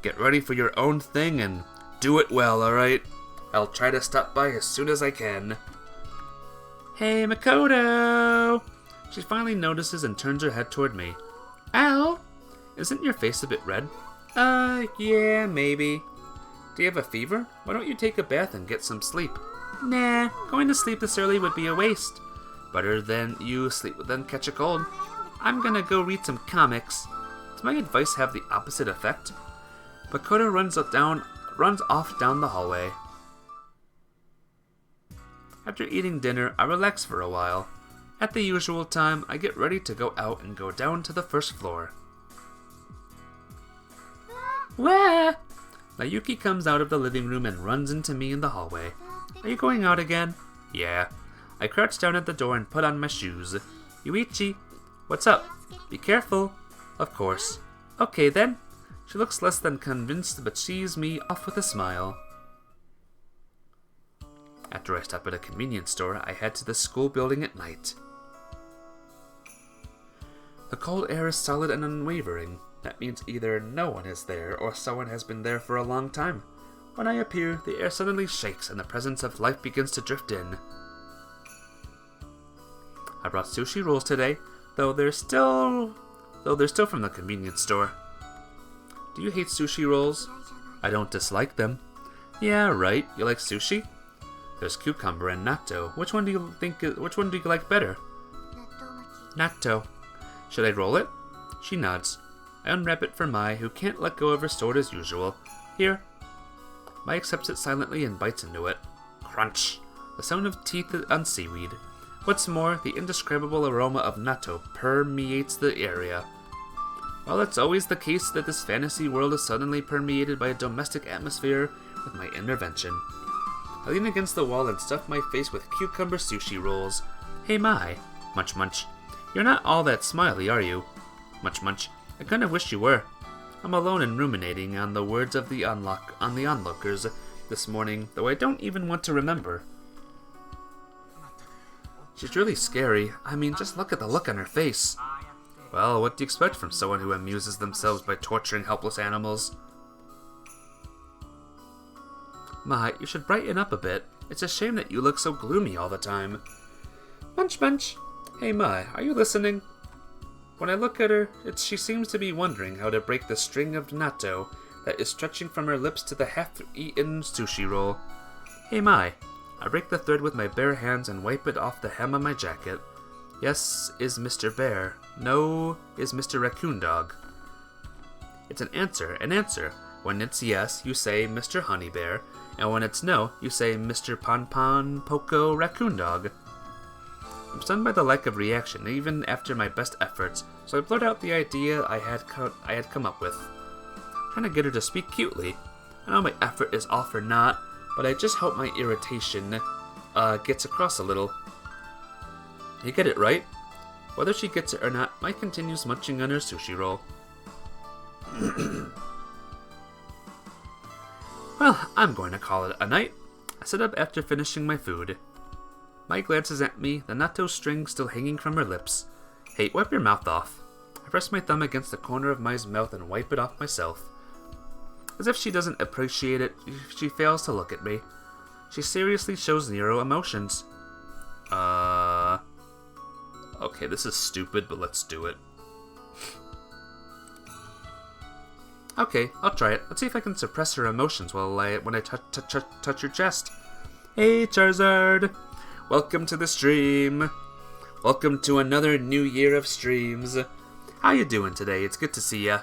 Get ready for your own thing and do it well, alright? I'll try to stop by as soon as I can. Hey, Makoto! She finally notices and turns her head toward me. Ow! Isn't your face a bit red? Yeah, maybe. Do you have a fever? Why don't you take a bath and get some sleep? Nah, going to sleep this early would be a waste. Better than you sleep than catch a cold. I'm gonna go read some comics. Does my advice have the opposite effect? Makoto runs off down the hallway. After eating dinner, I relax for a while. At the usual time, I get ready to go out and go down to the first floor. Wah! Mayuki comes out of the living room and runs into me in the hallway. Are you going out again? Yeah. I crouch down at the door and put on my shoes. Yuichi, what's up? Be careful. Of course. Okay then. She looks less than convinced, but sees me off with a smile. After I stop at a convenience store, I head to the school building at night. The cold air is solid and unwavering. That means either no one is there or someone has been there for a long time. When I appear, the air suddenly shakes and the presence of life begins to drift in. I brought sushi rolls today, though they're still from the convenience store. Do you hate sushi rolls? I don't dislike them. Yeah, right. You like sushi? There's cucumber and natto. Which one do you like better? Natto. Should I roll it? She nods. I unwrap it for Mai, who can't let go of her sword as usual. Here. Mai accepts it silently and bites into it. Crunch. The sound of teeth on seaweed. What's more, the indescribable aroma of natto permeates the area. Well, it's always the case that this fantasy world is suddenly permeated by a domestic atmosphere with my intervention. I lean against the wall and stuff my face with cucumber sushi rolls. Hey Mai. Munch munch. You're not all that smiley, are you? Munch munch. I kind of wish you were. I'm alone and ruminating on the words of the onlookers this morning, though I don't even want to remember. She's really scary. I mean, just look at the look on her face. Well, what do you expect from someone who amuses themselves by torturing helpless animals? Mai, you should brighten up a bit. It's a shame that you look so gloomy all the time. Munch munch. Hey Mai, are you listening? When I look at her, she seems to be wondering how to break the string of natto that is stretching from her lips to the half-eaten sushi roll. Hey Mai. I break the thread with my bare hands and wipe it off the hem of my jacket. Yes is Mr. Bear. No is Mr. Raccoon Dog. It's an answer. When it's yes, you say Mr. Honey Bear, and when it's no, you say Mr. Pon Poco Raccoon Dog. I'm stunned by the lack of reaction, even after my best efforts, so I blurt out the idea I had come up with. Trying to get her to speak cutely. I know my effort is all for naught, but I just hope my irritation gets across a little. You get it, right? Whether she gets it or not, Mai continues munching on her sushi roll. Well, I'm going to call it a night. I sit up after finishing my food. Mai glances at me, the natto string still hanging from her lips. Hey, wipe your mouth off. I press my thumb against the corner of Mai's mouth and wipe it off myself. As if she doesn't appreciate it, she fails to look at me. She seriously shows zero emotions. Okay, this is stupid, but let's do it. Okay, I'll try it. Let's see if I can suppress her emotions when I touch your chest. Hey, Charizard! Welcome to the stream. Welcome to another new year of streams. How you doing today? It's good to see ya.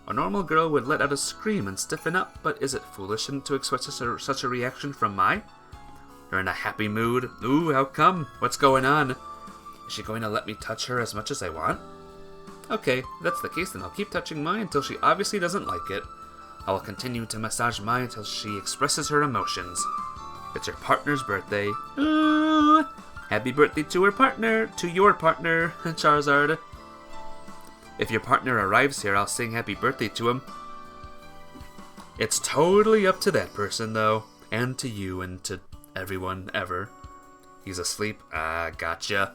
A normal girl would let out a scream and stiffen up, but is it foolish to expect such a reaction from Mai? You're in a happy mood. Ooh, how come? What's going on? Is she going to let me touch her as much as I want? Okay, if that's the case, then I'll keep touching Mai until she obviously doesn't like it. I will continue to massage Mai until she expresses her emotions. It's her partner's birthday. Ooh! Happy birthday to her partner, to your partner, Charizard. If your partner arrives here, I'll sing happy birthday to him. It's totally up to that person, though, and to you and to everyone ever. He's asleep? Ah, gotcha.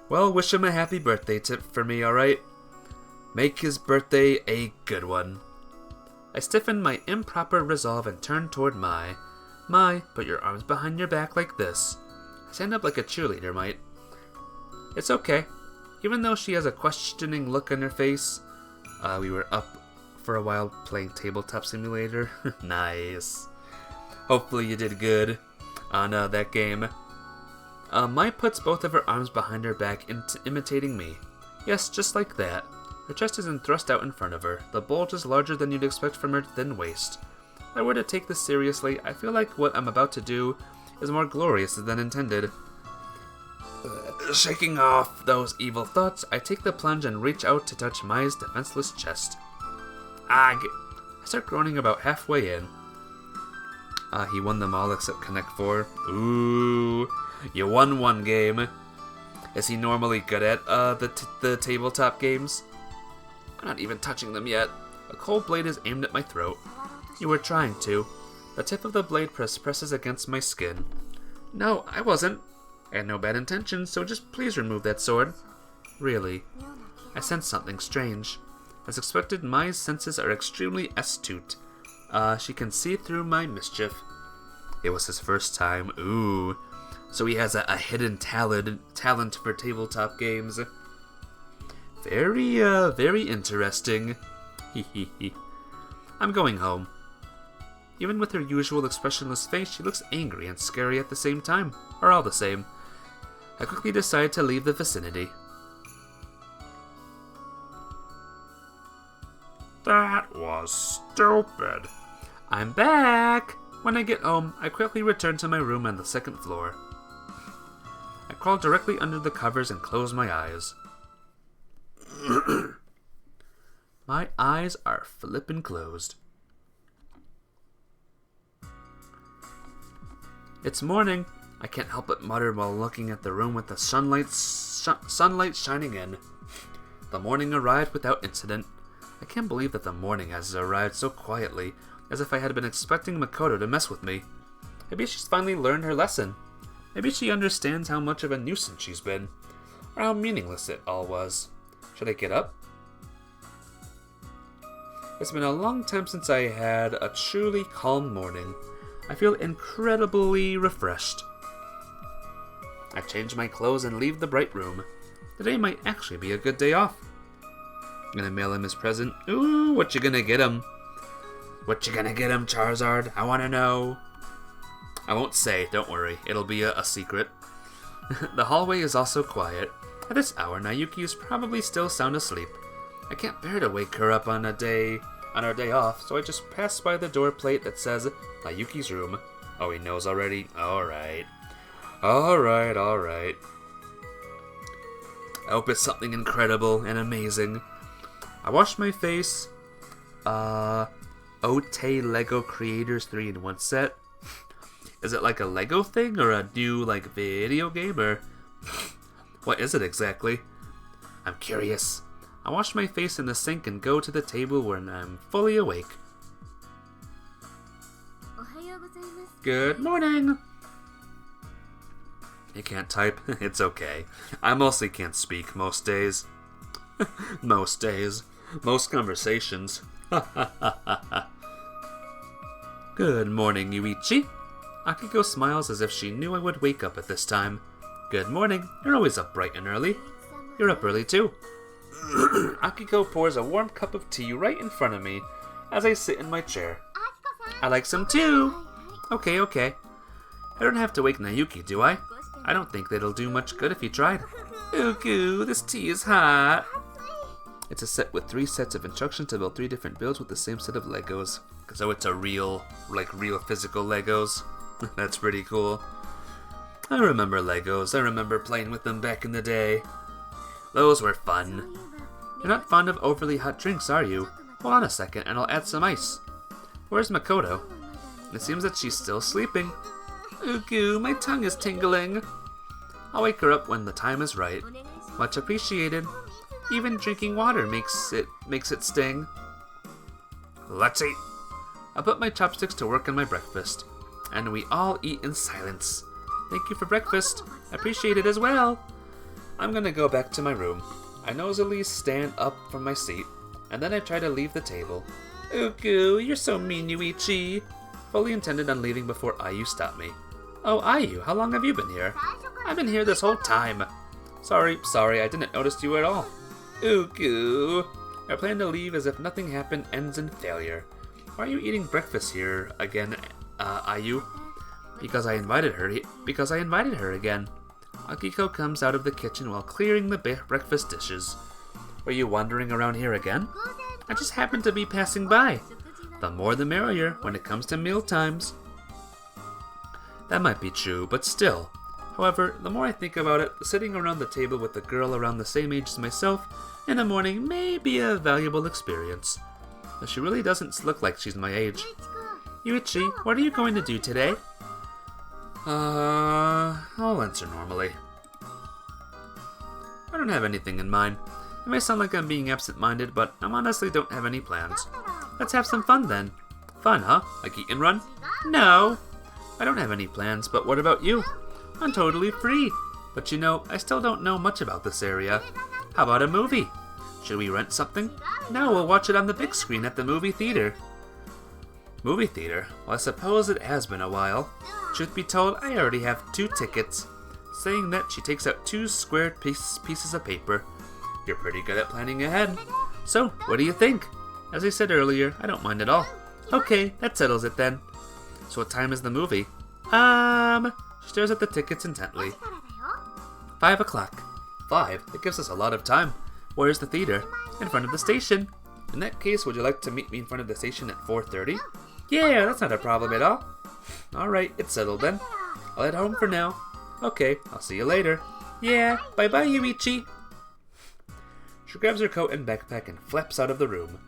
Well, wish him a happy birthday tip for me, alright? Make his birthday a good one. I stiffen my improper resolve and turn toward Mai. Mai, put your arms behind your back like this. I stand up like a cheerleader might. It's okay. Even though she has a questioning look on her face. We were up for a while playing Tabletop Simulator. Nice. Hopefully you did good on that game. Mai puts both of her arms behind her back, imitating me. Yes, just like that. Her chest isn't thrust out in front of her. The bulge is larger than you'd expect from her thin waist. If I were to take this seriously, I feel like what I'm about to do is more glorious than intended. Shaking off those evil thoughts, I take the plunge and reach out to touch Mai's defenseless chest. I start groaning about halfway in. He won them all except Connect 4. Ooh, you won one game. Is he normally good at the tabletop games? I'm not even touching them yet. A cold blade is aimed at my throat. You were trying to. The tip of the blade presses against my skin. No, I wasn't. I had no bad intentions, so just please remove that sword. Really. I sense something strange. As expected, Mai's senses are extremely astute. She can see through my mischief. It was his first time. Ooh. So he has a hidden talent for tabletop games. Very interesting. Hehehe. I'm going home. Even with her usual expressionless face, she looks angry and scary at the same time, or all the same. I quickly decide to leave the vicinity. That was stupid. I'm back! When I get home, I quickly return to my room on the second floor. I crawl directly under the covers and close my eyes. My eyes are flippin' closed. It's morning. I can't help but mutter while looking at the room with the sunlight shining in. The morning arrived without incident. I can't believe that the morning has arrived so quietly, as if I had been expecting Makoto to mess with me. Maybe she's finally learned her lesson. Maybe she understands how much of a nuisance she's been, or how meaningless it all was. Should I get up? It's been a long time since I had a truly calm morning. I feel incredibly refreshed. I change my clothes and leave the bright room. Today might actually be a good day off. I'm gonna mail him his present. Ooh, what you gonna get him? What you gonna get him, Charizard? I wanna know. I won't say, don't worry. It'll be a secret. The hallway is also quiet. At this hour, Nayuki is probably still sound asleep. I can't bear to wake her up on our day off, so I just pass by the door plate that says Nayuki's room. Oh, he knows already? Alright. Alright. I hope it's something incredible and amazing. I wash my face. Ote Lego Creators 3-in-1 set. Is it like a Lego thing or a new video game or what is it exactly? I'm curious. I wash my face in the sink and go to the table when I'm fully awake. Good morning. You can't type? It's okay. I mostly can't speak most days. Most days. Most conversations. Good morning, Yuichi. Akiko smiles as if she knew I would wake up at this time. Good morning. You're always up bright and early. You're up early too. Akiko pours a warm cup of tea right in front of me as I sit in my chair. I like some too. Okay. I don't have to wake Nayuki, do I? I don't think that'll do much good if you tried. Ooh, this tea is hot. It's a set with 3 sets of instructions to build 3 different builds with the same set of Legos. So it's a real physical Legos. That's pretty cool. I remember Legos. I remember playing with them back in the day. Those were fun. You're not fond of overly hot drinks, are you? Hold on a second and I'll add some ice. Where's Makoto? It seems that she's still sleeping. Ooh, my tongue is tingling. I'll wake her up when the time is right. Much appreciated. Even drinking water makes it sting. Let's eat. I put my chopsticks to work on my breakfast, and we all eat in silence. Thank you for breakfast. Appreciate it as well. I'm gonna go back to my room. I nosily stand up from my seat, and then I try to leave the table. Ooh, you're so mean, Yuichi. Fully intended on leaving before Ayu stopped me. Oh, Ayu, how long have you been here? I've been here this whole time. Sorry, I didn't notice you at all. Ooh, our plan to leave as if nothing happened ends in failure. Why are you eating breakfast here again, Ayu? Because I invited her again. Akiko comes out of the kitchen while clearing the breakfast dishes. Were you wandering around here again? I just happened to be passing by. The more the merrier when it comes to meal times. That might be true, but still. However, the more I think about it, sitting around the table with a girl around the same age as myself in the morning may be a valuable experience. But she really doesn't look like she's my age. Yuichi, what are you going to do today? I'll answer normally. I don't have anything in mind. It may sound like I'm being absent-minded, but I honestly don't have any plans. Let's have some fun then. Fun, huh? Like eat and run? No! I don't have any plans, but what about you? I'm totally free. But you know, I still don't know much about this area. How about a movie? Should we rent something? No, we'll watch it on the big screen at the movie theater. Movie theater? Well, I suppose it has been a while. Truth be told, I already have 2 tickets. Saying that, she takes out 2 square pieces of paper. You're pretty good at planning ahead. So, what do you think? As I said earlier, I don't mind at all. Okay, that settles it then. So what time is the movie? She stares at the tickets intently. 5 o'clock. 5? That gives us a lot of time. Where's the theater? In front of the station. In that case, would you like to meet me in front of the station at 4:30? Yeah, that's not a problem at all. Alright, it's settled then. I'll head home for now. Okay, I'll see you later. Yeah, bye-bye, Yuichi. She grabs her coat and backpack and flaps out of the room.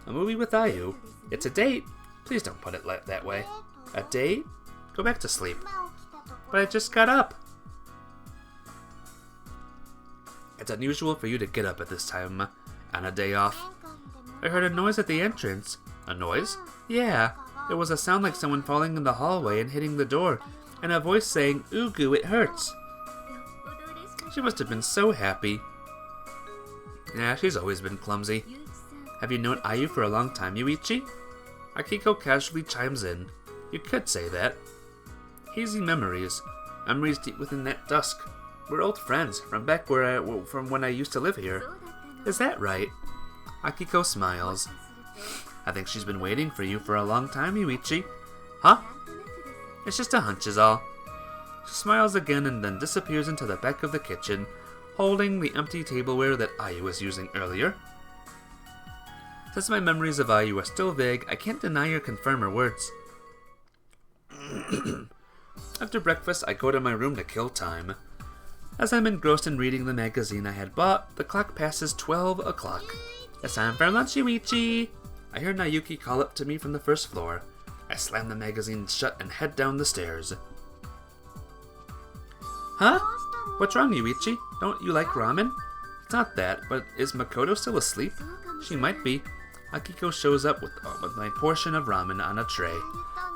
A movie with Ayu? It's a date. Please don't put it that way. A date? Go back to sleep. But I just got up. It's unusual for you to get up at this time on a day off. I heard a noise at the entrance. A noise? Yeah. It was a sound like someone falling in the hallway and hitting the door, and a voice saying, "Ooh, it hurts." She must have been so happy. Yeah, she's always been clumsy. Have you known Ayu for a long time, Yuichi? Akiko casually chimes in. You could say that. Hazy memories. Memories deep within that dusk. We're old friends, from back from when I used to live here. Is that right? Akiko smiles. I think she's been waiting for you for a long time, Yuichi. Huh? It's just a hunch is all. She smiles again and then disappears into the back of the kitchen, holding the empty tableware that Ayu was using earlier. Since my memories of Ayu are still vague, I can't deny or confirm her words. After breakfast, I go to my room to kill time. As I'm engrossed in reading the magazine I had bought, the clock passes 12 o'clock. It's time for lunch, Yuichi! I hear Nayuki call up to me from the first floor. I slam the magazine shut and head down the stairs. Huh? What's wrong, Yuichi? Don't you like ramen? It's not that, but is Makoto still asleep? She might be. Akiko shows up with my portion of ramen on a tray.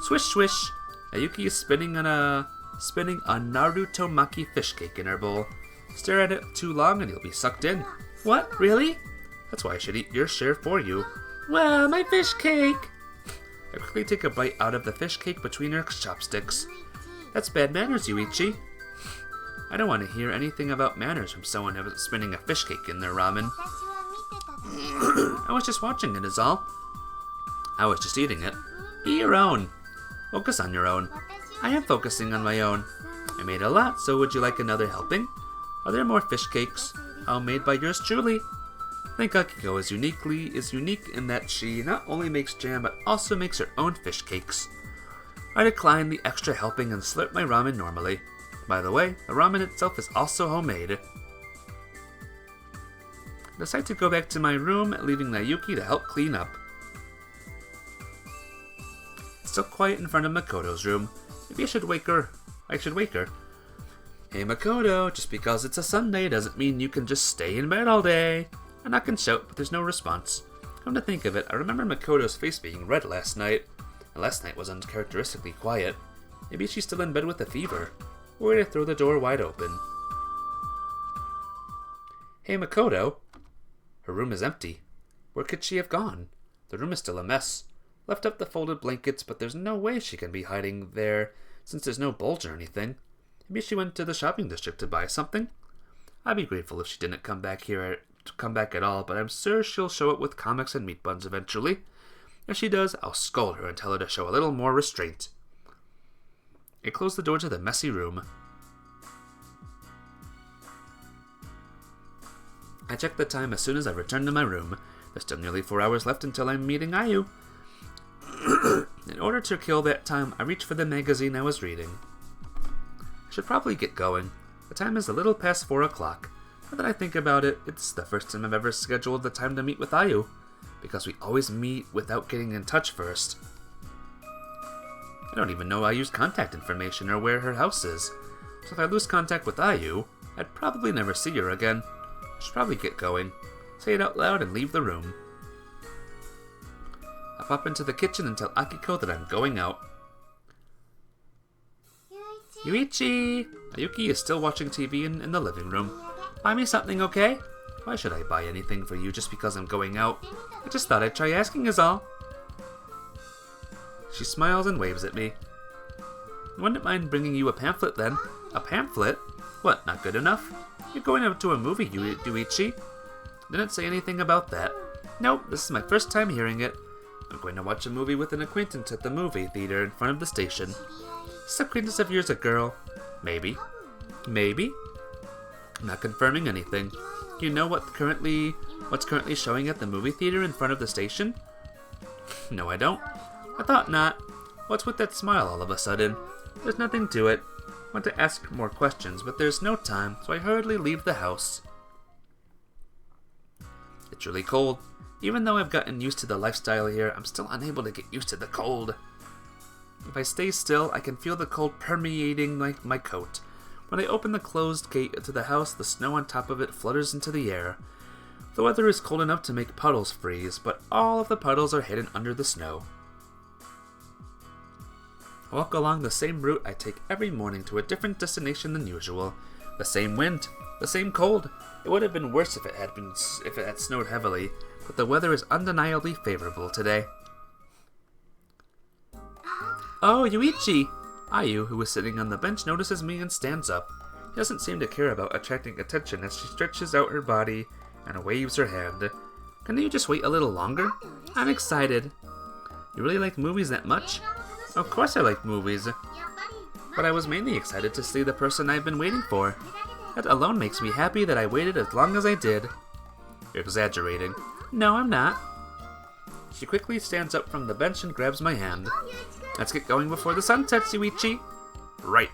Swish, swish! Ayuki is spinning a Naruto Maki fish cake in her bowl. Stare at it too long and you'll be sucked in. What? Really? That's why I should eat your share for you. Wow, my fish cake! I quickly take a bite out of the fish cake between her chopsticks. That's bad manners, Yuichi. I don't want to hear anything about manners from someone who's spinning a fish cake in their ramen. I was just watching it is all. I was just eating it. Eat your own. Focus on your own. I am focusing on my own. I made a lot, so would you like another helping? Are there more fish cakes? Homemade by yours truly. I think Akiko is unique in that she not only makes jam, but also makes her own fish cakes. I decline the extra helping and slurp my ramen normally. By the way, the ramen itself is also homemade. I decide to go back to my room, leaving Nayuki to help clean up. It's still quiet in front of Makoto's room. Maybe I should wake her. Hey Makoto, just because it's a Sunday doesn't mean you can just stay in bed all day. I knock and shout, but there's no response. Come to think of it, I remember Makoto's face being red last night. And last night was uncharacteristically quiet. Maybe she's still in bed with a fever. Or to throw the door wide open. Hey Makoto. Her room is empty. Where could she have gone? The room is still a mess. Left up the folded blankets, but there's no way she can be hiding there since there's no bulge or anything. Maybe she went to the shopping district to buy something? I'd be grateful if she didn't come back at all, but I'm sure she'll show up with comics and meat buns eventually. If she does, I'll scold her and tell her to show a little more restraint. I close the door to the messy room. I check the time as soon as I return to my room. There's still nearly 4 hours left until I'm meeting Ayu. In order to kill that time, I reach for the magazine I was reading. I should probably get going. The time is a little past 4 o'clock. Now that I think about it, it's the first time I've ever scheduled the time to meet with Ayu, because we always meet without getting in touch first. I don't even know Ayu's contact information or where her house is, so if I lose contact with Ayu, I'd probably never see her again. I should probably get going, say it out loud, and leave the room. I pop into the kitchen and tell Akiko that I'm going out. Yuichi! Ayuki is still watching TV in the living room. Buy me something, okay? Why should I buy anything for you just because I'm going out? I just thought I'd try asking is all. She smiles and waves at me. I wouldn't mind bringing you a pamphlet then. A pamphlet? What, not good enough? You're going out to a movie, Yuichi. Didn't say anything about that. Nope, this is my first time hearing it. I'm going to watch a movie with an acquaintance at the movie theater in front of the station. Is this acquaintance of yours a girl? Maybe. Maybe? I'm not confirming anything. Do you know what's currently showing at the movie theater in front of the station? No, I don't. I thought not. What's with that smile all of a sudden? There's nothing to it. I want to ask more questions, but there's no time, so I hurriedly leave the house. It's really cold. Even though I've gotten used to the lifestyle here, I'm still unable to get used to the cold. If I stay still, I can feel the cold permeating my coat. When I open the closed gate to the house, the snow on top of it flutters into the air. The weather is cold enough to make puddles freeze, but all of the puddles are hidden under the snow. I walk along the same route I take every morning to a different destination than usual. The same wind, the same cold. It would have been worse if it had snowed heavily, but the weather is undeniably favorable today. Oh, Yuichi! Ayu, who is sitting on the bench, notices me and stands up. She doesn't seem to care about attracting attention as she stretches out her body and waves her hand. Can you just wait a little longer? I'm excited. You really like movies that much? Of course I like movies. But I was mainly excited to see the person I've been waiting for. That alone makes me happy that I waited as long as I did. You're exaggerating. No, I'm not. She quickly stands up from the bench and grabs my hand. Let's get going before the sun sets, Yuichi. Right.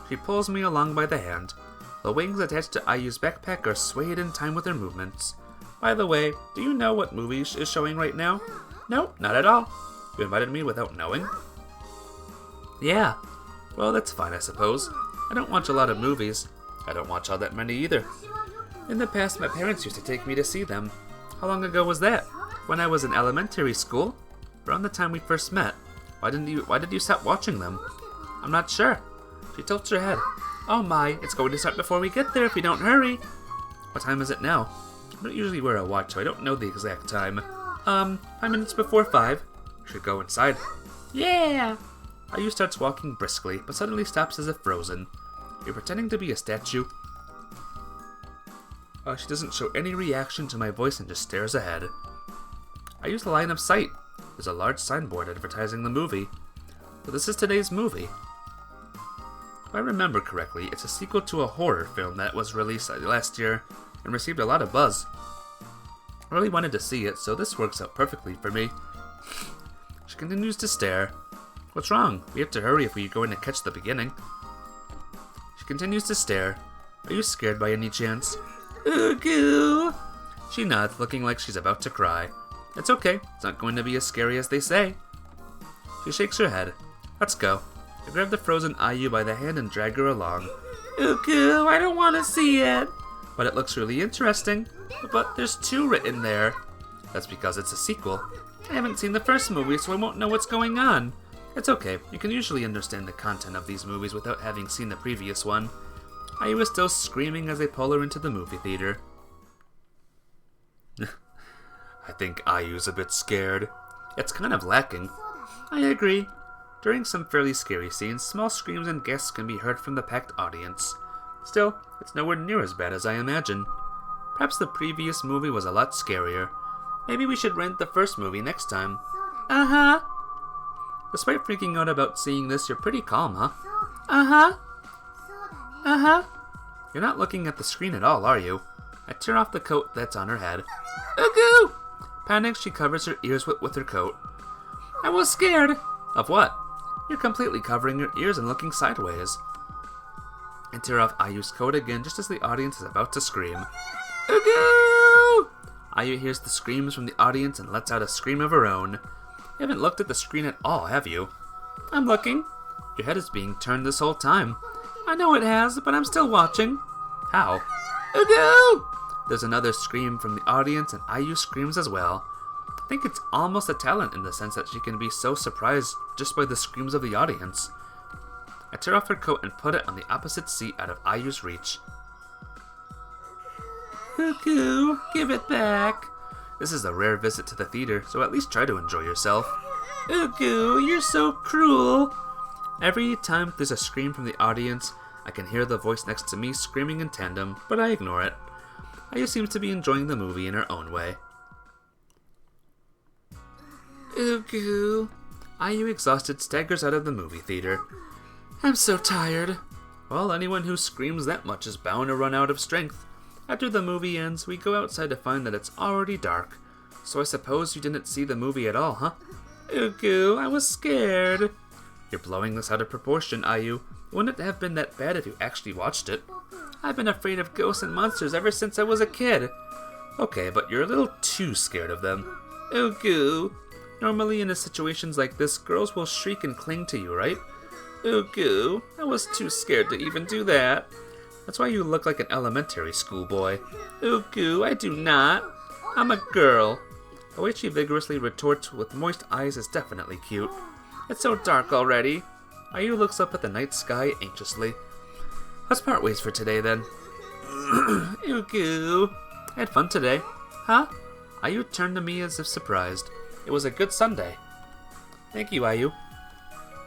She pulls me along by the hand. The wings attached to Ayu's backpack are swayed in time with her movements. By the way, do you know what movie is showing right now? Nope, not at all. You invited me without knowing? Yeah. Well, that's fine, I suppose. I don't watch a lot of movies. I don't watch all that many either. In the past, my parents used to take me to see them. How long ago was that? When I was in elementary school? Around the time we first met. Why did you stop watching them? I'm not sure. She tilts her head. Oh my, it's going to start before we get there if we don't hurry. What time is it now? I don't usually wear a watch, so I don't know the exact time. 5 minutes before 5. Should go inside. Yeah! Ayu starts walking briskly, but suddenly stops as if frozen. You're pretending to be a statue? She doesn't show any reaction to my voice and just stares ahead. I use the line of sight. There's a large signboard advertising the movie. But this is today's movie. If I remember correctly, it's a sequel to a horror film that was released last year and received a lot of buzz. I really wanted to see it, so this works out perfectly for me. She continues to stare. What's wrong? We have to hurry if we're going to catch the beginning. She continues to stare. Are you scared by any chance? Ooh. She nods, looking like she's about to cry. It's okay. It's not going to be as scary as they say. She shakes her head. Let's go. I grab the frozen Ayu by the hand and drag her along. Ooh, I don't want to see it. But it looks really interesting. But there's 2 written there. That's because it's a sequel. I haven't seen the first movie, so I won't know what's going on. It's okay. You can usually understand the content of these movies without having seen the previous one. Ayu is still screaming as they pull her into the movie theater. I think Ayu's a bit scared. It's kind of lacking. I agree. During some fairly scary scenes, small screams and gasps can be heard from the packed audience. Still, it's nowhere near as bad as I imagine. Perhaps the previous movie was a lot scarier. Maybe we should rent the first movie next time. Uh-huh. Despite freaking out about seeing this, you're pretty calm, huh? Uh-huh. Uh-huh. You're not looking at the screen at all, are you? I tear off the coat that's on her head. Ooh! Panicked, she covers her ears with her coat. I was scared. Of what? You're completely covering your ears and looking sideways. I tear off Ayu's coat again just as the audience is about to scream. Ooh! Ayu hears the screams from the audience and lets out a scream of her own. You haven't looked at the screen at all, have you? I'm looking. Your head is being turned this whole time. I know it has, but I'm still watching. How? Ooh! There's another scream from the audience and Ayu screams as well. I think it's almost a talent in the sense that she can be so surprised just by the screams of the audience. I tear off her coat and put it on the opposite seat out of Ayu's reach. Cuckoo, give it back. This is a rare visit to the theater, so at least try to enjoy yourself. Cuckoo, you're so cruel. Every time there's a scream from the audience, I can hear the voice next to me screaming in tandem, but I ignore it. Ayu seems to be enjoying the movie in her own way. Ooh. Ayu, exhausted, staggers out of the movie theater. I'm so tired. Well, anyone who screams that much is bound to run out of strength. After the movie ends, we go outside to find that it's already dark. So I suppose you didn't see the movie at all, huh? Ooh, I was scared. You're blowing this out of proportion, Ayu. Wouldn't it have been that bad if you actually watched it? I've been afraid of ghosts and monsters ever since I was a kid. Okay, but you're a little too scared of them. Ooh. Normally in situations like this, girls will shriek and cling to you, right? Ooh, I was too scared to even do that. That's why you look like an elementary school boy. Ooh, I do not. I'm a girl. The way she vigorously retorts with moist eyes is definitely cute. It's so dark already. Ayu looks up at the night sky anxiously. Let's part ways for today then. Ooh, I had fun today. Huh? Ayu turned to me as if surprised. It was a good Sunday. Thank you, Ayu.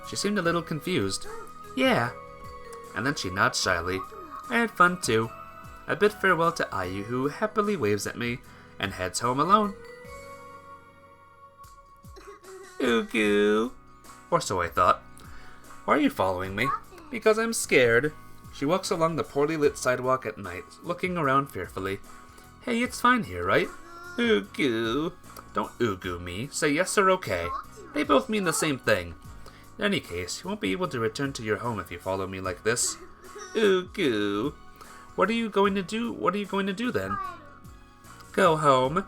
She seemed a little confused. Yeah. And then she nods shyly. I had fun too. I bid farewell to Ayu, who happily waves at me and heads home alone. Ooh. Or so I thought. Why are you following me? Because I'm scared. She walks along the poorly lit sidewalk at night, looking around fearfully. Hey, it's fine here, right? Ooh. Don't ooh me. Say yes or okay. They both mean the same thing. In any case, you won't be able to return to your home if you follow me like this. Ooh. What are you going to do then? Go home.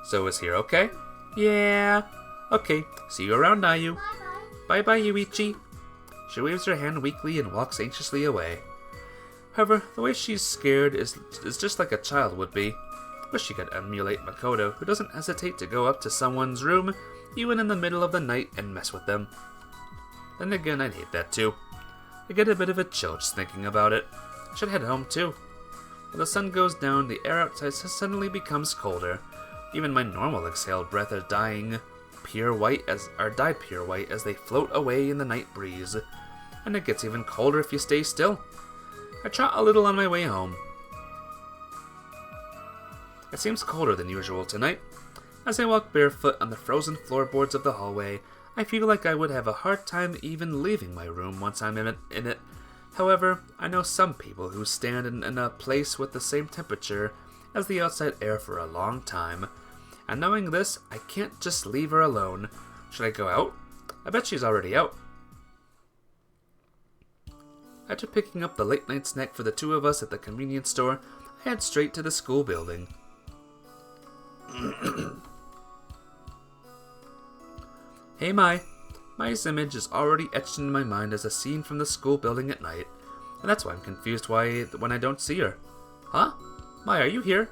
So is here okay? Yeah. Okay, see you around, Ayu. Bye-bye, Yuichi. She waves her hand weakly and walks anxiously away. However, the way she's scared is just like a child would be. Wish she could emulate Makoto, who doesn't hesitate to go up to someone's room, even in the middle of the night, and mess with them. Then again, I'd hate that too. I get a bit of a chill just thinking about it. I should head home too. When the sun goes down, the air outside suddenly becomes colder. Even my normal exhaled breath are dyed pure white as they float away in the night breeze. And it gets even colder if you stay still. I trot a little on my way home. It seems colder than usual tonight. As I walk barefoot on the frozen floorboards of the hallway, I feel like I would have a hard time even leaving my room once I'm in it. However, I know some people who stand in a place with the same temperature as the outside air for a long time. And knowing this, I can't just leave her alone. Should I go out? I bet she's already out. After picking up the late night snack for the two of us at the convenience store, I head straight to the school building. Hey Mai. Mai's image is already etched in my mind as a scene from the school building at night, and that's why I'm confused when I don't see her. Huh? Mai, are you here?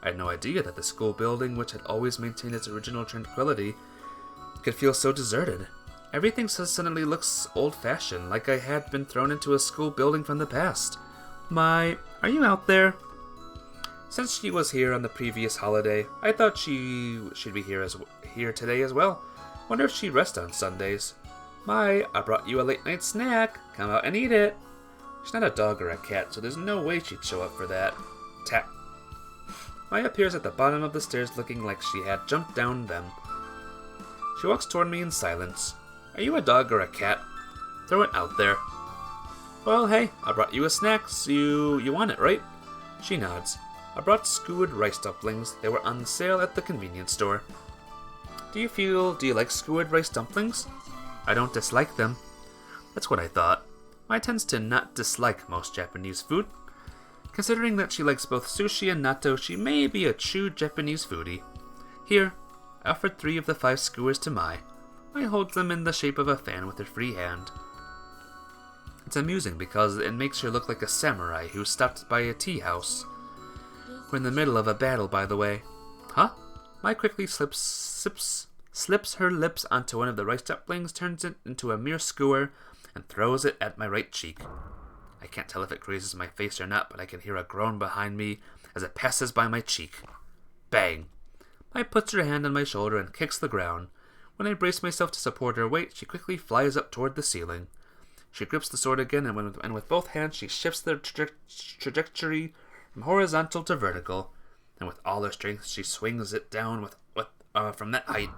I had no idea that the school building, which had always maintained its original tranquility, could feel so deserted. Everything suddenly looks old-fashioned, like I had been thrown into a school building from the past. Mai, are you out there? Since she was here on the previous holiday, I thought she'd be here today as well. Wonder if she'd rest on Sundays. Mai, I brought you a late night snack. Come out and eat it. She's not a dog or a cat, so there's no way she'd show up for that. Tap. Mai appears at the bottom of the stairs looking like she had jumped down them. She walks toward me in silence. Are you a dog or a cat? Throw it out there. Well, hey, I brought you a snack, so you want it, right? She nods. I brought skewered rice dumplings. They were on sale at the convenience store. Do you like skewered rice dumplings? I don't dislike them. That's what I thought. Mai tends to not dislike most Japanese food. Considering that she likes both sushi and natto, she may be a true Japanese foodie. Here, I offered 3 of the 5 skewers to Mai. Mai holds them in the shape of a fan with her free hand. It's amusing because it makes her look like a samurai who stopped by a tea house. We're in the middle of a battle, by the way. Huh? Mai quickly slips her lips onto one of the rice dumplings, turns it into a mere skewer, and throws it at my right cheek. I can't tell if it grazes my face or not, but I can hear a groan behind me as it passes by my cheek. Bang! Mai puts her hand on my shoulder and kicks the ground. When I brace myself to support her weight, she quickly flies up toward the ceiling. She grips the sword again, and with both hands she shifts the trajectory from horizontal to vertical. And with all her strength, she swings it down from that height.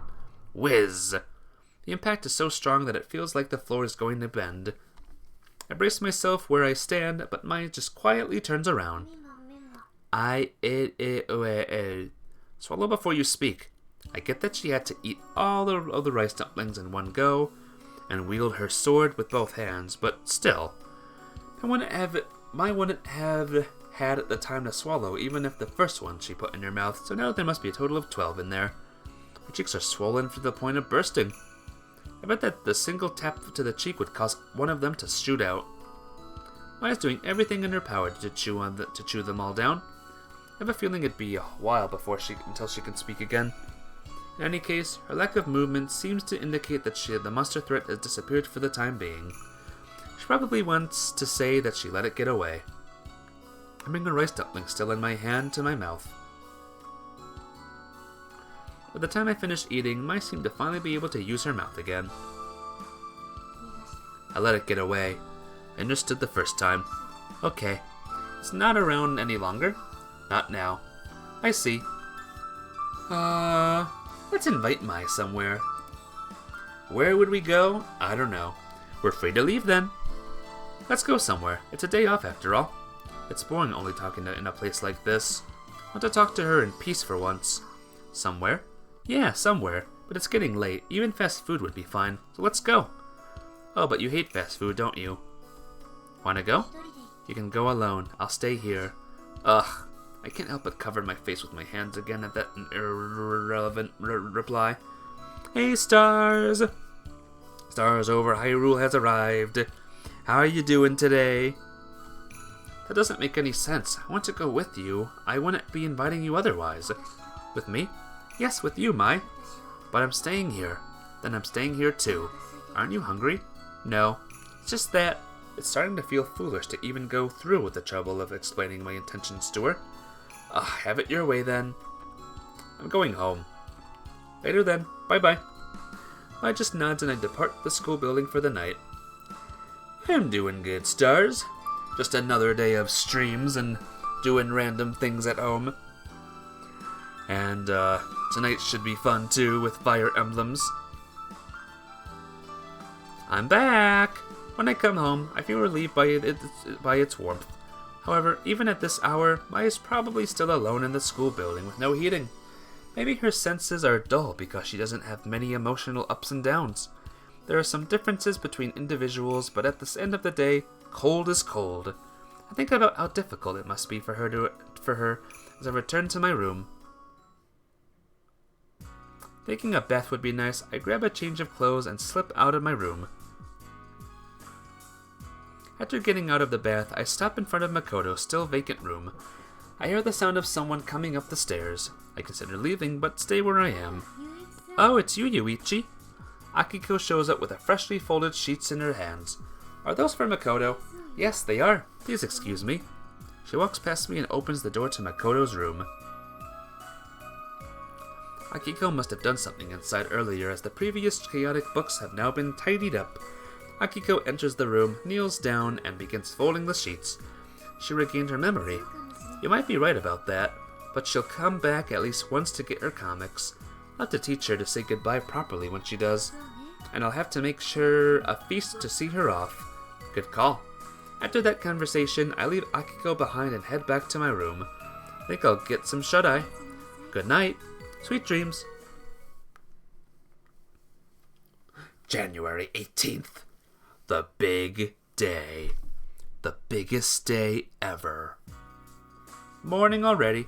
Whiz! The impact is so strong that it feels like the floor is going to bend. I brace myself where I stand, but Mai just quietly turns around. Swallow before you speak. I get that she had to eat all the rice dumplings in one go, and wield her sword with both hands, but still. Mai wouldn't have had the time to swallow, even if the first one she put in her mouth, so now there must be a total of 12 in there. Her cheeks are swollen to the point of bursting. I bet that the single tap to the cheek would cause one of them to shoot out. Mai's doing everything in her power to chew them all down. I have a feeling it'd be a while until she can speak again. In any case, her lack of movement seems to indicate that the monster threat has disappeared for the time being. She probably wants to say that she let it get away. I bring a rice dumpling still in my hand to my mouth. By the time I finish eating, Mai seemed to finally be able to use her mouth again. I let it get away. I understood the first time. Okay. It's not around any longer. Not now. I see. Let's invite Mai somewhere. Where would we go? I don't know. We're free to leave then. Let's go somewhere. It's a day off after all. It's boring only talking in a place like this. I want to talk to her in peace for once. Somewhere? Yeah, somewhere. But it's getting late. Even fast food would be fine. So let's go. Oh, but you hate fast food, don't you? Wanna go? You can go alone. I'll stay here. Ugh. I can't help but cover my face with my hands again at that irrelevant reply. Hey, stars! Stars over Hyrule has arrived. How are you doing today? That doesn't make any sense. I want to go with you. I wouldn't be inviting you otherwise. With me? Yes, with you, Mai. But I'm staying here. Then I'm staying here too. Aren't you hungry? No, it's just that it's starting to feel foolish to even go through with the trouble of explaining my intentions to her. Have it your way then. I'm going home. Later then, bye-bye. I just nods and I depart the school building for the night. I'm doing good, stars. Just another day of streams and doing random things at home. And, tonight should be fun too, with Fire Emblems. I'm back! When I come home, I feel relieved by its warmth. However, even at this hour, Maya is probably still alone in the school building with no heating. Maybe her senses are dull because she doesn't have many emotional ups and downs. There are some differences between individuals, but at the end of the day, cold is cold. I think about how difficult it must be for her as I return to my room. Taking a bath would be nice. I grab a change of clothes and slip out of my room. After getting out of the bath, I stop in front of Makoto's still vacant room. I hear the sound of someone coming up the stairs. I consider leaving, but stay where I am. Oh, it's you, Yuichi. Akiko shows up with a freshly folded sheets in her hands. Are those for Makoto? Yes, they are. Please excuse me. She walks past me and opens the door to Makoto's room. Akiko must have done something inside earlier, as the previous chaotic books have now been tidied up. Akiko enters the room, kneels down, and begins folding the sheets. She regained her memory. You might be right about that, but she'll come back at least once to get her comics. I'll have to teach her to say goodbye properly when she does. And I'll have to make sure a feast to see her off. Good call. After that conversation, I leave Akiko behind and head back to my room. Think I'll get some shut-eye. Good night. Sweet dreams. January 18th. The big day. The biggest day ever. Morning already.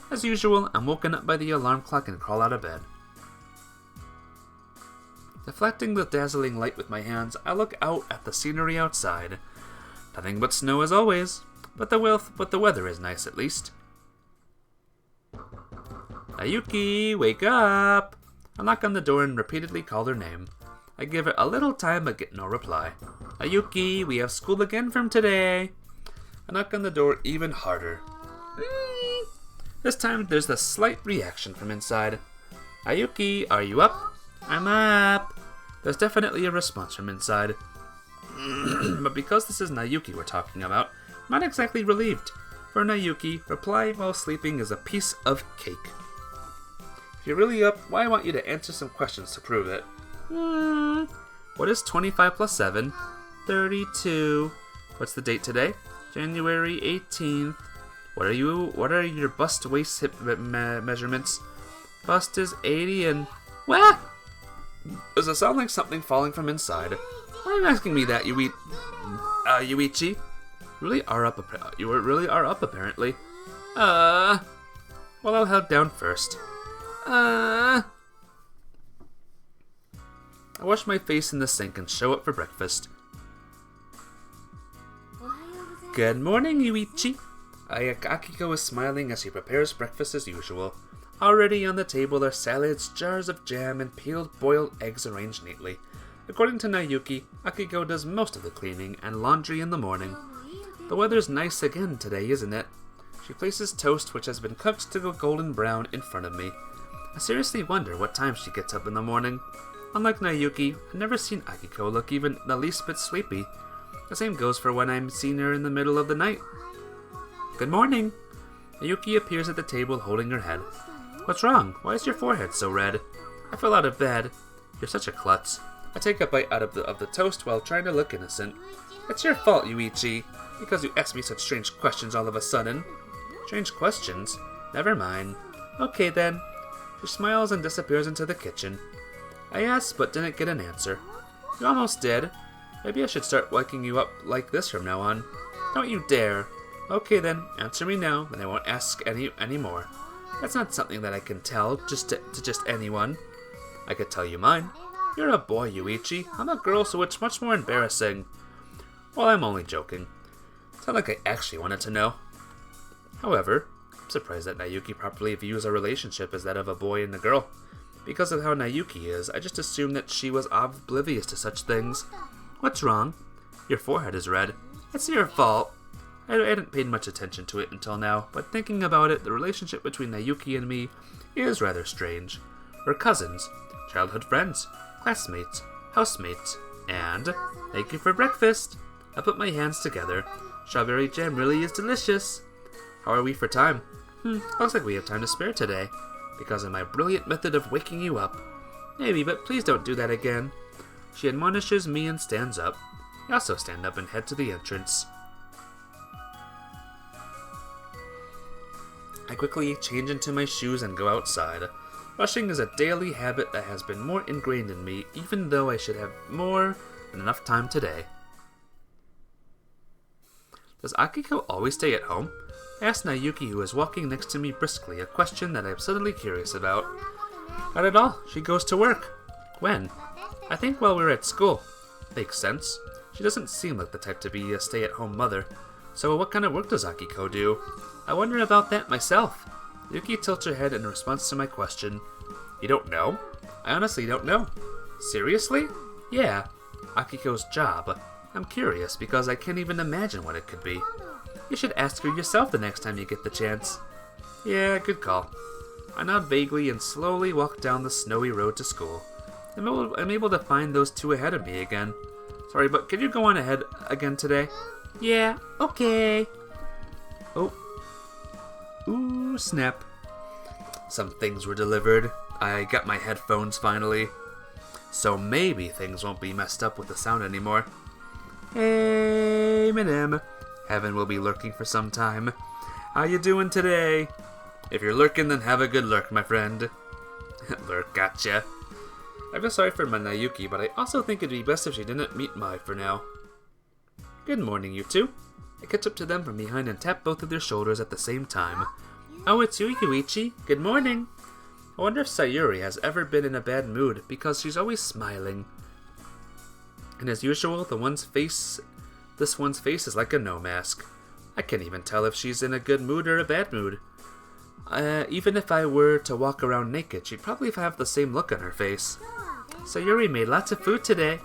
As usual, I'm woken up by the alarm clock and crawl out of bed. Deflecting the dazzling light with my hands, I look out at the scenery outside. Nothing but snow as always, but the weather is nice at least. Ayuki, wake up! I knock on the door and repeatedly call her name. I give it a little time but get no reply. Ayuki, we have school again from today. I knock on the door even harder. This time there's a slight reaction from inside. Ayuki, are you up? I'm up. There's definitely a response from inside. But because this is Nayuki we're talking about, I'm not exactly relieved. For Nayuki, replying while sleeping is a piece of cake. If you're really up, why I want you to answer some questions to prove it. What is 25 plus 7? 32. What's the date today? January 18th. What are your bust waist hip measurements? Bust is 80 and... What? Does it sound like something falling from inside? Why are you asking me that, Yuichi? You really are up apparently. Well, I'll head down first. I wash my face in the sink and show up for breakfast. Good morning, Yuichi. Akiko is smiling as she prepares breakfast as usual. Already on the table are salads, jars of jam, and peeled boiled eggs arranged neatly. According to Nayuki, Akiko does most of the cleaning and laundry in the morning. The weather's nice again today, isn't it? She places toast, which has been cooked to go golden brown, in front of me. I seriously wonder what time she gets up in the morning. Unlike Nayuki, I've never seen Akiko look even the least bit sleepy. The same goes for when I'm seeing her in the middle of the night. Good morning! Nayuki appears at the table holding her head. What's wrong? Why is your forehead so red? I fell out of bed. You're such a klutz. I take a bite out of the toast while trying to look innocent. It's your fault, Yuichi, because you asked me such strange questions all of a sudden. Strange questions? Never mind. Okay then. She smiles and disappears into the kitchen. I asked but didn't get an answer. You almost did. Maybe I should start waking you up like this from now on. Don't you dare. Okay then, answer me now, then I won't ask any more. That's not something that I can tell to just anyone. I could tell you mine. You're a boy, Yuichi. I'm a girl, so it's much more embarrassing. Well, I'm only joking. It's not like I actually wanted to know. However, I'm surprised that Nayuki properly views our relationship as that of a boy and a girl. Because of how Nayuki is, I just assumed that she was oblivious to such things. What's wrong? Your forehead is red. It's your fault. I hadn't paid much attention to it until now, but thinking about it, the relationship between Nayuki and me is rather strange. We're cousins, childhood friends, classmates, housemates, and thank you for breakfast. I put my hands together. Strawberry jam really is delicious. How are we for time? Looks like we have time to spare today, because of my brilliant method of waking you up. Maybe, but please don't do that again. She admonishes me and stands up. I also stand up and head to the entrance. I quickly change into my shoes and go outside. Rushing is a daily habit that has been more ingrained in me, even though I should have more than enough time today. Does Akiko always stay at home? I asked Nayuki, who is walking next to me briskly, a question that I am suddenly curious about. Not at all. She goes to work. When? I think while we're at school. Makes sense. She doesn't seem like the type to be a stay-at-home mother. So what kind of work does Akiko do? I wonder about that myself. Yuki tilts her head in response to my question. You don't know? I honestly don't know. Seriously? Yeah. Akiko's job. I'm curious because I can't even imagine what it could be. You should ask her yourself the next time you get the chance. Yeah, good call. I nod vaguely and slowly walk down the snowy road to school. I'm able to find those two ahead of me again. Sorry, but could you go on ahead again today? Yeah, okay. Oh. Ooh, snap. Some things were delivered. I got my headphones finally. So maybe things won't be messed up with the sound anymore. Hey, madam. Heaven will be lurking for some time. How you doing today? If you're lurking, then have a good lurk, my friend. Lurk, gotcha. I feel sorry for my Nayuki, but I also think it'd be best if she didn't meet Mai for now. Good morning, you two. I catch up to them from behind and tap both of their shoulders at the same time. Oh, it's you, Yuichi. Good morning. I wonder if Sayuri has ever been in a bad mood, because she's always smiling. And as usual, this one's face is like a no mask. I can't even tell if she's in a good mood or a bad mood. Even if I were to walk around naked, she'd probably have the same look on her face. Sayuri made lots of food today.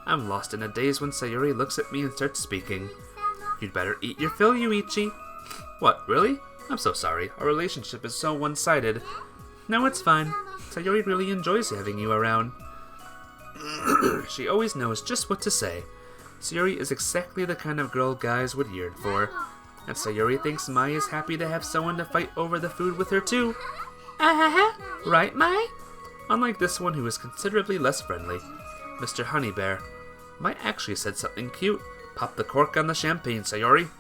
I'm lost in a daze when Sayuri looks at me and starts speaking. You'd better eat your fill, Yuichi. What, really? I'm so sorry. Our relationship is so one-sided. No, it's fine. Sayuri really enjoys having you around. She always knows just what to say. Sayuri is exactly the kind of girl guys would yearn for. And Sayuri thinks Mai is happy to have someone to fight over the food with her too. Right, Mai? Unlike this one who is considerably less friendly, Mr. Honeybear. Mai actually said something cute. Pop the cork on the champagne, Sayuri.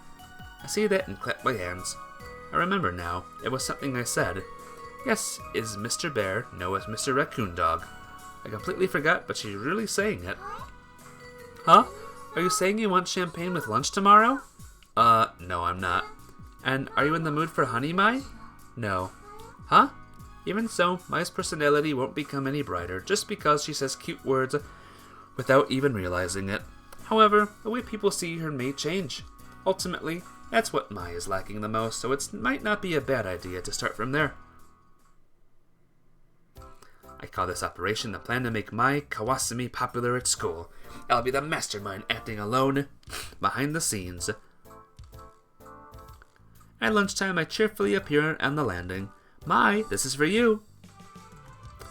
I see that and clap my hands. I remember now. It was something I said. Yes, is Mr. Bear know as Mr. Raccoon Dog. I completely forgot, but she's really saying it. Huh? Are you saying you want champagne with lunch tomorrow? No, I'm not. And are you in the mood for honey, Mai? No. Huh? Even so, Mai's personality won't become any brighter just because she says cute words without even realizing it. However, the way people see her may change. Ultimately, that's what Mai is lacking the most, so it might not be a bad idea to start from there. I call this operation the plan to make Mai Kawasumi popular at school. I'll be the mastermind acting alone, behind the scenes. At lunchtime, I cheerfully appear on the landing. Mai, this is for you.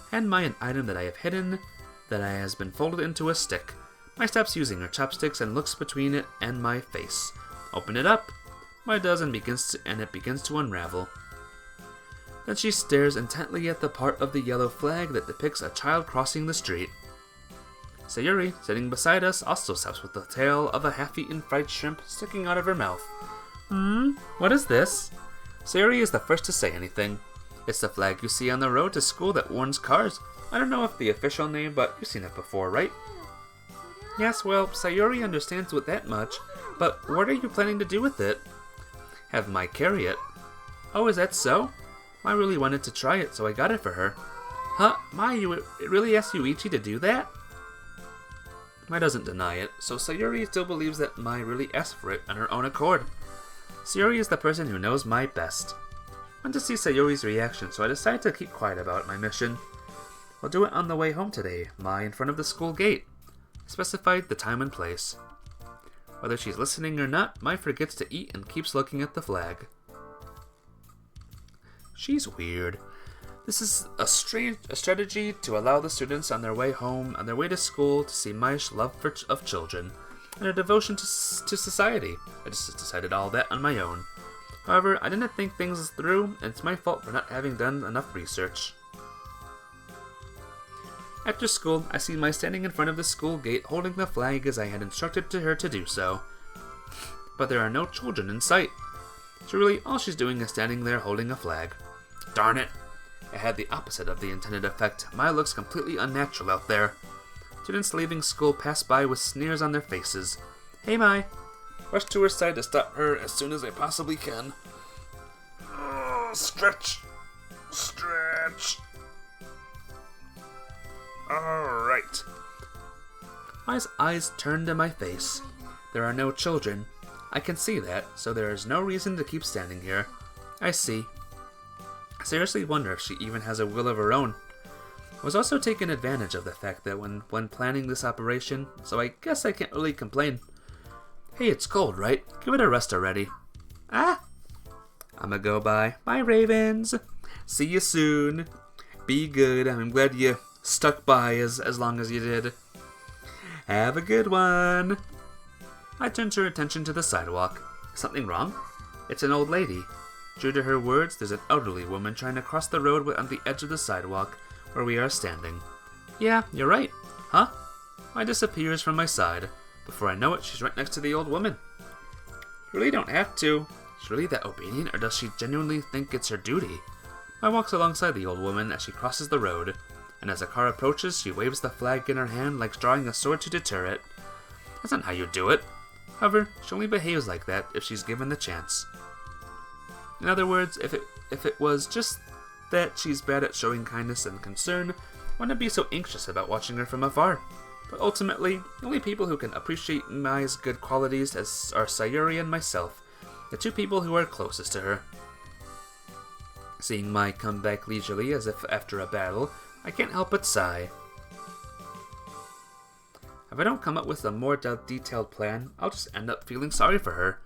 Hand Mai an item that I have hidden, that has been folded into a stick. Mai stops using her chopsticks and looks between it and my face. Open it up. Mai does and it begins to unravel. Then she stares intently at the part of the yellow flag that depicts a child crossing the street. Sayuri, sitting beside us, also stops with the tail of a half-eaten fried shrimp sticking out of her mouth. What is this? Sayuri is the first to say anything. It's the flag you see on the road to school that warns cars. I don't know if the official name, but you've seen it before, right? Yes, well, Sayuri understands with that much, but what are you planning to do with it? Have Mai carry it. Oh, is that so? Mai really wanted to try it, so I got it for her. Huh? Mai, you really asked Yuichi to do that? Mai doesn't deny it, so Sayuri still believes that Mai really asked for it on her own accord. Sayuri is the person who knows Mai best. I want to see Sayuri's reaction, so I decided to keep quiet about my mission. We'll do it on the way home today, Mai in front of the school gate. specified the time and place. Whether she's listening or not, Mai forgets to eat and keeps looking at the flag. She's weird. This is a strategy to allow the students on their way home, on their way to school, to see Mai's love of children and her devotion to society. I just decided all that on my own. However, I didn't think things through, and it's my fault for not having done enough research. After school, I see Mai standing in front of the school gate holding the flag as I had instructed her to do so. But there are no children in sight. So really, all she's doing is standing there holding a flag. Darn it! It had the opposite of the intended effect. Mai looks completely unnatural out there. Students leaving school pass by with sneers on their faces. Hey Mai! Rush to her side to stop her as soon as I possibly can. Stretch! Stretch! Alright. Mai's eyes turn to my face. There are no children. I can see that, so there is no reason to keep standing here. I see. I seriously wonder if she even has a will of her own. I was also taking advantage of the fact that when planning this operation, so I guess I can't really complain. Hey, it's cold, right? Give it a rest already. Ah! I'ma go bye. Bye, Ravens. See you soon. Be good. I'm glad you stuck by as long as you did. Have a good one. I turned her attention to the sidewalk. Something wrong? It's an old lady. True to her words, there's an elderly woman trying to cross the road on the edge of the sidewalk where we are standing. Yeah, you're right. Huh? Mai disappears from my side. Before I know it, she's right next to the old woman. You really don't have to. Is she really that obedient, or does she genuinely think it's her duty? Mai walks alongside the old woman as she crosses the road, and as a car approaches, she waves the flag in her hand like drawing a sword to deter it. That's not how you do it. However, she only behaves like that if she's given the chance. In other words, if it was just that she's bad at showing kindness and concern, I wouldn't be so anxious about watching her from afar. But ultimately, the only people who can appreciate Mai's good qualities are Sayuri and myself, the two people who are closest to her. Seeing Mai come back leisurely as if after a battle, I can't help but sigh. If I don't come up with a more detailed plan, I'll just end up feeling sorry for her.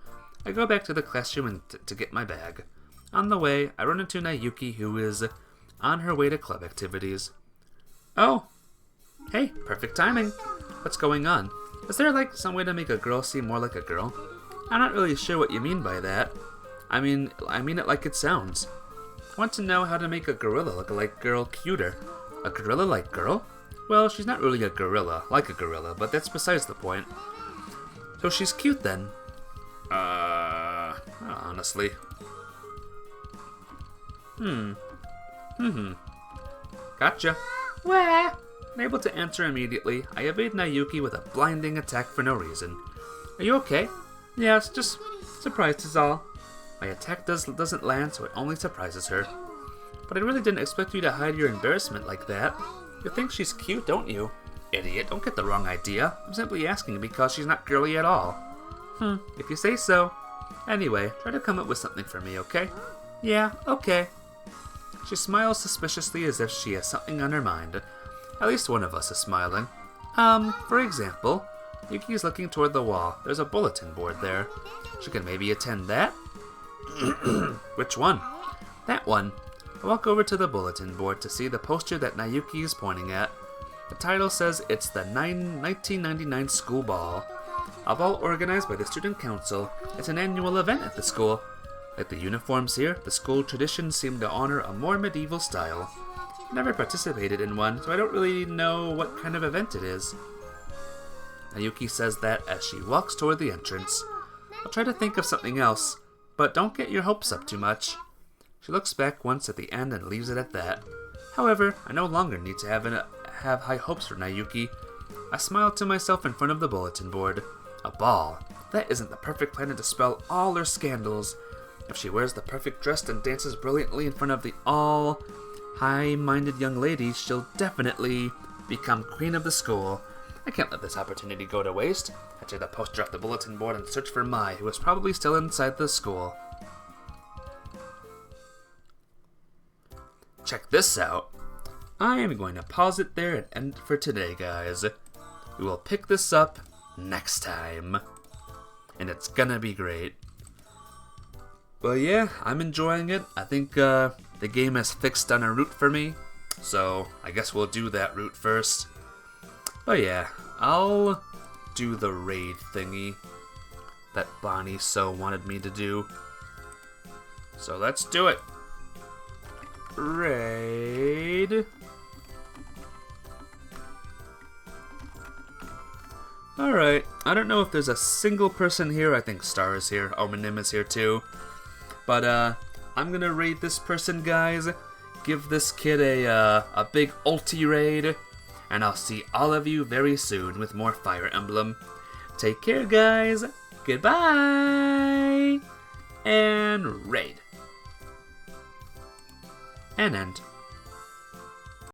I go back to the classroom to get my bag. On the way, I run into Nayuki, who is on her way to club activities. Oh! Hey, perfect timing! What's going on? Is there some way to make a girl seem more like a girl? I'm not really sure what you mean by that. I mean it like it sounds. I want to know how to make a gorilla look like girl cuter. A gorilla like girl? Well, she's not really a gorilla, like a gorilla, but that's besides the point. So she's cute then. Honestly. Gotcha. Wah! Unable to answer immediately, I evade Nayuki with a blinding attack for no reason. Are you okay? Yes, just surprised is all. My attack doesn't land, so it only surprises her. But I really didn't expect you to hide your embarrassment like that. You think she's cute, don't you? Idiot, don't get the wrong idea. I'm simply asking because she's not girly at all. If you say so. Anyway, try to come up with something for me, okay? Yeah, okay. She smiles suspiciously as if she has something on her mind. At least one of us is smiling. For example, Yuki's looking toward the wall. There's a bulletin board there. She could maybe attend that? Which one? That one. I walk over to the bulletin board to see the poster that Nayuki is pointing at. The title says it's the 1999 school ball. A ball organized by the student council. It's an annual event at the school. Like the uniforms here, the school traditions seem to honor a more medieval style. I never participated in one, so I don't really know what kind of event it is. Nayuki says that as she walks toward the entrance. I'll try to think of something else, but don't get your hopes up too much. She looks back once at the end and leaves it at that. However, I no longer need to have high hopes for Nayuki. I smile to myself in front of the bulletin board. A ball. That isn't the perfect plan to dispel all her scandals. If she wears the perfect dress and dances brilliantly in front of the all high-minded young ladies, she'll definitely become queen of the school. I can't let this opportunity go to waste. I tear the poster off the bulletin board and search for Mai, who is probably still inside the school. Check this out. I am going to pause it there and end it for today, guys. We will pick this up next time. And it's gonna be great. But yeah, I'm enjoying it. I think the game has fixed on a route for me. So I guess we'll do that route first. But yeah, I'll do the raid thingy that Bonnie so wanted me to do. So let's do it. Raid. Alright, I don't know if there's a single person here. I think Star is here. Oh, Minim is here too. But I'm gonna raid this person, guys. Give this kid a big ulti raid. And I'll see all of you very soon with more Fire Emblem. Take care, guys. Goodbye. And raid. And end.